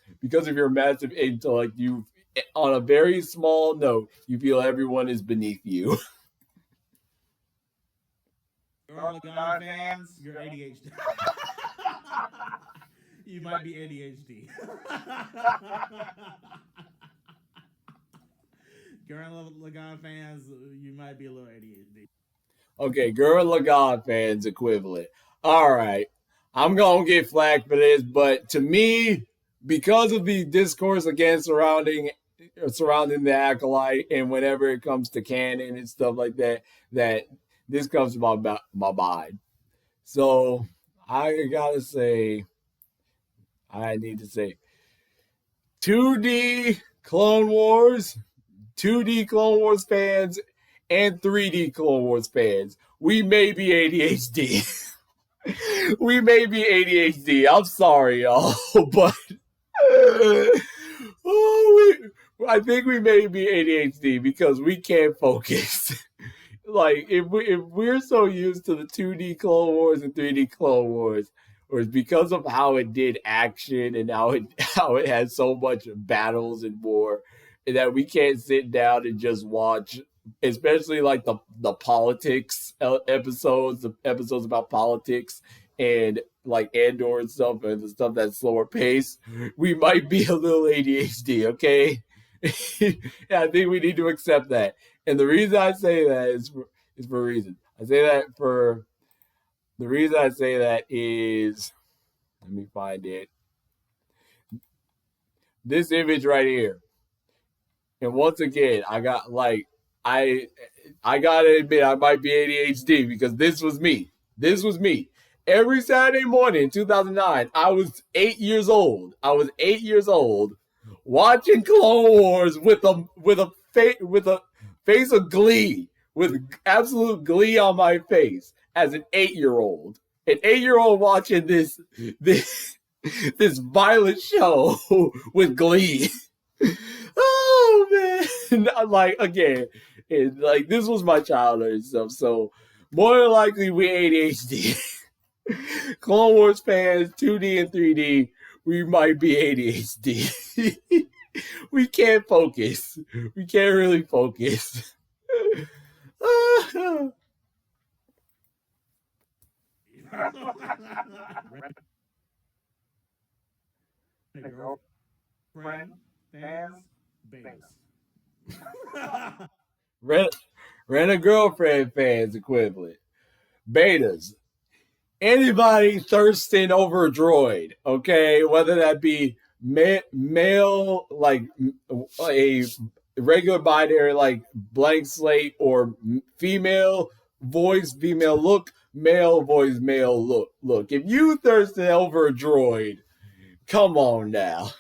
You, on a very small note, you feel everyone is beneath you. Lagann fans, you're ADHD. You might be ADHD. Gurren Lagann fans, you might be a little ADHD. Okay, Gurren Lagann fans equivalent. All right, I'm gonna get flack for this, but to me, because of the discourse again surrounding the Acolyte and whenever it comes to canon and stuff like that, that this comes to my mind. So I need to say 2D Clone Wars fans and 3D Clone Wars fans. We may be ADHD. I'm sorry, y'all, but I think we may be ADHD because we can't focus. Like if we're so used to the 2D Clone Wars and 3D Clone Wars, or it's because of how it did action and how it had so much battles and war, and that we can't sit down and just watch, especially like the politics episodes, the episodes about politics and like Andor and stuff, and the stuff that's slower paced. We might be a little ADHD, okay? I think we need to accept that. And the reason I say that is for a reason. The reason I say that is, let me find it. This image right here. And once again, I gotta admit I might be ADHD because this was me. This was me. Every Saturday morning in 2009, I was 8 years old. Watching Clone Wars with a face of glee, with absolute glee on my face as an 8-year-old. An 8-year-old watching this violent show with glee. Oh man! Like again, like this was my childhood and stuff. So more than likely we ADHD. Clone Wars fans, 2D and 3D, we might be ADHD. We can't focus. We can't really focus. Friend, fans, base. Rent a girlfriend fans equivalent. Betas. Anybody thirsting over a droid, okay? Whether that be male, like a regular binary, like blank slate, or female voice, female look, male voice, male look. Look, if you thirsting over a droid, come on now.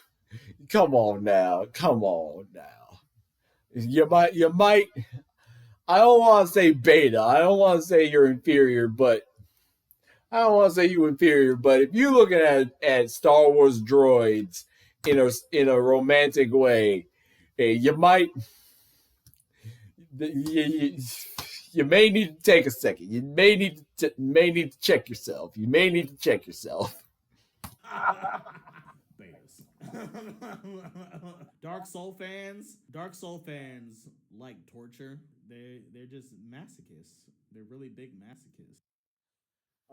You might. I don't want to say beta. I don't want to say you're inferior, but I don't want to say you inferior. But if you're looking at Star Wars droids in a romantic way, you might. You may need to take a second. You may need to check yourself. Dark Soul fans like torture. They're just masochists. They're really big masochists.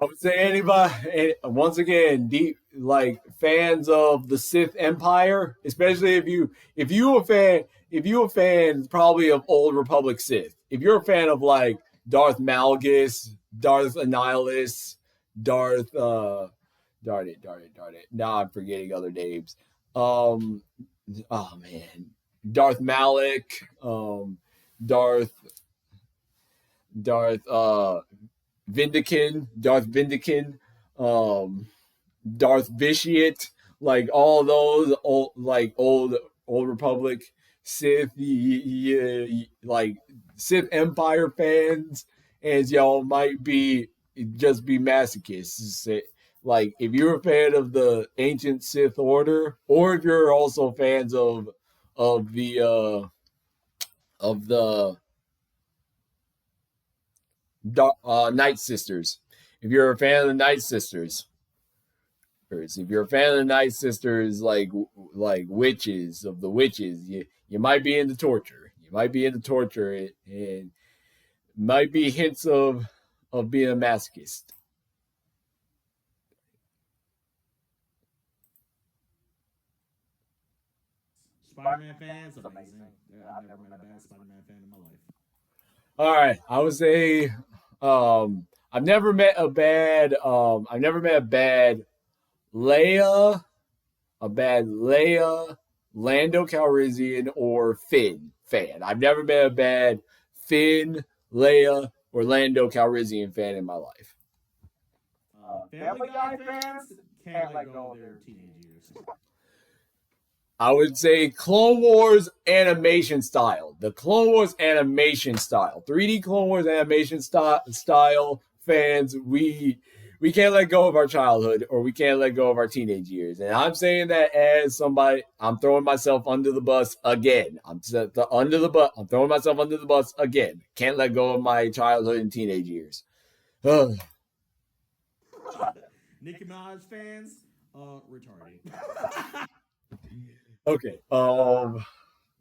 I would say anybody, once again, deep like fans of the Sith Empire, especially if you a fan probably of Old Republic Sith. If you're a fan of like Darth Malgus, Darth Annihilus, Darth darn it. Now I'm forgetting other names. Oh man. Darth Malik, Darth Vindican, Darth Vitiate, like all those old Republic Sith, like Sith Empire fans, as y'all might be just be masochists. Like if you're a fan of the ancient Sith Order, or if you're also fans of the Night Sisters. If you're a fan of the Night Sisters, like witches of the witches, you might be into torture. And might be hints of being a masochist. Spider-Man fans, amazing. I've never met a bad Spider-Man fan in my life. All right, I would say I've never met a bad Leia, Lando Calrissian, or Finn fan. I've never met a bad Finn, Leia, or Lando Calrissian fan in my life. Family Guy fans can't let go of their teenage years. I would say Clone Wars animation style. The Clone Wars animation style. 3D Clone Wars animation style fans, we we can't let go of our childhood, or we can't let go of our teenage years. And I'm saying that as somebody, I'm throwing myself under the bus again. I'm throwing myself under the bus again. Can't let go of my childhood and teenage years. Nicki Minaj fans, retarded. Okay. Oh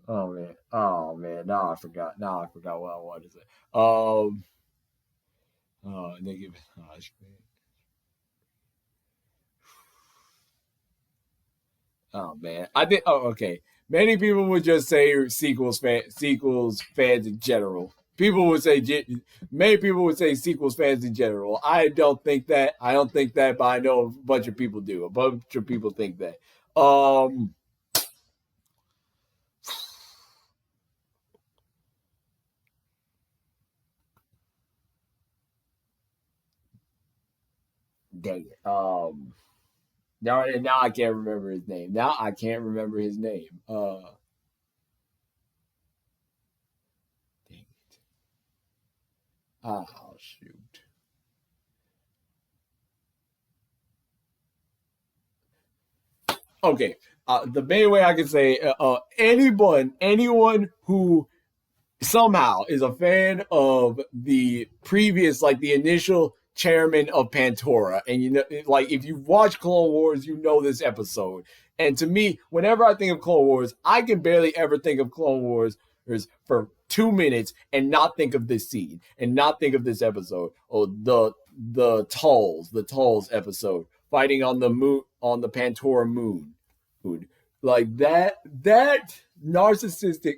man. Now I forgot what I wanted to say. Nicki Minaj. Oh man, I think. Oh, okay. Many people would just say sequels fans in general. Many people would say sequels fans in general. I don't think that. But I know a bunch of people do. A bunch of people think that. Dang it. Now I can't remember his name. Dang it. Oh shoot. Okay. The main way I can say anyone who somehow is a fan of the previous, like the initial chairman of Pantora, and you know, like if you've watched Clone Wars, you know this episode. And to me, whenever I think of Clone Wars, I can barely ever think of Clone Wars for 2 minutes and not think of this scene and not think of this episode. Oh, the Tulls episode, fighting on the moon, on the Pantora moon. Like that narcissistic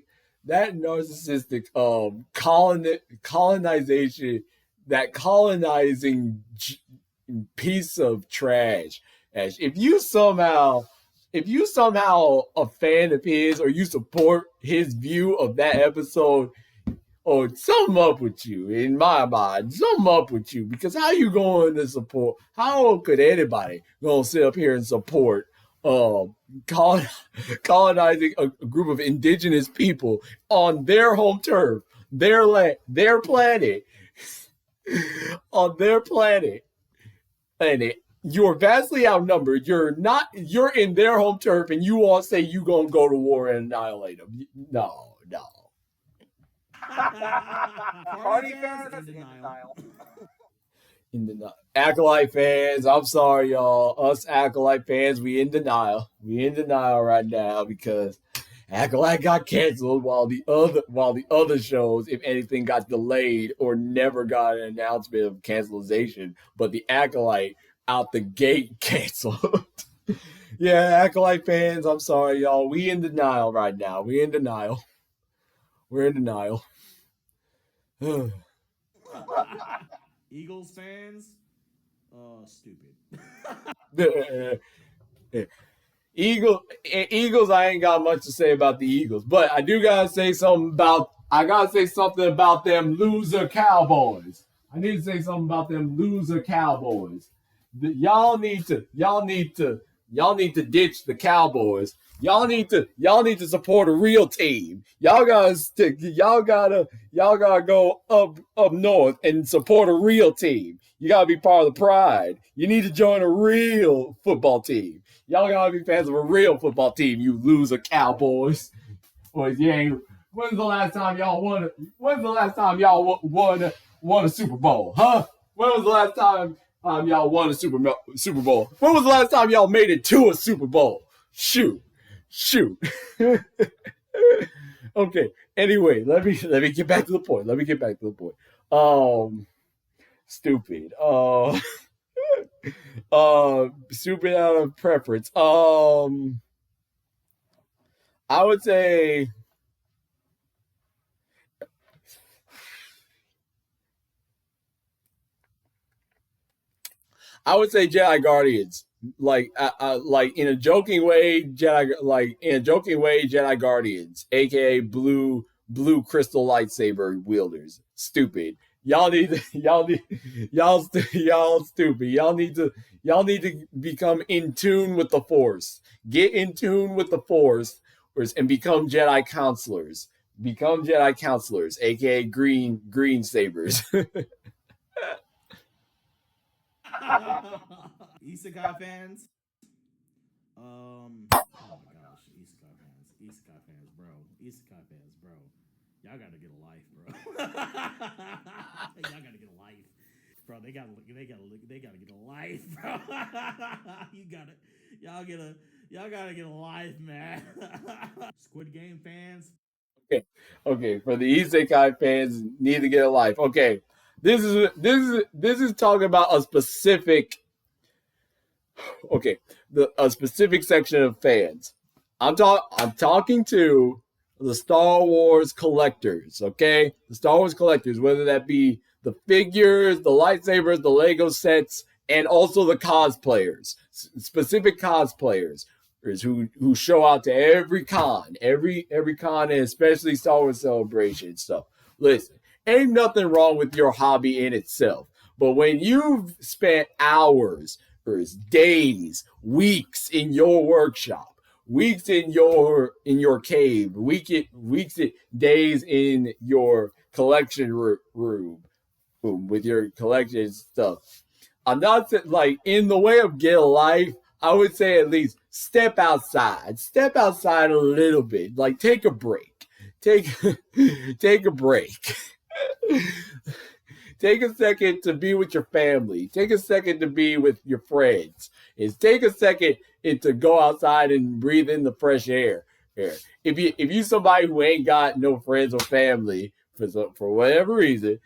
colonization, that colonizing piece of trash. If you somehow a fan of his, or you support his view of that episode, oh, something up with you. In my mind, something up with you, because how you going to support? How could anybody gonna sit up here and support colonizing a group of indigenous people on their home turf, their land, their planet, on their planet? And you're vastly outnumbered. You're in their home turf, and you all say you gonna go to war and annihilate them. No. Party fans in denial. In denial. Acolyte fans, I'm sorry, y'all. Us Acolyte fans, we in denial. We in denial right now because Acolyte got canceled, while the other shows, if anything, got delayed or never got an announcement of cancellation. But the Acolyte out the gate canceled. Yeah, Acolyte fans, I'm sorry, y'all. We in denial right now. We in denial. We're in denial. Eagles fans, stupid. Eagles, I ain't got much to say about the Eagles, but I do gotta say something about them loser Cowboys. I need to say something about them loser Cowboys. Y'all need to ditch the Cowboys. Y'all need to support a real team. Y'all gotta go up north and support a real team. You gotta be part of the pride. You need to join a real football team. Y'all gotta be fans of a real football team, you loser Cowboys. Boys, when's the last time y'all won a Super Bowl? Huh? When was the last time y'all won a Super Bowl? When was the last time y'all made it to a Super Bowl? Shoot. Okay. Anyway, let me get back to the point. Stupid. Stupid out of preference. I would say Jedi Guardians. Like in a joking way, Jedi Guardians, aka blue crystal lightsaber wielders. Stupid. Y'all stupid. Y'all need to become in tune with the Force. Get in tune with the Force, and become Jedi counselors. Aka green sabers. Isekai fans. Oh my gosh, Isekai fans, bro. Isekai fans, bro. Y'all gotta get a life, bro. Y'all gotta get a life, bro. They gotta get a life, bro. Y'all gotta get a life, man. Squid Game fans. Okay. For the Isekai fans, need to get a life. Okay, this is talking about a specific. Okay, a specific section of fans. I'm talking to the Star Wars collectors. Okay, the Star Wars collectors, whether that be the figures, the lightsabers, the Lego sets, and also the cosplayers, specific cosplayers who show out to every con, every con, and especially Star Wars Celebration stuff. Listen, ain't nothing wrong with your hobby in itself, but when you've spent hours, days, weeks in your workshop, weeks in your cave, days in your collection room with your collection stuff. I'm not like, in the way of get a life, I would say at least step outside a little bit, like take a break, take a break. Take a second to be with your family. Take a second to be with your friends. Take a second to go outside and breathe in the fresh air. If you somebody who ain't got no friends or family for whatever reason,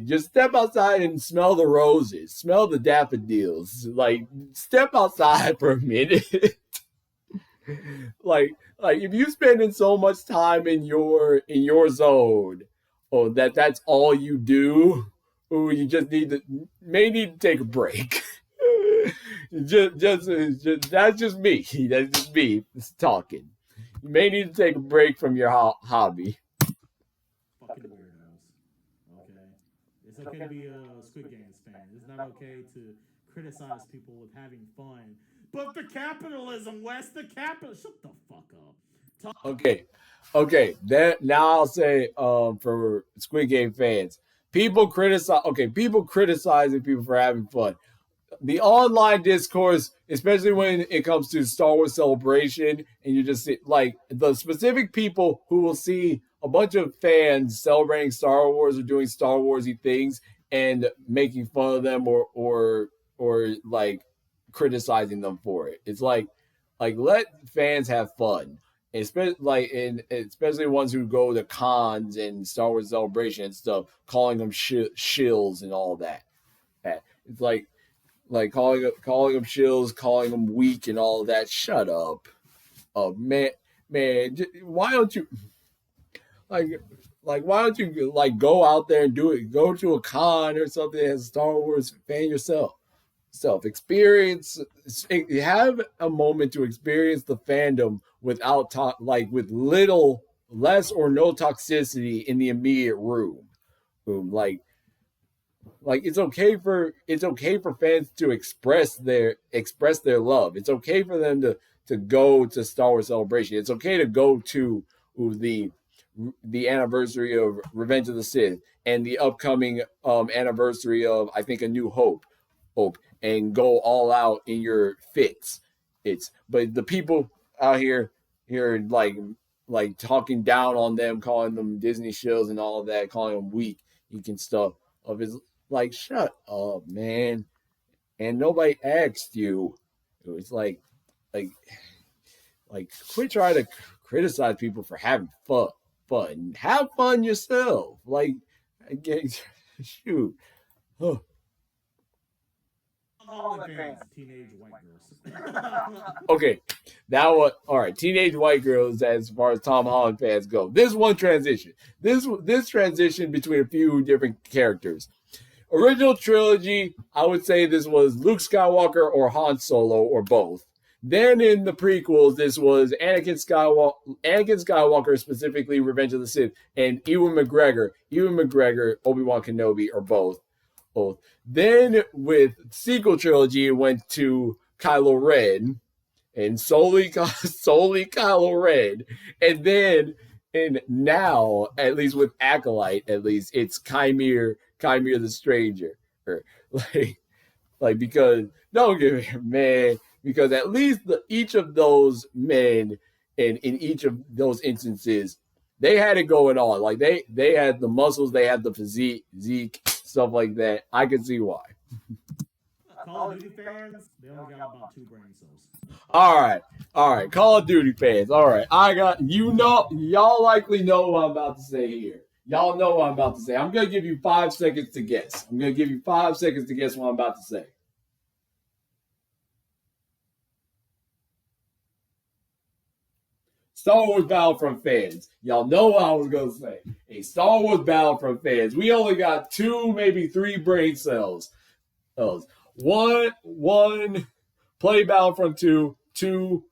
just step outside and smell the roses, smell the daffodils. Like, step outside for a minute. like if you spending so much time in your zone, that's all you do. Ooh, you just may need to take a break. just that's just me. That's just me talking. You may need to take a break from your hobby. Fucking weirdos. Okay, it's okay to be a Squid Games fan. It's not okay to criticize people with having fun. But the capitalism, Wes, the capital. Shut the fuck up. Okay. Now I'll say for Squid Game fans, people criticizing people for having fun. The online discourse, especially when it comes to Star Wars Celebration, and you just see like the specific people who will see a bunch of fans celebrating Star Wars or doing Star Warsy things and making fun of them or like criticizing them for it. It's like let fans have fun. Especially ones who go to cons and Star Wars Celebration and stuff, calling them shills and all that. It's like calling them shills, calling them weak and all that. Shut up, man. Why don't you why don't you go out there and do it? Go to a con or something as a Star Wars fan yourself. Experience, have a moment to experience the fandom without with less or no toxicity in the immediate room. Like it's okay for fans to express their love. It's okay for them to go to Star Wars Celebration. It's okay to go to the anniversary of Revenge of the Sith and the upcoming anniversary of, I think, A New Hope, and go all out in your fits. But the people out here like talking down on them, calling them Disney shills and all of that, calling them weak and stuff, of his like, shut up, man. And nobody asked you. It's like quit trying to criticize people for having fun. Have fun yourself. Like, shoot. Huh. Holland Fans, teenage white girls. Okay, now what? All right, teenage white girls. As far as Tom Holland fans go, this one transition. This transition between a few different characters. Original trilogy, I would say this was Luke Skywalker or Han Solo or both. Then in the prequels, this was Anakin Skywalker, specifically Revenge of the Sith, and Ewan McGregor, Obi-Wan Kenobi, or both. Then with sequel trilogy, it went to Kylo Ren, and solely Kylo Ren. And now, at least with Acolyte, it's Chimere the Stranger. Like, because don't get me, man, because at least each of those men and in each of those instances, they had it going on. Like they had the muscles, they had the physique, stuff like that. I can see why. Call of Duty fans, they only got about 2 brain cells. All right. Call of Duty fans. All right, y'all likely know what I'm about to say here. Y'all know what I'm about to say. I'm gonna give you 5 seconds to guess. I'm gonna give you 5 seconds to guess what I'm about to say. Star Wars Battlefront fans. Y'all know what I was gonna say. A Star Wars Battlefront fans. We only got 2, maybe 3 brain cells. One, play Battlefront 2. 2,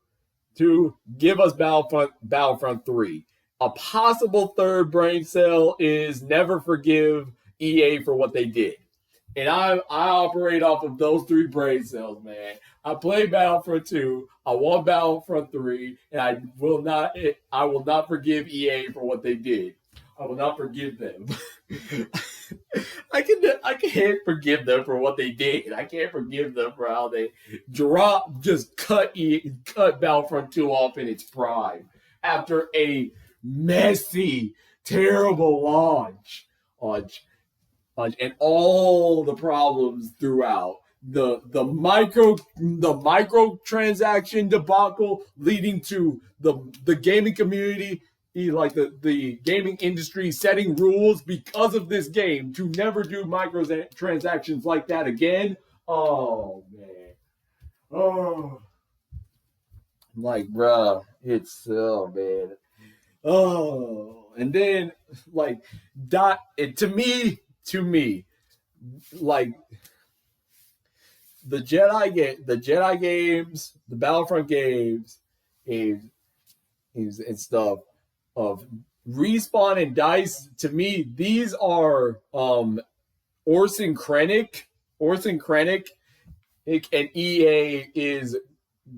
give us Battlefront 3. A possible 3rd brain cell is never forgive EA for what they did. And I operate off of those 3 brain cells, man. I play Battlefront 2, I want Battlefront 3, and I will not forgive EA for what they did. I will not forgive them. I can't forgive them for what they did. I can't forgive them for how they cut Battlefront 2 off in its prime after a messy, terrible launch, and all the problems throughout. The micro transaction debacle leading to the gaming community, like the gaming industry setting rules because of this game to never do micro transactions like that again. Oh man. Oh, like, bruh, it's man. Oh, and then like to me, like the Jedi games, the Battlefront games, and stuff of Respawn and DICE. To me, these are Orson Krennic, and EA is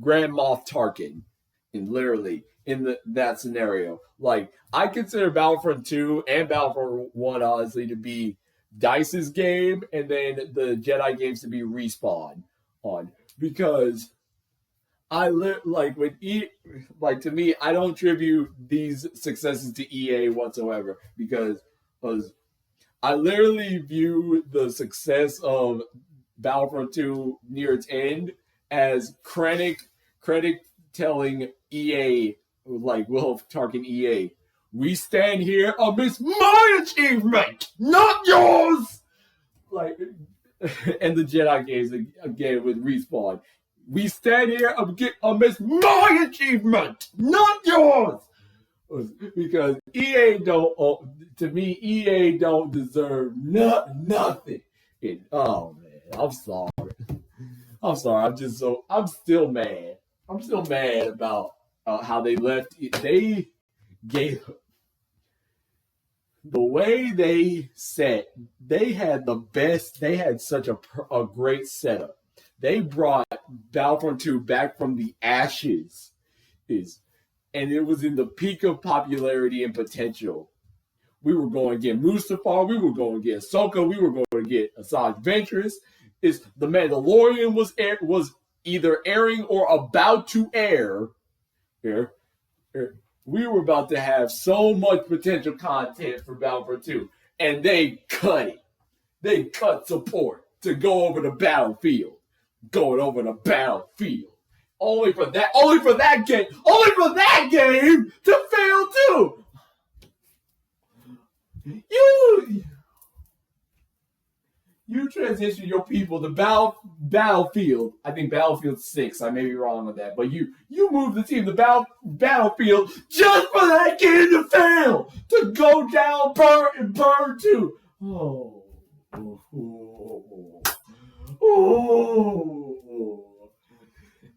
Grand Moff Tarkin, and literally in that scenario. Like, I consider Battlefront 2 and Battlefront 1 honestly to be DICE's game, and then the Jedi games to be Respawn on, because to me, I don't attribute these successes to EA whatsoever, because I literally view the success of Battlefront 2 near its end as Krennic telling EA, like Will Tarkin EA, we stand here amidst my achievement, not yours. Like, and the Jedi games again with Respawn, we stand here amidst my achievement, not yours. Because EA don't deserve nothing. Oh man, I'm sorry. I'm still mad. I'm still mad about how they left. They gave the way they set. They had the best. They had such a great setup. They brought Battlefront 2 back from the ashes, and it was in the peak of popularity and potential. We were going to get Mustafar. We were going to get Ahsoka. We were going to get Asajj Ventress. The Mandalorian was either airing or about to air. Here, we were about to have so much potential content for Battlefront 2, and they cut it. They cut support to go over the battlefield. Going over the battlefield. Only for that game to fail too. You transition your people to Battlefield. I think Battlefield 6. I may be wrong on that, but you move the team to Battlefield just for that game to fail, to go down, burn too.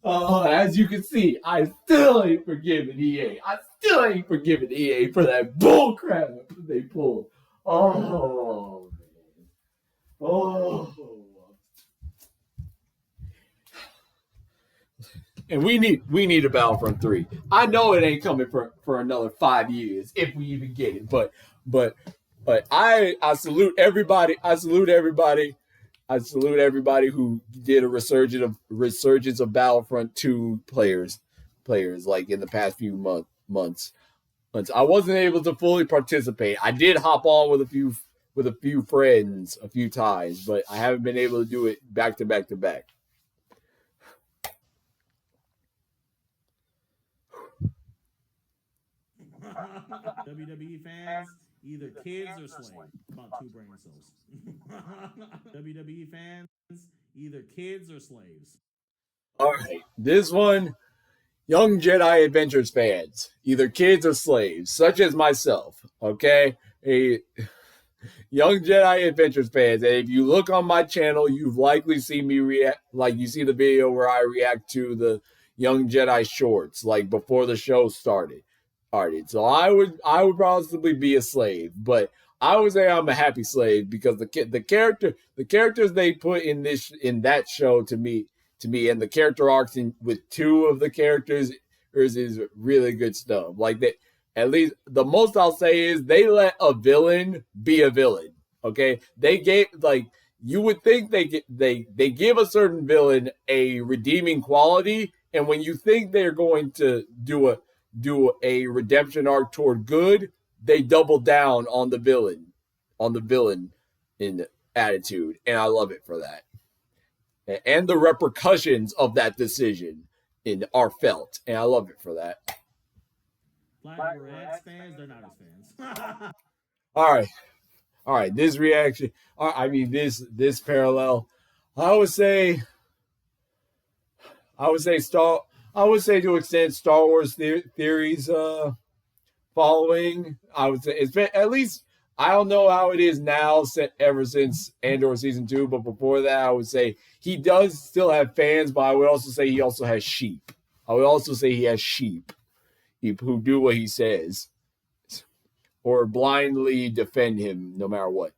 As you can see, I still ain't forgiving EA. I still ain't forgiving EA for that bullcrap they pulled. Oh, man. Oh. And we need a Battlefront 3. I know it ain't coming for another 5 years if we even get it. But I salute everybody. I salute everybody who did a resurgence of Battlefront 2 players like in the past few months. I wasn't able to fully participate. I did hop on with a few friends a few times, but I haven't been able to do it back to back to back. WWE fans, either kids or slaves. About 2 brain cells. WWE fans, either kids or slaves. All right, this one, Young Jedi Adventures fans, either kids or slaves, such as myself. Okay, Young Jedi Adventures fans, and if you look on my channel, you've likely seen me react. Like you see the video where I react to the Young Jedi shorts, like before the show started. So I would possibly be a slave, but I would say I'm a happy slave because the characters they put in that show to me, and the character arcs with 2 of the characters is really good stuff. Like that, at least the most I'll say is they let a villain be a villain. Okay, they gave, like, you would think they give a certain villain a redeeming quality, and when you think they're going to do a redemption arc toward good, they double down on the villain in attitude, and I love it for that. And the repercussions of that decision are felt, and I love it for that. Black Reds fans, they're not as fans. All right. This reaction, I mean this parallel, I would say to extend Star Wars theories following. I would say it's been, at least, I don't know how it is now ever since Andor season 2, but before that I would say he does still have fans, but I would also say he also has sheep. I would also say he has sheep who do what he says or blindly defend him no matter what.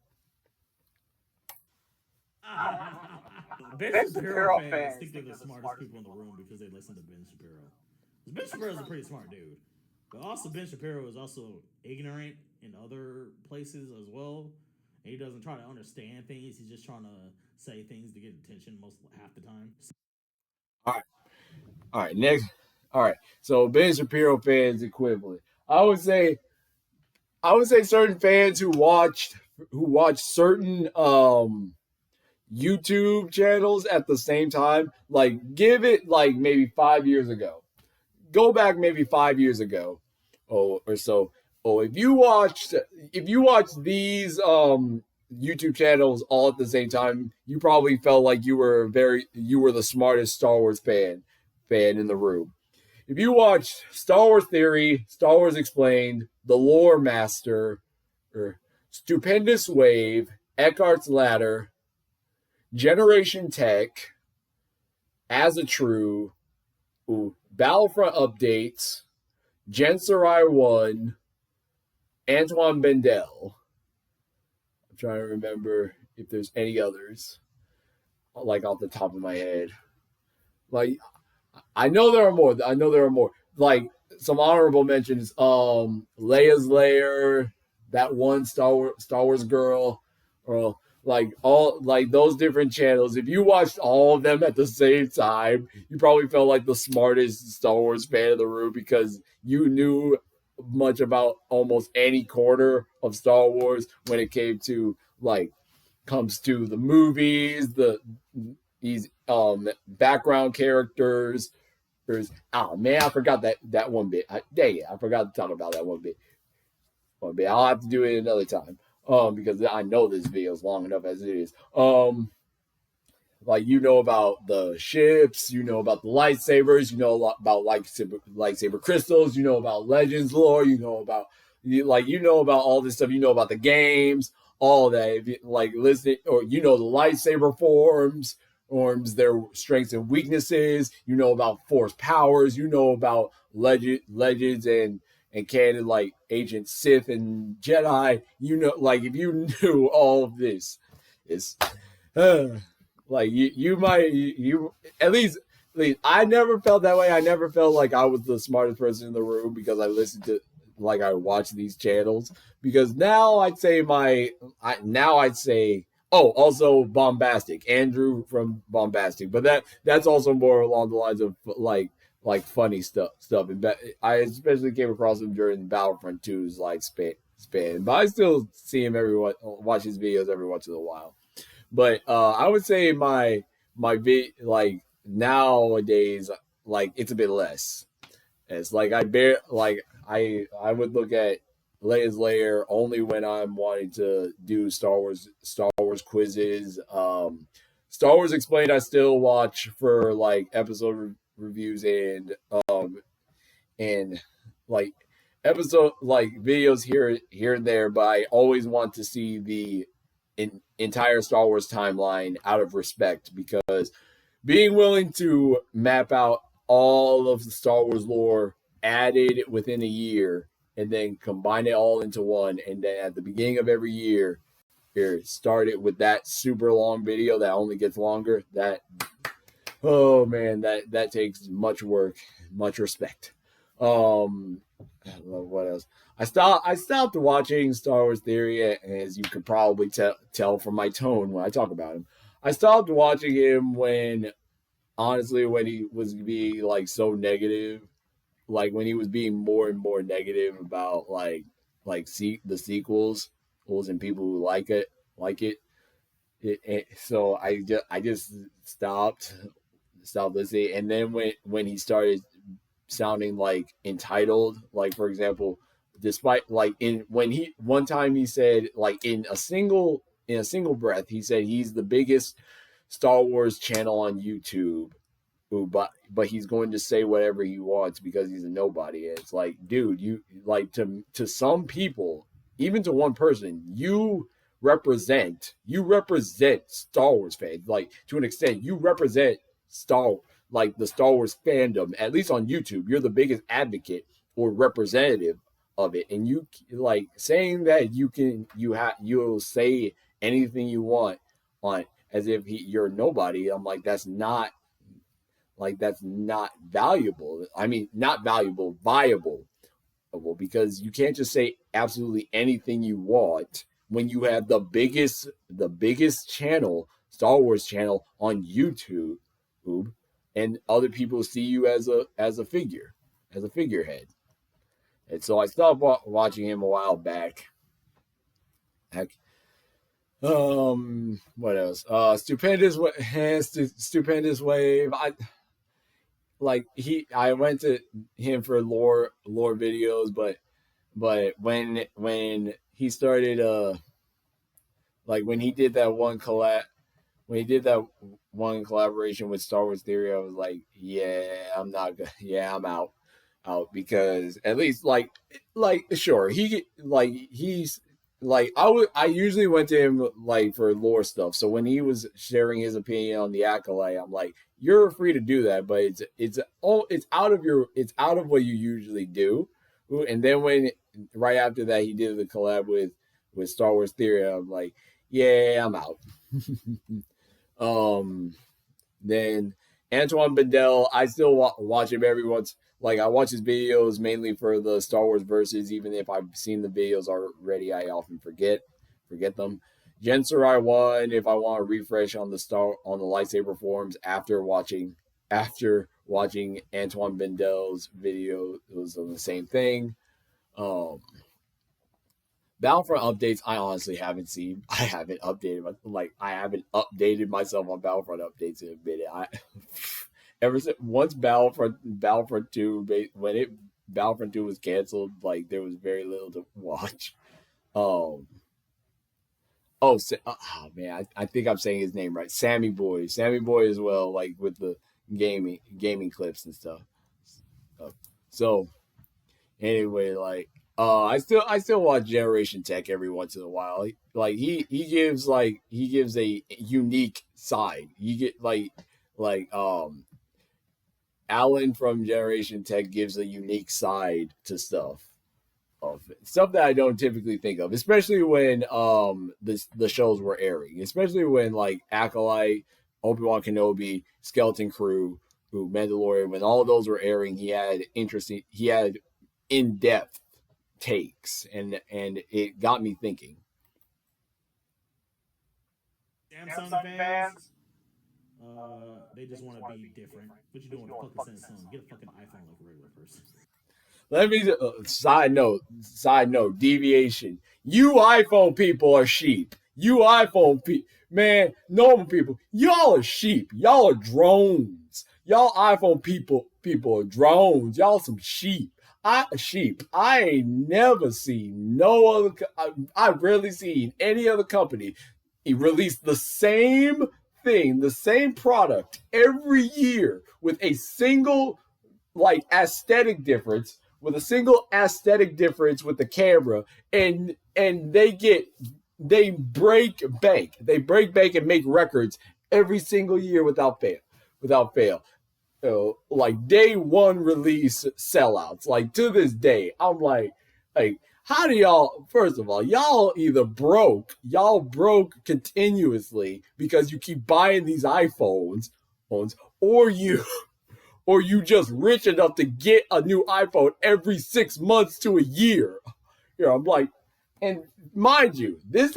Ben Shapiro fans think they're the smartest people in the room because they listen to Ben Shapiro. Ben Shapiro's a pretty smart dude. But also Ben Shapiro is also ignorant in other places as well. And he doesn't try to understand things. He's just trying to say things to get attention half the time. All right, next. All right. So Ben Shapiro fans equivalent. I would say certain fans who watch certain YouTube channels at the same time, like give it like maybe 5 years ago. Go back maybe 5 years ago, or so. If you watched these YouTube channels all at the same time, you probably felt like you were the smartest Star Wars fan in the room. If you watched Star Wars Theory, Star Wars Explained, The Lore Master, or Stupendous Wave, Eckhart's Ladder, Generation Tech, As a True, Battlefront Updates, Gensarai 1, Antoine Bendel. I'm trying to remember if there's any others, like off the top of my head. Like, I know there are more. Like some honorable mentions, Leia's Lair, that one Star Wars girl, or like all like those different channels. If you watched all of them at the same time, you probably felt like the smartest Star Wars fan in the room because you knew much about almost any corner of Star Wars when it comes to the movies, these background characters. I forgot that one bit. Dang it, I forgot to talk about that one bit. I'll have to do it another time. Because I know this video is long enough as it is. Like, you know about the ships, you know about the lightsabers, you know a lot about lightsaber crystals, you know about Legends lore, you know about all this stuff, you know about the games, all that. If you listen, or the lightsaber forms, their strengths and weaknesses, you know about force powers, you know about legends and canon like Ancient Sith and Jedi. If you knew all of this, it's you at least I never felt that way. I never felt like I was the smartest person in the room because I watched these channels. Because now I'd say Oh, also Bombastic, Andrew from Bombastic, but that's also more along the lines of like funny stuff. And I especially came across him during Battlefront 2's like span, but I still see him watch his videos every once in a while. But I would say like nowadays, like it's a bit less. It's like I would look at Leia's Lair only when I'm wanting to do Star Wars quizzes. Star Wars Explained I still watch for like episode reviews and like episode like videos here and there, but I always want to see the entire Star Wars timeline out of respect, because being willing to map out all of the Star Wars lore added within a year and then combine it all into one, and then at the beginning of every year here start it with that super long video that only gets longer, that oh man, that takes much work, much respect. What else? I stopped watching Star Wars Theory, as you could probably tell from my tone when I talk about him. I stopped watching him when he was being like so negative, like when he was being more and more negative about the sequels and people who like it. So I just stopped listening. And then when he started sounding like entitled, like for example, despite like in when he one time he said like in a single breath he said he's the biggest Star Wars channel on YouTube, but he's going to say whatever he wants because he's a nobody. And it's like, dude, you like to some people, even to one person, you represent Star Wars fans. Like to an extent, you represent the Star Wars fandom, at least on YouTube. You're the biggest advocate or representative of it, and you like saying that you'll say anything you want on as if you're nobody. I'm like, that's not valuable. I mean, not valuable, viable, because you can't just say absolutely anything you want when you have the biggest channel, Star Wars channel on YouTube, and other people see you as a figurehead. And so I stopped watching him a while back. Heck, what else? Stupendous Wave. I went to him for lore videos, but when he started when he did that one collaboration with Star Wars Theory, I was like, yeah, I'm not good. Yeah, I'm out, because at least sure he's I usually went to him like for lore stuff. So when he was sharing his opinion on the Acolyte, I'm like, you're free to do that, but it's out of what you usually do. And then when right after that he did the collab with Star Wars Theory, I'm like, yeah, I'm out. Then Antoine Bendel, I still watch him every once. Like I watch his videos mainly for the Star Wars verses. Even if I've seen the videos already, I often forget them. Gen Sarai 1, if I want to refresh on the lightsaber forums after watching Antoine Bendel's video, it was the same thing. Battlefront updates, I honestly haven't seen. I haven't updated myself on Battlefront updates in a minute. Ever since once Battlefront 2 Battlefront 2 was canceled, like there was very little to watch. Oh man, I think I'm saying his name right. Sammy Boy as well, like with the gaming clips and stuff. So anyway, I still watch Generation Tech every once in a while. He gives a unique side. You get Alan from Generation Tech gives a unique side to stuff that I don't typically think of, especially when the shows were airing, especially when like Acolyte, Obi-Wan Kenobi, Skeleton Crew, Mandalorian, when all of those were airing, he had in-depth takes, and it got me thinking. Samsung fans, they just want to be different. What you doing with a fucking Samsung? Get a fucking iPhone like a regular person. Let me side note, deviation. You iPhone people are sheep. You iPhone people, man, normal people, y'all are sheep. Y'all are drones. Y'all iPhone people are drones. Y'all some sheep. I ain't never seen no other. I've rarely seen any other company release the same thing, the same product every year with a single aesthetic difference, with the camera, and they break bank and make records every single year without fail. Like day one release sellouts. Like to this day, I'm like, how do y'all? First of all, y'all broke continuously because you keep buying these iPhones, or you just rich enough to get a new iPhone every 6 months to a year. I'm like, and mind you, this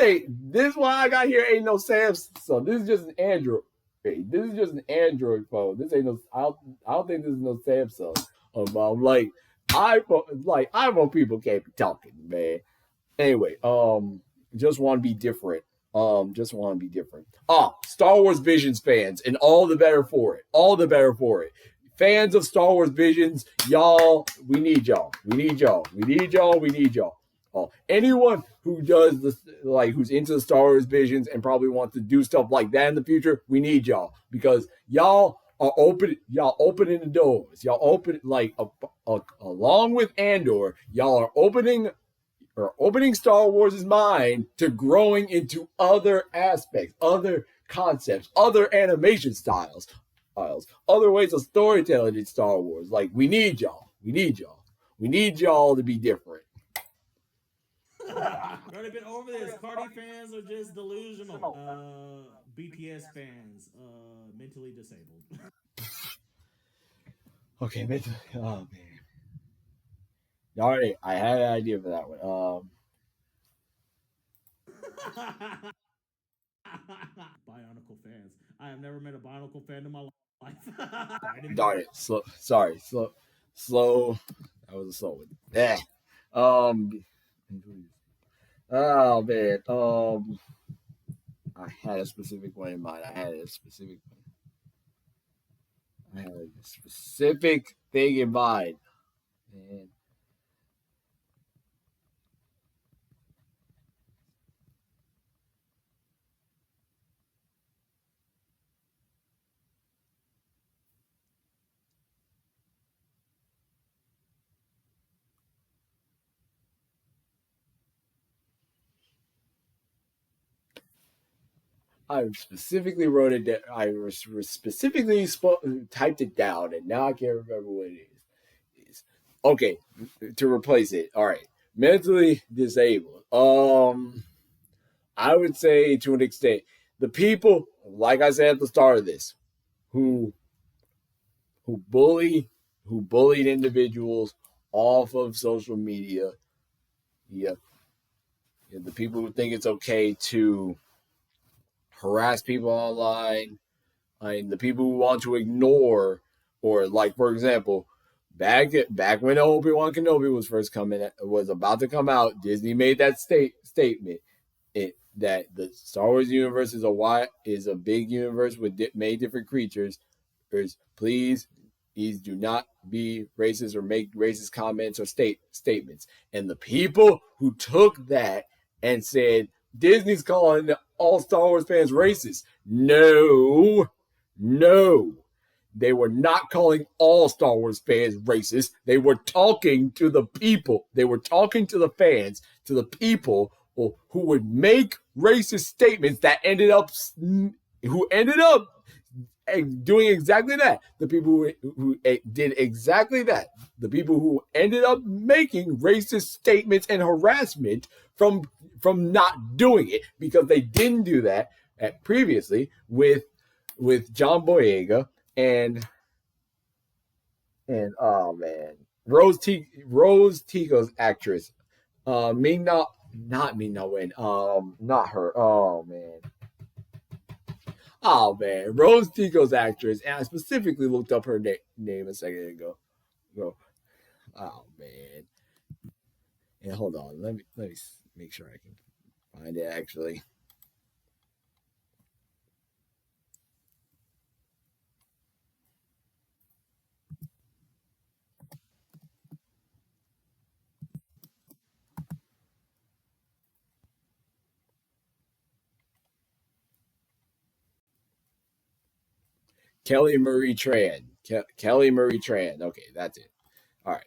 one I got here ain't no Samsung. This is just an Android. This is just an Android phone. This ain't no. I don't think this is no Samsung. I'm like, iPhone people can't be talking, man. Anyway, just want to be different. Star Wars Visions fans, and all the better for it. Fans of Star Wars Visions, y'all, we need y'all. Anyone who does this, who's into the Star Wars Visions and probably wants to do stuff like that in the future, we need y'all, because y'all are opening the doors. Y'all open along with Andor, y'all are opening Star Wars' mind to growing into other aspects, other concepts, other animation styles, other ways of storytelling in Star Wars. Like, we need y'all to be different. Already been over this. Cardi fans are just delusional. BPS fans, mentally disabled. Okay, oh man. Alright, I had an idea for that one. Bionicle fans. I have never met a Bionicle fan in my life. Darn it. Slow. That was a slow one. Yeah. Oh man. I had a specific one in mind. I had a specific thing in mind. Man. I specifically wrote it down. I specifically typed it down, and now I can't remember what it is. Okay, to replace it. All right, mentally disabled. I would say to an extent, the people, like I said at the start of this, who bullied individuals off of social media. Yeah, the people who think it's okay to harass people online, the people who want to ignore, or for example, back when Obi-Wan Kenobi was about to come out, Disney made that statement that the Star Wars universe is a big universe with many different creatures. Please do not be racist or make racist comments or statements. And the people who took that and said Disney's calling all Star Wars fans racist. No. They were not calling all Star Wars fans racist. They were talking to the people. They were talking to the fans, to the people who would make racist statements that ended up doing exactly that. The people who did exactly that. The people who ended up making racist statements and harassment from not doing it, because they didn't do that previously with John Boyega and oh man, Rose Tico's actress, not her. Oh man, Oh man, Rose Tico's actress, and I specifically looked up her name a second ago. Oh man, and hold on, let me make sure I can find it actually. Kelly Marie Tran. Kelly Marie Tran. Okay, that's it. All right.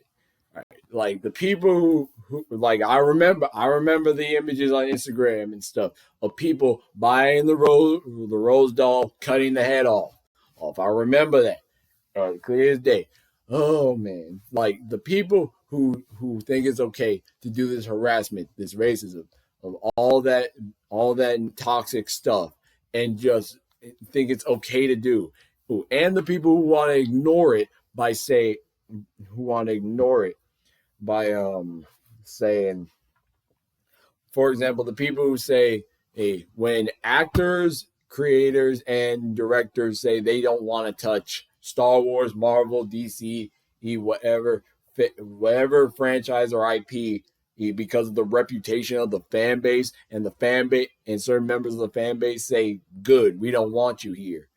All right. Like the people who like I remember the images on Instagram and stuff of people buying the rose doll, cutting the head off. I remember that. Clear as day. Oh man. Like the people who think it's okay to do this harassment, this racism, of all that toxic stuff and just think it's okay to do. And the people who want to ignore it by saying, for example, the people who say, hey, when actors, creators, and directors say they don't want to touch Star Wars, Marvel, DC, whatever franchise or IP, because of the reputation of the fan base, and the fan base and certain members of the fan base say, good, we don't want you here,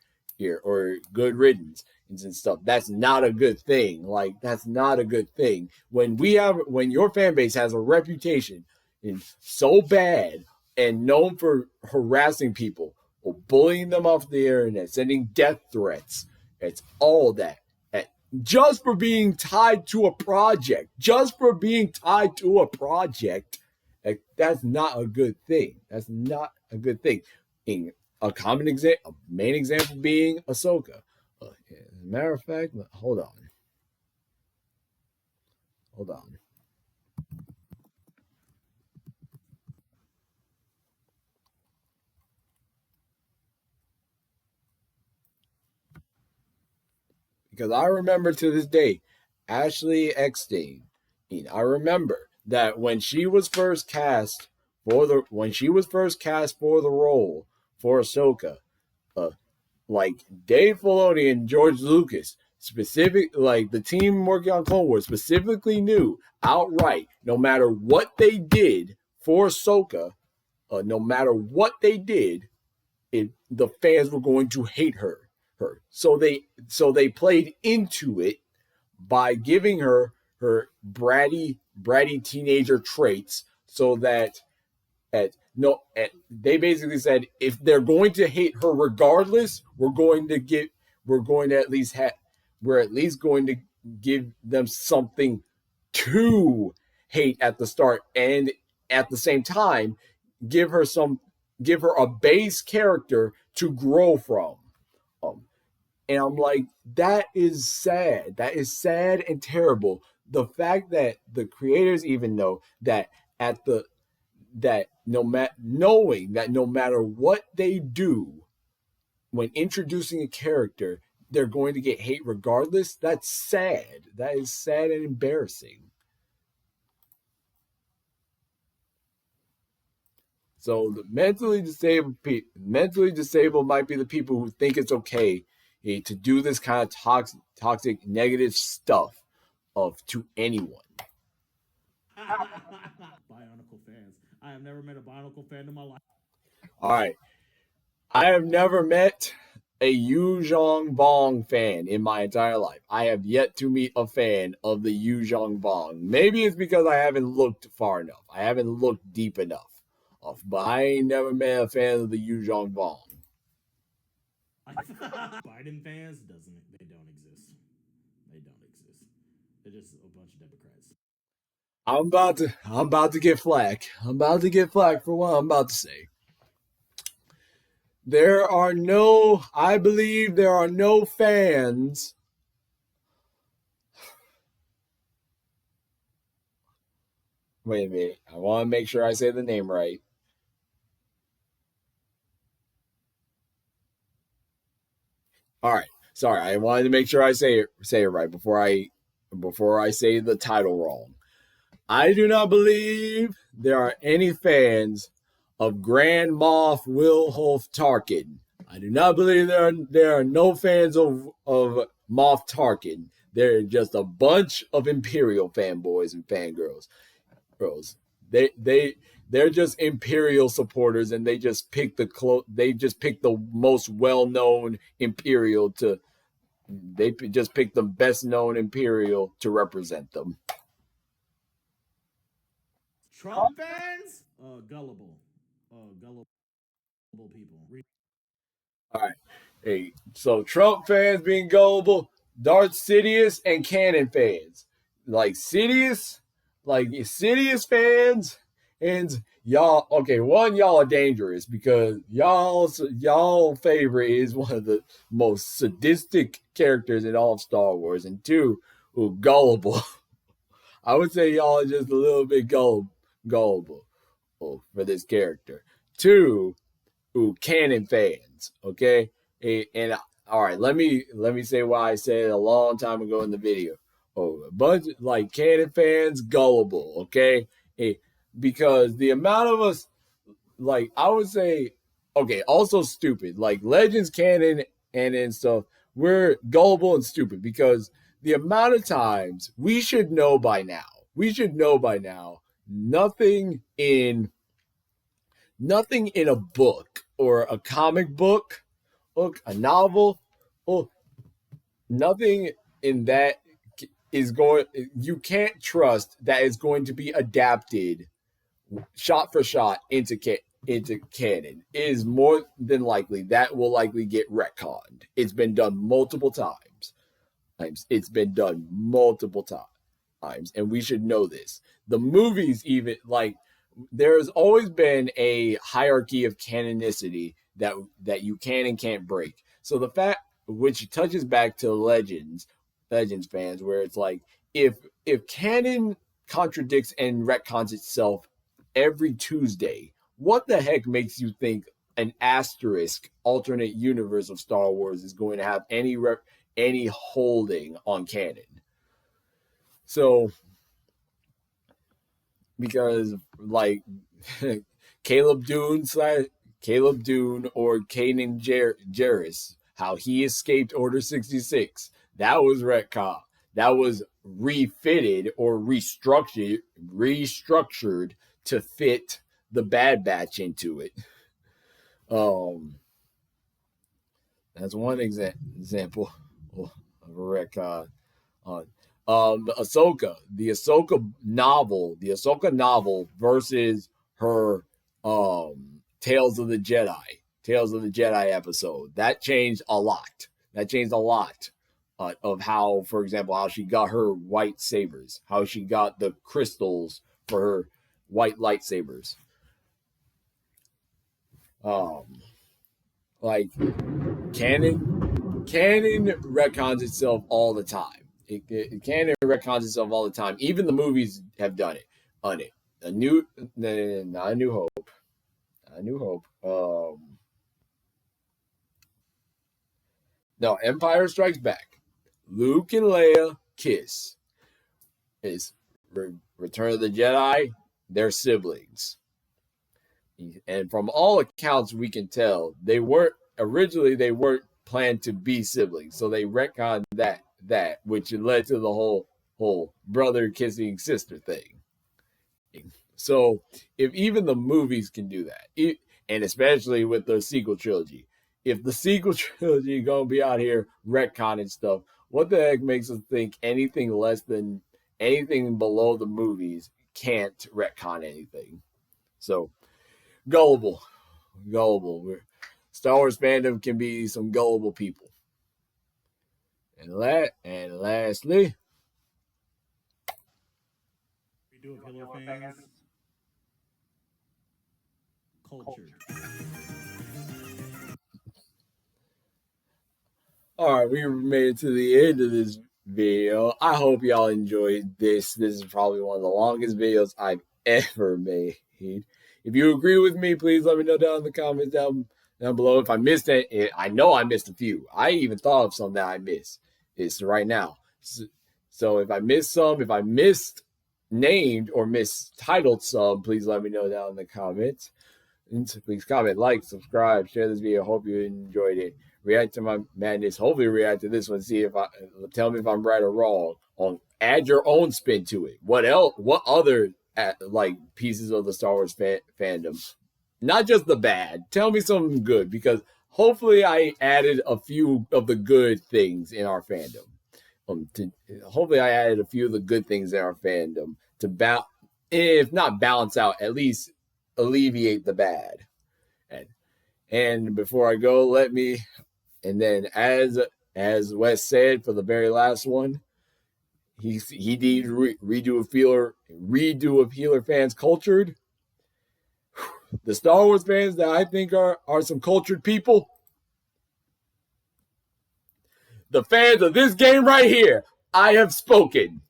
or good riddance and stuff. That's not a good thing. Like, that's not a good thing. When your fan base has a reputation and so bad and known for harassing people or bullying them off the internet, sending death threats, it's all that. Just for being tied to a project, that's not a good thing. That's not a good thing. In a main example being Ahsoka. As a matter of fact, hold on. Because I remember to this day, Ashley Eckstein. I remember that when she was first cast for the role for Ahsoka, like Dave Filoni and George Lucas, like the team working on Clone Wars, specifically knew outright, no matter what they did for Ahsoka, the fans were going to hate her. So they played into it by giving her bratty teenager traits, so that they basically said, if they're going to hate her regardless, we're at least going to give them something to hate at the start, and at the same time give her a base character to grow from. And I'm like, that is sad. That is sad and terrible. The fact that the creators even know that knowing that no matter what they do when introducing a character, they're going to get hate regardless. That's sad. That is sad and embarrassing. So the mentally disabled might be the people who think it's okay to do this kind of toxic, negative stuff to anyone. Bionicle fans. I have never met a Bionicle fan in my life. All right. I have never met a Yu Zhong Bong fan in my entire life. I have yet to meet a fan of the Yu Zhong Bong. Maybe it's because I haven't looked far enough. I haven't looked deep enough. But I ain't never met a fan of the Yu Zhong Bong. Biden fans they don't exist. They don't exist. They're just a bunch of Democrats. I'm about to get flack. I'm about to get flack for what I'm about to say. I believe there are no fans. Wait a minute. I want to make sure I say the name right. All right. Sorry, I wanted to make sure I say it right before I say the title wrong. I do not believe there are any fans of Grand Moff Wilhof Tarkin. I do not believe there are no fans of Moff Tarkin. They're just a bunch of Imperial fanboys and fangirls. They're just Imperial supporters, and they just pick the most well-known Imperial to. They just pick the best-known Imperial to represent them. Trump fans? Gullible. Gullible people. All right. Hey, so Trump fans being gullible, Darth Sidious and Canon fans. Like Sidious fans, and y'all, okay, one, y'all are dangerous because y'all favorite is one of the most sadistic characters in all of Star Wars, and two, gullible. I would say y'all are just a little bit gullible for this character. Two, Canon fans, okay? And all right, let me say why I said it a long time ago in the video. A bunch like Canon fans, gullible, okay? Because the amount of us, like, I would say, okay, also stupid. Like Legends canon and stuff, we're gullible and stupid because the amount of times we should know by now. Nothing in a book or a comic book, a novel, or nothing in that is going. You can't trust that is going to be adapted shot for shot into canon. It is more than likely that will likely get retconned. It's been done multiple times. And we should know this. The movies, even, like, there's always been a hierarchy of canonicity that you can and can't break. So the fact, which touches back to Legends fans, where it's like, if canon contradicts and retcons itself every Tuesday, what the heck makes you think an asterisk alternate universe of Star Wars is going to have any holding on canon? So, because like Caleb Dune or Kanan Jarrus, how he escaped Order 66, that was retcon. That was refitted or restructured to fit the Bad Batch into it. That's one example of a retcon. Ahsoka, the Ahsoka novel versus her Tales of the Jedi episode. That changed a lot. Of how, for example, how she got her white sabers, how she got the crystals for her white lightsabers. Like canon retcons itself all the time. It canon retcons itself all the time. Even the movies have done it. Not A New Hope. No, Empire Strikes Back. Luke and Leia kiss. Is Return of the Jedi. They're siblings. And from all accounts we can tell, they weren't planned to be siblings. So they retconned that, which led to the whole brother kissing sister thing. So if even the movies can do that, and especially with the sequel trilogy, if the sequel trilogy gonna be out here retconning stuff, what the heck makes us think anything below the movies can't retcon anything? So gullible. Star Wars fandom can be some gullible people. And lastly, We do have Halo fans. Cultured. all right, we made it to the end of this video. I hope y'all enjoyed this. This is probably one of the longest videos I've ever made. If you agree with me, please let me know down in the comments down below. If I missed it, I know I missed a few. I even thought of some that I missed. It's right now. So if I missed some, if I missed named or mistitled some, please let me know down in the comments. Please comment, like, subscribe, share this video. Hope you enjoyed it. React to my madness. Hopefully react to this one. See if tell me if I'm right or wrong. Add your own spin to it. What else? What other like pieces of the Star Wars fandom? Not just the bad. Tell me something good, because hopefully I added a few of the good things in our fandom. Hopefully I added a few of the good things in our fandom to if not balance out, at least alleviate the bad. And before I go, and then as Wes said for the very last one, he did redo of Healer Fans cultured. The Star Wars fans that I think are some cultured people. The fans of this game right here, I have spoken.